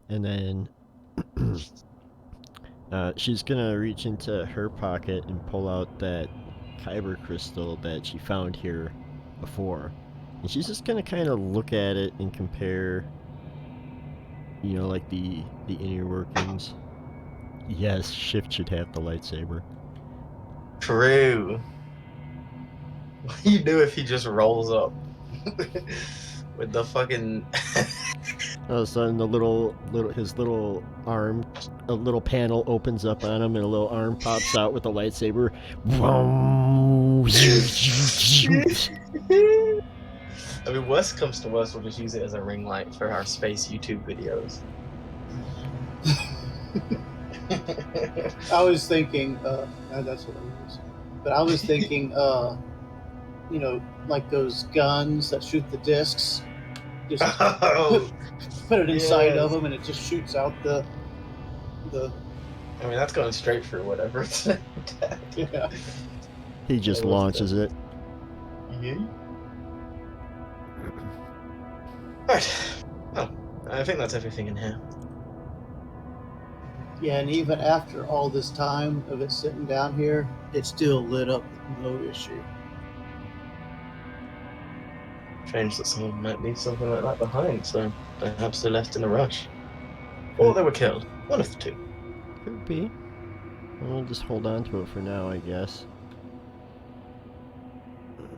and then she's gonna reach into her pocket and pull out that kyber crystal that she found here before, and she's just gonna kind of look at it and compare, like the inner workings. Yes, Shift should have the lightsaber. True. You do if he just rolls up with the fucking. All of a sudden, his little arm, a little panel opens up on him, and a little arm pops out with a lightsaber. I mean, worst comes to worst, we'll just use it as a ring light for our space YouTube videos. I was thinking, that's what I was. But I was thinking, like those guns that shoot the discs. Just put it inside of them, and it just shoots out the. I mean, that's going straight through whatever it's at. Yeah. He just launches it. Yeah. Right. Well, I think that's everything in here. Yeah, and even after all this time of it sitting down here, it's still lit up with no issue. Strange that someone might leave something like that behind, so perhaps they left in a rush. Or they were killed. One of the two. Could be. We'll just hold on to it for now, I guess.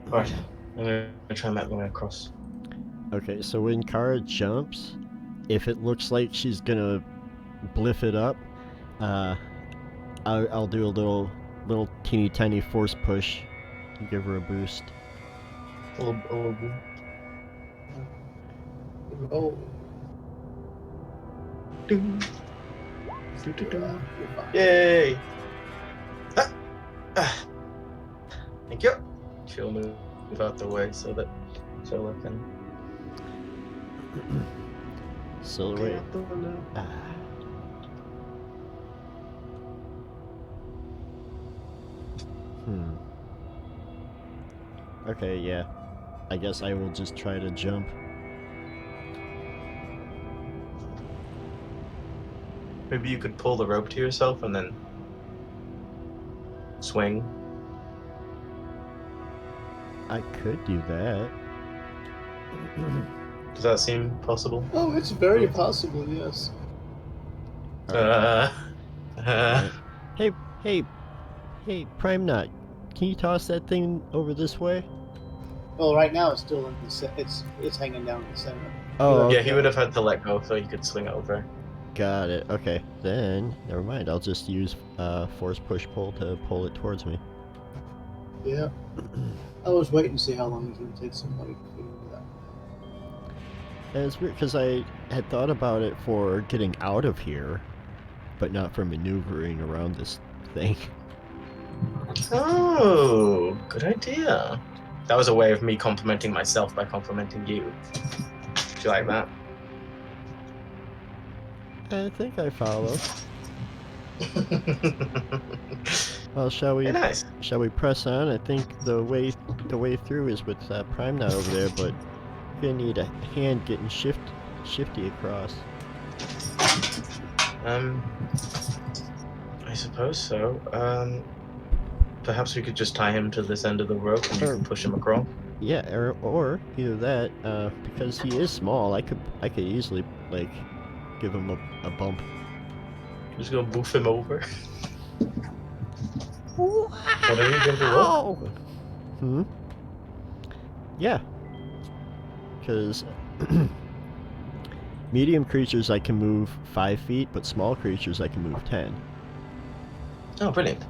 Alright, I'm going to try and map my way across. Okay, so when Kara jumps, if it looks like she's gonna bliff it up, I'll do a little teeny tiny force push and give her a boost. Oh. Yay! Thank you. She'll move out the way so that Sola can. Silhouette. Okay, yeah. I guess I will just try to jump. Maybe you could pull the rope to yourself and then swing. I could do that. Does that seem possible? Oh, it's very possible, yes. Hey, Prime Knot, can you toss that thing over this way? Well, right now it's still in the it's hanging down in the center. Oh, Yeah, okay. he would have had to let go so he could swing over. Got it. Okay, then never mind. I'll just use force push pull to pull it towards me. Yeah. I was waiting to see how long it would take somebody to do that. And it's weird because I had thought about it for getting out of here, but not for maneuvering around this thing. Oh, good idea. That was a way of me complimenting myself by complimenting you. Do you like that? I think I follow. Well, shall we? Very nice. Shall we press on? I think the way through is with Prime Knot over there, but you're gonna need a hand getting shifty across. I suppose so. Perhaps we could just tie him to this end of the rope and you can push him across. Yeah, or either that, because he is small, I could easily like give him a bump. Just gonna boof him over. Wow! What are you gonna do? Yeah. Because medium creatures I can move 5 feet, but small creatures I can move 10. Oh, brilliant.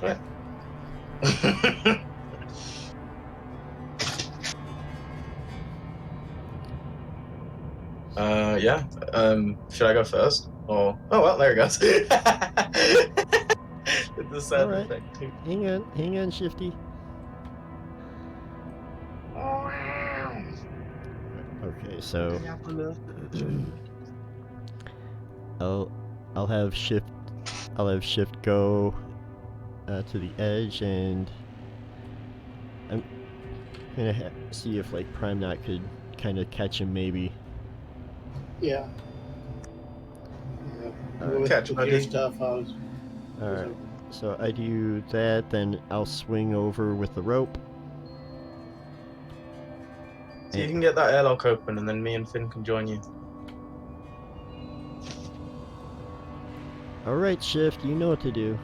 Right. Yeah. Should I go first? Or oh well, there it goes. With the sound Alright. effect too. Hang on, Shifty. Okay, so I'll have shift go to the edge, and I'm gonna see if like Prime Knot could kind of catch him, maybe. Yeah. Alright. Catch with my your dude. stuff, I was. Alright, so I do that, then I'll swing over with the rope. So you can get that airlock open, and then me and Finn can join you. Alright, Shift, you know what to do.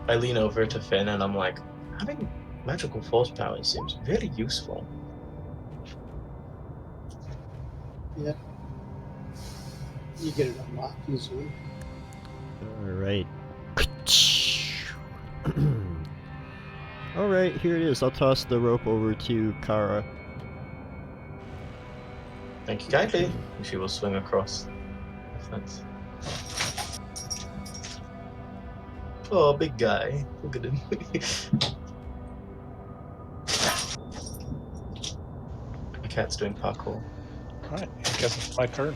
I lean over to Finn, and I'm like, having magical force power seems very useful. Yeah. You get it unlocked easily. Alright. Alright, here it is. I'll toss the rope over to Kara. Thank you kindly. And she will swing across. That's... Oh, big guy. Look at him. My cat's doing parkour. Alright, I guess it's my turn.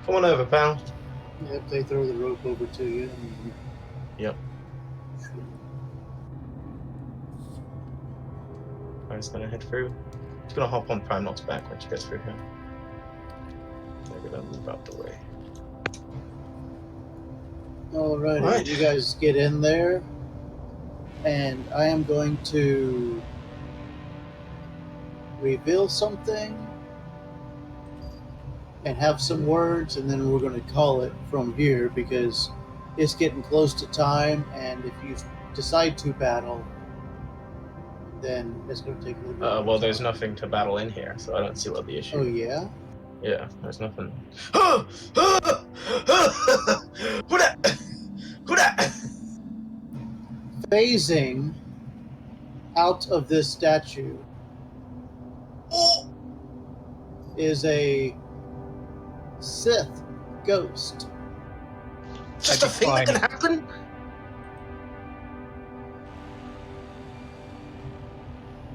Come on over, pal. Yep, they throw the rope over to you. And Yep. I'm just gonna head through. Just gonna hop on Prime Knot's back when she gets through here. They're gonna move out the way. Alrighty, Alright. you guys get in there, and I am going to reveal something and have some words, and then we're going to call it from here because it's getting close to time, and if you decide to battle, then it's going to take a little bit. Well, there's nothing to battle in here, so I don't see what the issue Oh is. yeah. Yeah, there's nothing. Who that? Who that? Phasing out of this statue Oh! is a Sith ghost. Just a thing that can happen?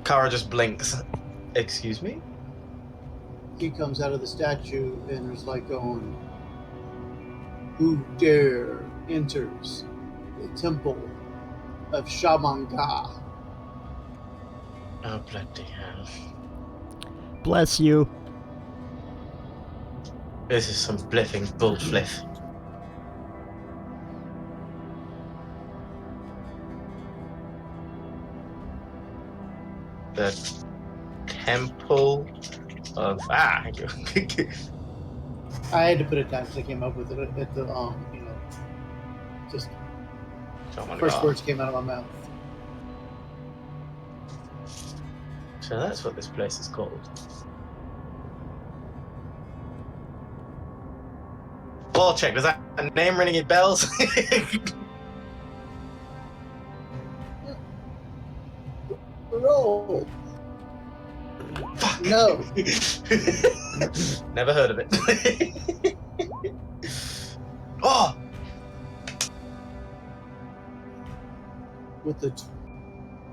Kara just blinks. Excuse me? He comes out of the statue and is like going, "Who dare enters the temple of Shaman Ga?" Oh, bloody hell. Bless you. This is some bliffing bullfliff. The temple of thank you. I had to put it down because I came up with it at the just Shaman first Ga. words came out of my mouth. So that's what this place is called. Ball check. Does that a name ringing any bells? Roll. Fuck. No. Never heard of it. Oh! With the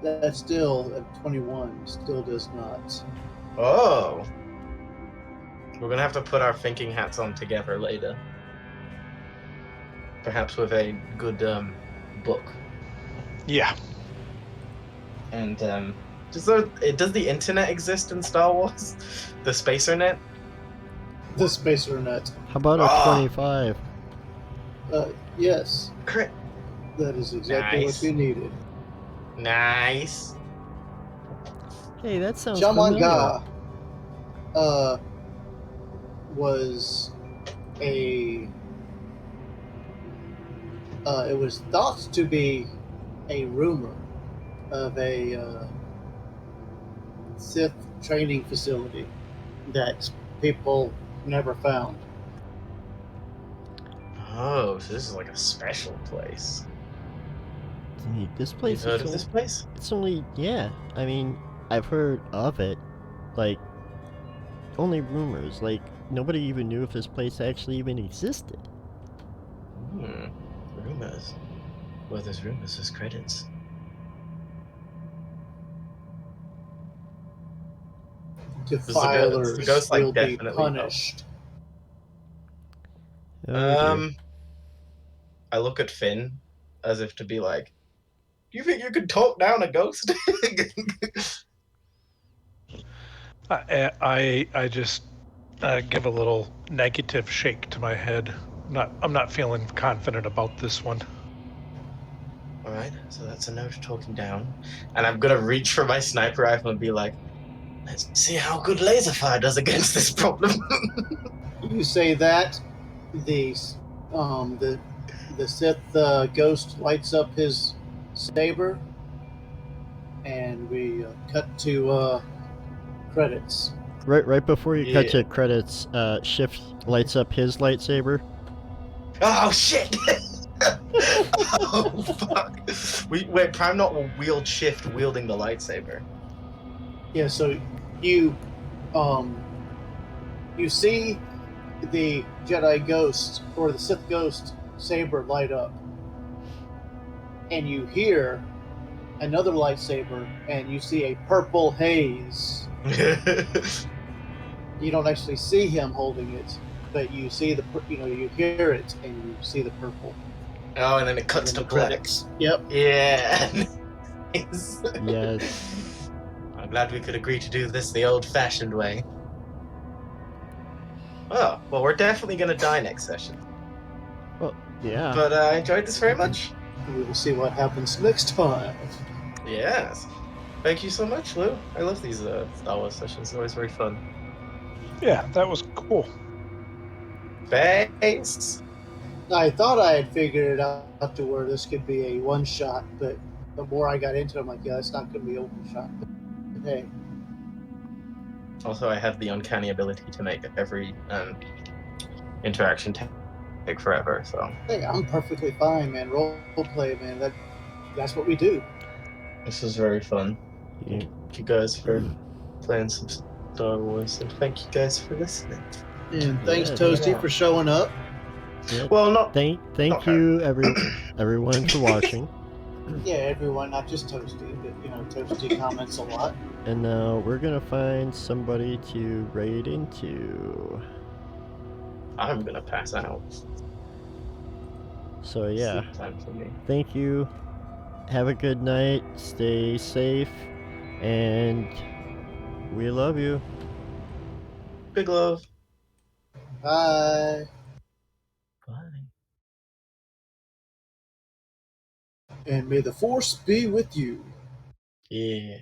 that's still at 21 still does not. Oh. We're gonna have to put our thinking hats on together later. Perhaps with a good book. Yeah. And does the internet exist in Star Wars? The Spacernet? The spacer net. How about a Ah. 25? Yes, Crit. that is exactly Nice. what you needed. Nice. Hey, that sounds Shaman familiar. Ga was a it was thought to be a rumor of a Sith training facility that people never found. Oh, so this is like a special place. Dude, this You've place heard is of this place? It's only, yeah. I mean, I've heard of it. Like, only rumors. Like, nobody even knew if this place actually even existed. Rumors. Well, there's rumors, there's credits. Defilers the ghost, like, will be definitely punished. Oh, dear. I look at Finn as if to be like, "Do you think you could talk down a ghost?" I just give a little negative shake to my head. I'm not feeling confident about this one. All right, so that's a no to talking down, and I'm gonna reach for my sniper rifle and be like, "Let's see how good laser fire does against this problem." You say that, the um the the Sith ghost lights up his saber, and we cut to credits. Right before you cut Yeah. to credits, Shift lights up his lightsaber. Oh shit! Oh fuck! Wait, Prime Not will wield Shift wielding the lightsaber. Yeah, so you um you see the Jedi ghost or the Sith ghost saber light up, and you hear another lightsaber, and you see a purple haze. You don't actually see him holding it, but you see you hear it, and you see the purple. Oh, and then it cuts And to then the black. credits. Yep. Yeah. Nice. Yes. I'm glad we could agree to do this the old-fashioned way. Oh, well, we're definitely gonna die next session. Well, yeah. But I enjoyed this very much. We will see what happens next time. Yes. Thank you so much, Lou. I love these Star Wars sessions. They're always very fun. Yeah, that was cool. Thanks. I thought I had figured it out to where this could be a one shot, but the more I got into it, I'm like, yeah, it's not going to be a one shot. But hey, Also, I have the uncanny ability to make every interaction take forever, so hey, I'm perfectly fine, man. Role play, man. That's what we do. this is very fun. Yeah. Thank you guys for playing some Star Wars, and thank you guys for listening. And thanks, Yeah, Toasty, yeah. for showing up. Yeah. Well, not Thank Okay. you, everyone, for watching. Yeah, everyone, not just Toasty, but Toasty comments a lot. And now we're gonna find somebody to raid into. I'm gonna pass out. So yeah, Sleep time for me. thank you. Have a good night. Stay safe, and we love you. Big love. Bye. Bye. And may the force be with you. Yeah.